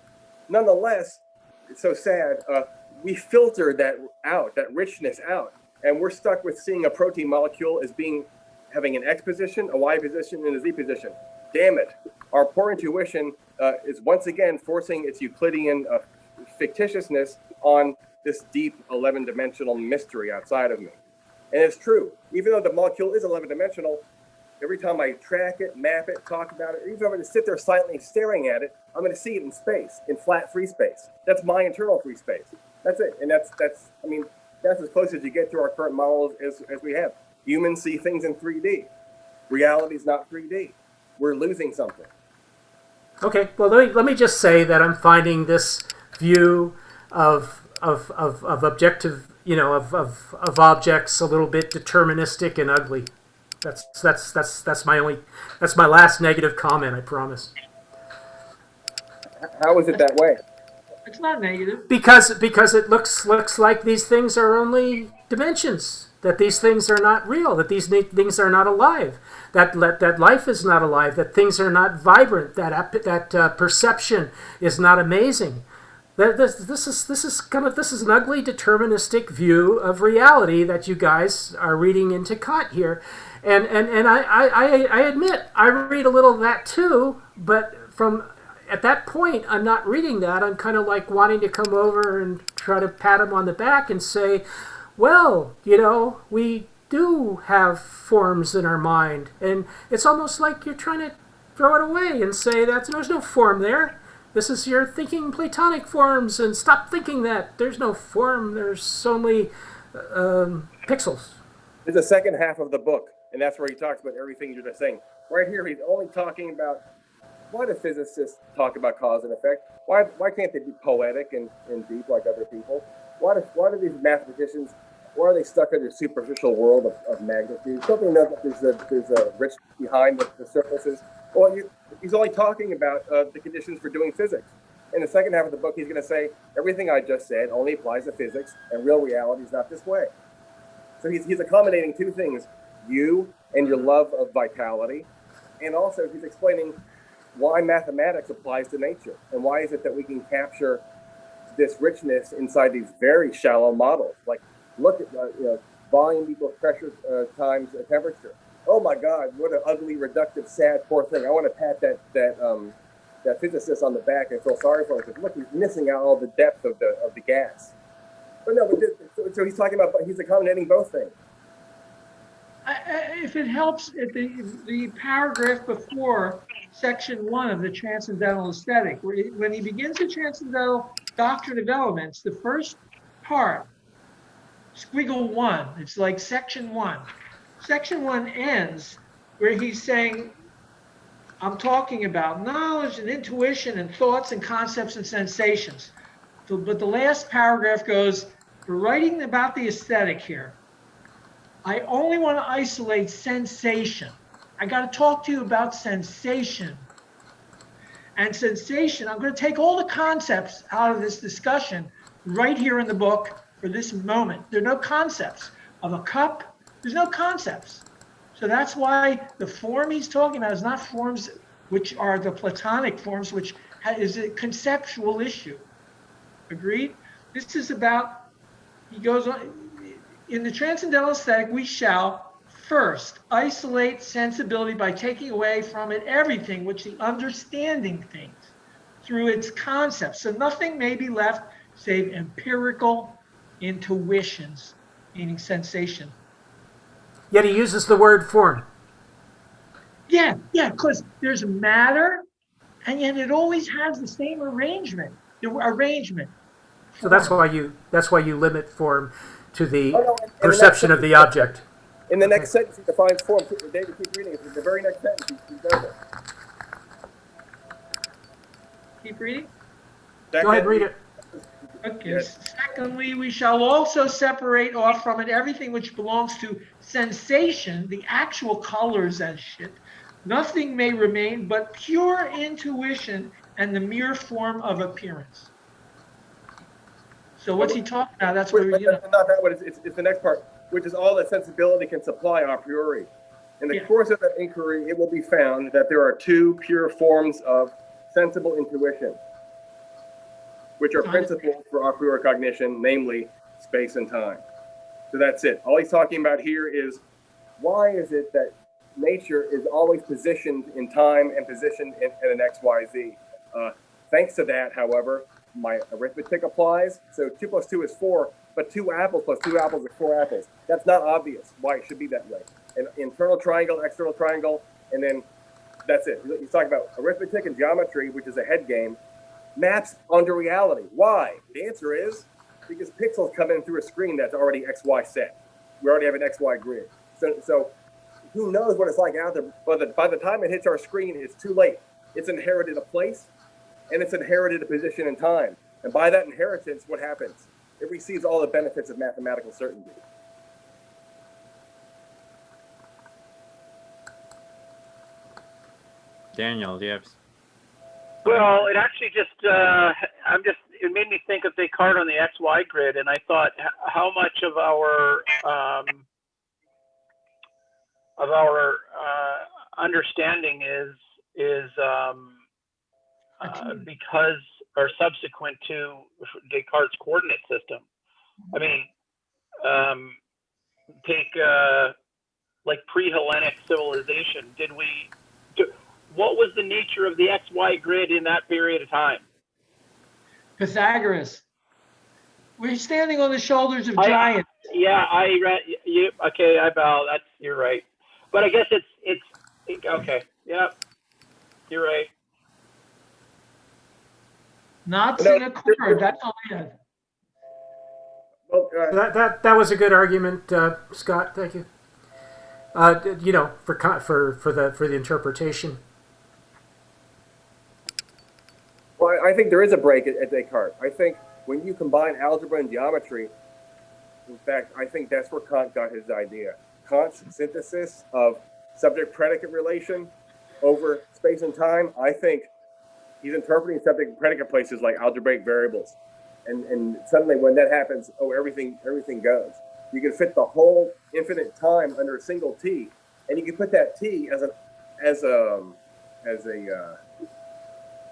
Nonetheless, it's so sad. We filter that out, that richness out, and we're stuck with seeing a protein molecule as having an X position, a Y position, and a Z position. Damn it! Our poor intuition is once again forcing its Euclidean fictitiousness on this deep 11-dimensional mystery outside of me. And it's true. Even though the molecule is 11-dimensional, every time I track it, map it, talk about it, or even if I'm going to sit there silently staring at it, I'm going to see it in space, in flat free space. That's my internal free space. That's it. And that's as close as you get to our current models as we have. Humans see things in 3D. Reality is not 3D. We're losing something. Okay, well, let me just say that I'm finding this view of objective, of objects a little bit deterministic and ugly. That's my last negative comment, I promise. How is it that way? It's not negative. Because it looks like these things are only dimensions, that these things are not real, that these things are not alive, that life is not alive, that things are not vibrant, that perception is not amazing. This is an ugly deterministic view of reality that you guys are reading into Kant here, and I admit I read a little of that too, but at that point I'm not reading that. I'm kind of like wanting to come over and try to pat him on the back and say, well, we do have forms in our mind, and it's almost like you're trying to throw it away and say that there's no form there. This is your thinking Platonic forms, and stop thinking that. There's no form. There's only pixels. There's a second half of the book, and that's where he talks about everything you're just saying. Right here, he's only talking about why do physicists talk about cause and effect? Why can't they be poetic and deep like other people? Why do these mathematicians, why are they stuck in their superficial world of magnitude? Don't they know that there's a richness behind the surfaces? Well, he's only talking about the conditions for doing physics. In the second half of the book, he's going to say, everything I just said only applies to physics, and real reality is not this way. So he's accommodating two things, you and your love of vitality, and also he's explaining why mathematics applies to nature, and why is it that we can capture this richness inside these very shallow models. Like, look at volume equals pressure times temperature. Oh my God, what an ugly, reductive, sad, poor thing. I want to pat that physicist on the back and feel sorry for him because look, he's missing out all the depth of the gas. But no, so he's talking about, he's accommodating both things. If it helps, the paragraph before section 1 of the Transcendental Aesthetic, when he begins the Transcendental Doctrine of Elements, the first part, squiggle 1, it's like section 1. Section 1 ends where he's saying, I'm talking about knowledge and intuition and thoughts and concepts and sensations. but the last paragraph goes, for writing about the aesthetic here, I only want to isolate sensation. I got to talk to you about sensation. And sensation, I'm going to take all the concepts out of this discussion right here in the book for this moment. There are no concepts of a cup. There's no concepts. So that's why the form he's talking about is not forms which are the Platonic forms, which is a conceptual issue. Agreed? This is about, he goes on, in the transcendental aesthetic, we shall first isolate sensibility by taking away from it everything which the understanding thinks through its concepts. So nothing may be left save empirical intuitions, meaning sensation. Yet he uses the word form. Yeah, because there's matter, and yet it always has the same arrangement. So that's why you limit form to the and perception of the object. In the next sentence, he defines form. David, keep reading it. In the very next sentence, he does it. Keep reading. Go ahead, read it. Okay. Yes. Secondly, we shall also separate off from it everything which belongs to sensation, the actual colors and shit. Nothing may remain but pure intuition and the mere form of appearance. So what's he talking about? That's where, Not that one. It's the next part, which is all that sensibility can supply a priori. In the course of that inquiry, it will be found that there are two pure forms of sensible intuition, which are principles for a priori cognition, namely space and time. So that's it. All he's talking about here is, why is it that nature is always positioned in time and positioned in an XYZ? Thanks to that, however, my arithmetic applies. So 2 + 2 is 4, but 2 apples plus 2 apples are 4 apples. That's not obvious why it should be that way. An internal triangle, external triangle, and then that's it. He's talking about arithmetic and geometry, which is a head game, maps onto reality. Why? The answer is because pixels come in through a screen that's already XY set. We already have an XY grid. So who knows what it's like out there? But by the time it hits our screen, it's too late. It's inherited a place, and it's inherited a position in time. And by that inheritance, what happens? It receives all the benefits of mathematical certainty. Daniel, do you have? Well, it actually it made me think of Descartes on the XY grid, and I thought how much of our understanding is because or subsequent to Descartes' coordinate system. I mean, take like pre-Hellenic civilization. What was the nature of the XY grid in that period of time? Pythagoras. We're standing on the shoulders of giants. Yeah, I read you. Okay, I bow. You're right. But I guess it's okay. Yep, you're right. Knots in a cord. That's all I had. Well, That was a good argument, Scott. Thank you. For the interpretation. Well, I think there is a break at Descartes. I think when you combine algebra and geometry, in fact, I think that's where Kant got his idea. Kant's synthesis of subject-predicate relation over space and time, I think he's interpreting subject-predicate places like algebraic variables. And suddenly when that happens, everything goes. You can fit the whole infinite time under a single t, and you can put that t as a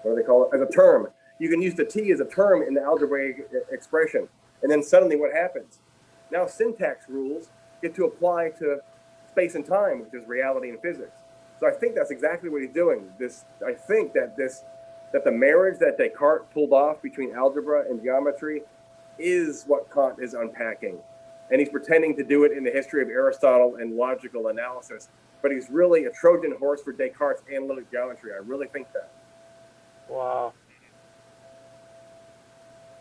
what do they call it? As a term. You can use the t as a term in the algebraic expression. And then suddenly what happens? Now syntax rules get to apply to space and time, which is reality and physics. So I think that's exactly what he's doing. I think that the marriage that Descartes pulled off between algebra and geometry is what Kant is unpacking. And he's pretending to do it in the history of Aristotle and logical analysis. But he's really a Trojan horse for Descartes' analytic geometry. I really think that. Wow.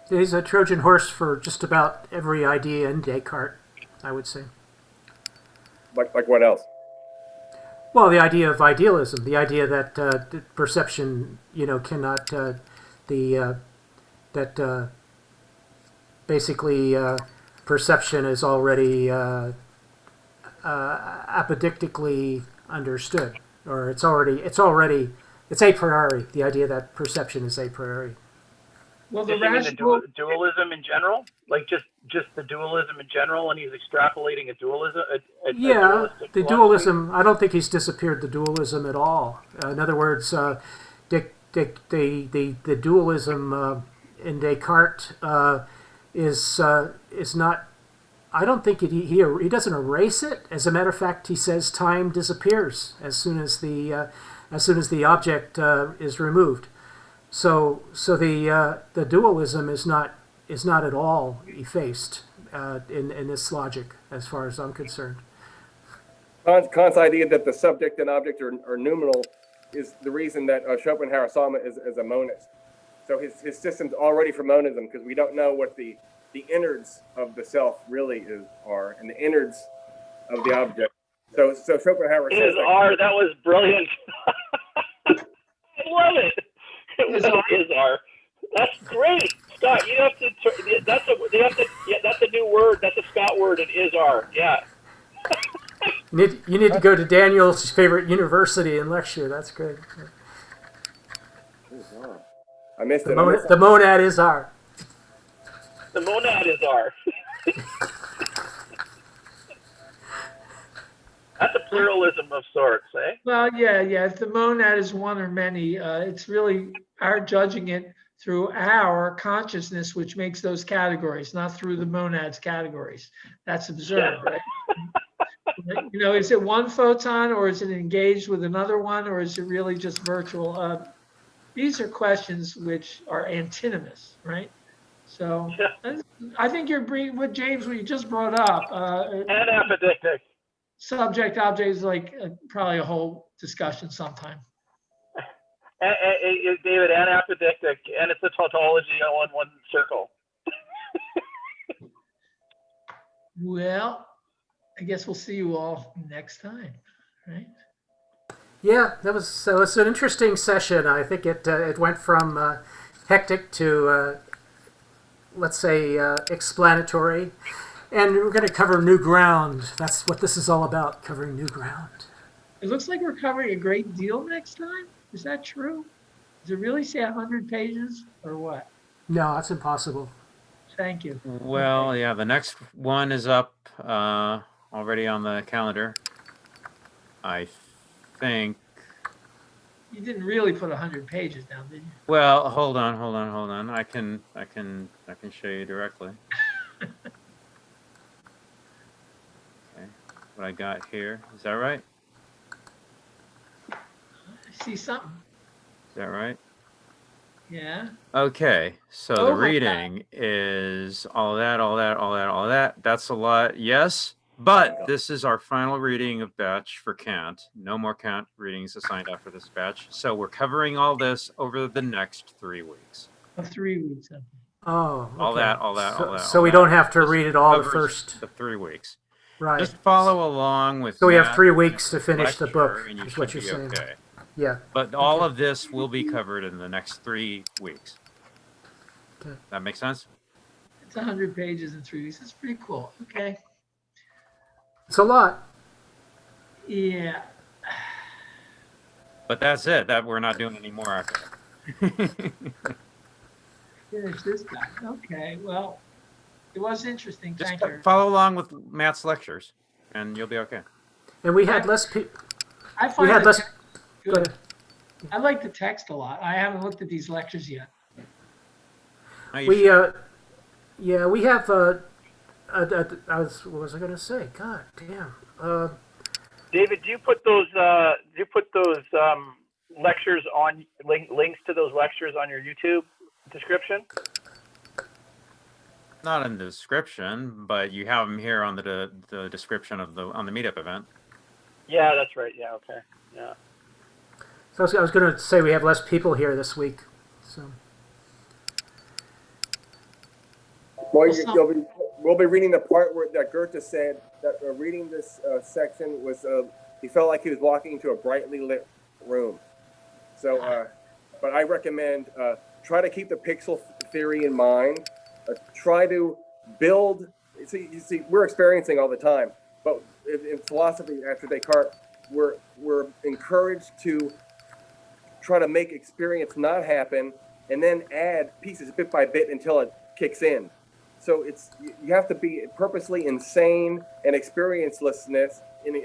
He's a Trojan horse for just about every idea in Descartes, I would say. Like what else? Well, the idea of idealism, the idea that perception, cannot basically perception is already apodictically understood, or it's a priori. The idea that perception is a priori. Well, Is the he mean the rational, dualism in general, like just the dualism in general, and he's extrapolating a dualism. Yeah, dualistic the philosophy? dualism. I don't think he's disappeared the dualism at all. In other words, the dualism in Descartes is not. I don't think he doesn't erase it. As a matter of fact, he says time disappears as soon as the object is removed. So the dualism is not at all effaced in this logic, as far as I'm concerned. Kant's idea that the subject and object are noumenal is the reason that Schopenhauer saw him as a monist. So his system's already for monism, because we don't know what the innards of the self really are, and the innards of the object. So Schopenhauer says that was brilliant. I love it. It is R. That's great, Scott. You have to. That's a new word. That's a Scott word. It is R. Yeah. You need to go to Daniel's favorite university and lecture. That's good. I missed it. The monad is R. The monad is R. That's a pluralism of sorts, eh? well, yeah. If the monad is one or many, it's really our judging it through our consciousness, which makes those categories, not through the monad's categories. That's absurd, right? Is it one photon, or is it engaged with another one, or is it really just virtual? These are questions which are antinomous, right? So I think you're bringing what you just brought up. Anapodictic. Subject object is like probably a whole discussion sometime. David, anapodictic, and it's a tautology all in one circle. Well, I guess we'll see you all next time, right? Yeah, that was an interesting session. I think it went from hectic to let's say explanatory, and we're going to cover new ground. That's what this is all about, covering new ground. It looks like we're covering a great deal next time. Is that true? Does it really say 100 pages or what? No, that's impossible. Thank you. Well, yeah, the next one is up already on the calendar. I think. You didn't really put 100 pages down, did you? Well, hold on. I can show you directly. Okay, what I got here, is that right? I see something. Is that right? Yeah. Okay, so the reading is all that. That's a lot, yes. But this is our final reading of batch for Kant. No more Kant readings assigned after this batch. So we're covering all this over the next 3 weeks. 3 weeks. Oh, okay. All that. So we don't have to read it all the first. The 3 weeks. Right. Just follow along with. So we have 3 weeks to finish the book. And you is what should you're be saying. okay. Yeah. But all of this will be covered in the next 3 weeks. Okay. That makes sense? It's 100 pages in 3 weeks. That's pretty cool. Okay. It's a lot. Yeah. But that's it. That we're not doing any more after that. Finish this guy. Okay. Well, it was interesting. Just Thank you. follow along with Matt's lectures, and you'll be okay. And we had less people. I find We had the less. text Go good. ahead. I like the text a lot. I haven't looked at these lectures yet. No, you We should. yeah, we have what was I going to say? God damn. David, do you put those lectures on links to those lectures on your YouTube description? Not in the description, but you have them here on the description of on the meetup event. Yeah, that's right. Yeah, okay. Yeah. So I was going to say we have less people here this week. So Well, we'll be reading the part where that Goethe said that reading this section was he felt like he was walking into a brightly lit room. So, but I recommend try to keep the pixel theory in mind, try to build. You see, we're experiencing all the time, but in philosophy after Descartes, we're encouraged to try to make experience not happen, and then add pieces bit by bit until it kicks in. So you have to be purposely insane and experienceless in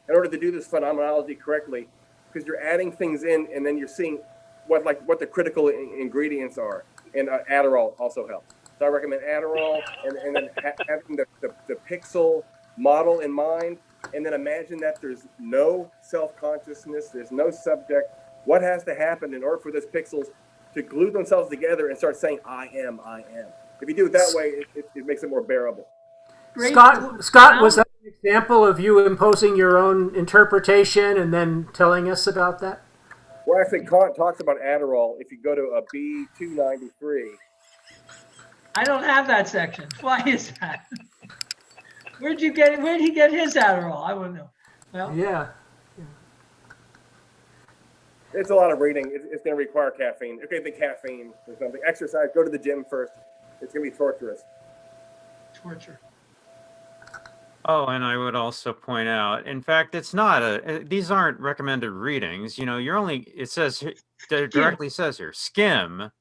order to do this phenomenology correctly, because you're adding things in, and then you're seeing what the critical ingredients are. And Adderall also helps. So I recommend Adderall, and then having the pixel model in mind, and then imagine that there's no self-consciousness, there's no subject. What has to happen in order for those pixels to glue themselves together and start saying, I am. If you do it that way, it makes it more bearable. Scott, was that an example of you imposing your own interpretation and then telling us about that? Well, actually, Kant talks about Adderall. If you go to a B293. I don't have that section. Why is that? Where'd he get his Adderall? I want to know. Well, yeah. It's a lot of reading. It's going to require caffeine. Okay, the caffeine or something. Exercise. Go to the gym first. It's going to be torturous. Torture. Oh, and I would also point out, in fact, it's not these aren't recommended readings. It says, directly says here, skim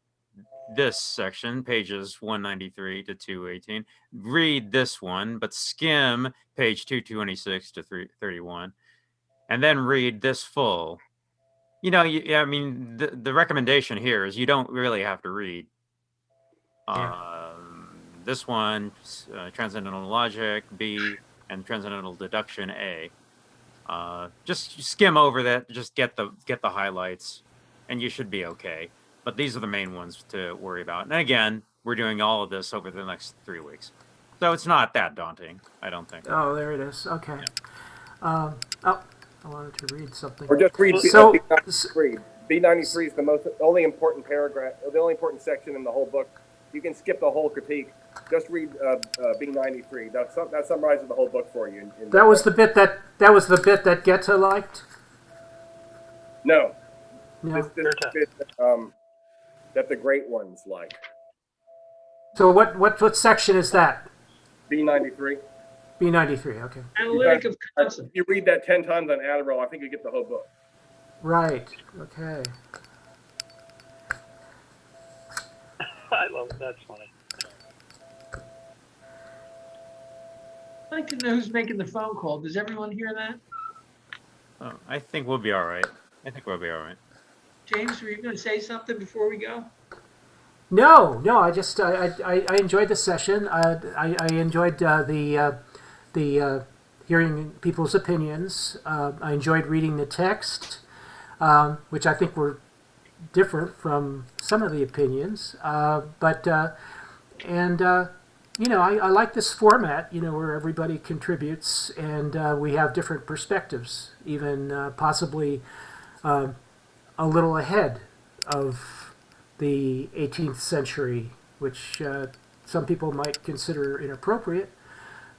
this section, pages 193 to 218. Read this one, but skim page 226 to 331. And then read this full. The recommendation here is you don't really have to read this one, Transcendental Logic, B, and Transcendental Deduction, A. Just skim over that, just get the highlights, and you should be okay. But these are the main ones to worry about. And again, we're doing all of this over the next 3 weeks. So it's not that daunting, I don't think. Oh, there it is. Okay. Yeah. I wanted to read something. Or just read B93. B93 is the only important paragraph, the only important section in the whole book. You can skip the whole critique. Just read B93. That summarizes the whole book for you. That was the bit that Goethe liked? No. No. This bit that the great ones like. So what section is that? B93. B93, okay. Analytic of concept. You read that 10 times on Adderall, I think you get the whole book. Right, okay. I love it. That's funny. I'd like to know who's making the phone call. Does everyone hear that? Oh, I think we'll be all right. James, were you going to say something before we go? No. I just I enjoyed the session. I enjoyed the hearing people's opinions. I enjoyed reading the text, which I think were different from some of the opinions. I like this format. Where everybody contributes and we have different perspectives, even possibly a little ahead of the 18th century, which some people might consider inappropriate.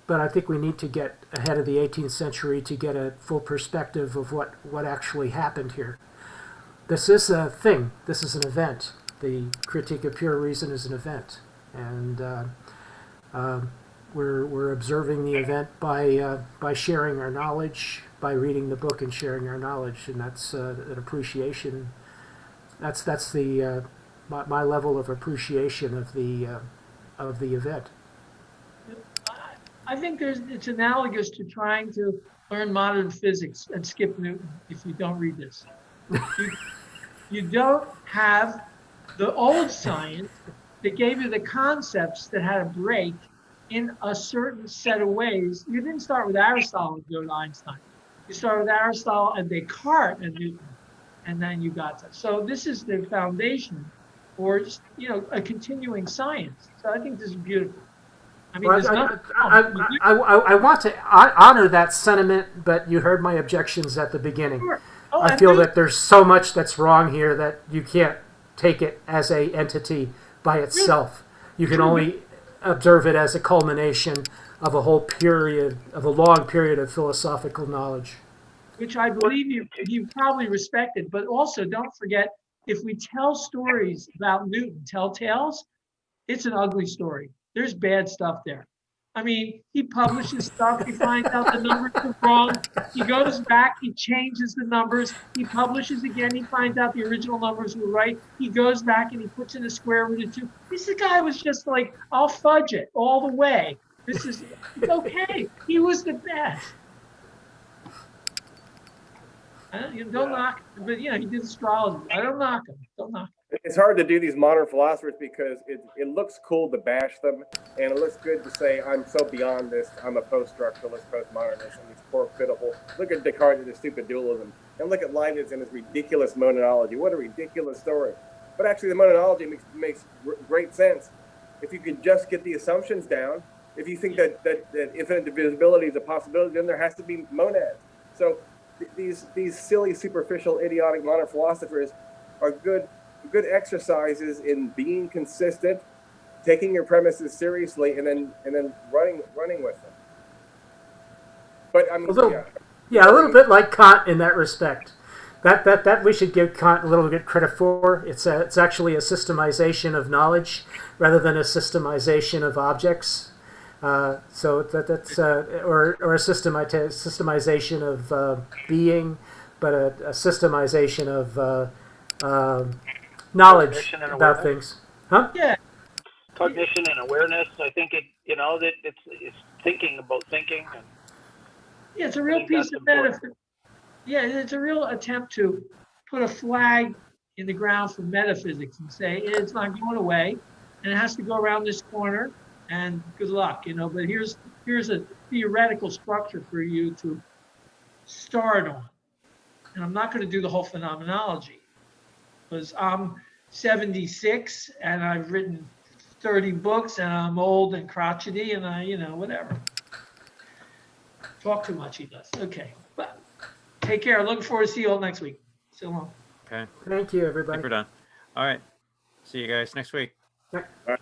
But I think we need to get ahead of the 18th century to get a full perspective of what actually happened here. This is a thing. This is an event. The Critique of Pure Reason is an event. And we're observing the event by sharing our knowledge, by reading the book and sharing our knowledge. And that's an appreciation. That's the my level of appreciation of the event. I think it's analogous to trying to learn modern physics and skip Newton if you don't read this. You don't have the old science that gave you the concepts that had a break in a certain set of ways. You didn't start with Aristotle and go to Einstein. You started with Aristotle and Descartes and Newton, and then you got to. So this is the foundation for just, a continuing science. So I think this is beautiful. I mean, I want to honor that sentiment, but you heard my objections at the beginning. Sure. I feel that there's so much that's wrong here that you can't take it as a entity by itself. You can only observe it as a culmination of a whole period, of a long period of philosophical knowledge. Which I believe you probably respected, but also don't forget, if we tell stories about Newton, tell tales, It's an ugly story. There's bad stuff there. I mean, he publishes stuff, he finds out the numbers are wrong, he goes back, he changes the numbers, he publishes again, he finds out the original numbers were right, he goes back and he puts in a square root of 2. This guy was just like, I'll fudge it all the way. It's okay. He was the best. Don't knock him, but he did astrology. I don't knock him. Don't knock him. It's hard to do these modern philosophers because it looks cool to bash them, and it looks good to say, I'm so beyond this, I'm a post-structuralist, postmodernist, and it's poor, pitiful. Look at Descartes and his stupid dualism, and look at Leibniz and his ridiculous mononology. What a ridiculous story. But actually, the mononology makes great sense. If you can just get the assumptions down, if you think that infinite divisibility is a possibility, then there has to be monads. So these silly, superficial, idiotic modern philosophers are good exercises in being consistent, taking your premises seriously, and then running with them. But I mean, a little bit like Kant in that respect. That we should give Kant a little bit credit for. It's actually a systemization of knowledge rather than a systemization of objects. So that's or a systemization of being, but a systemization of knowledge about things. Huh? Yeah. Cognition and awareness. I think that it's thinking about thinking. And yeah, it's a real piece of metaphysics. Yeah, it's a real attempt to put a flag in the ground for metaphysics and say it's not going away, and it has to go around this corner. And good luck, But here's a theoretical structure for you to start on. And I'm not going to do the whole phenomenology because I'm 76 and I've written 30 books and I'm old and crotchety and I, whatever. Talk too much, he does. Okay, but take care. Looking forward to see you all next week. So long. Okay. Thank you, everybody. I think we're done. All right. See you guys next week. Yep. All right.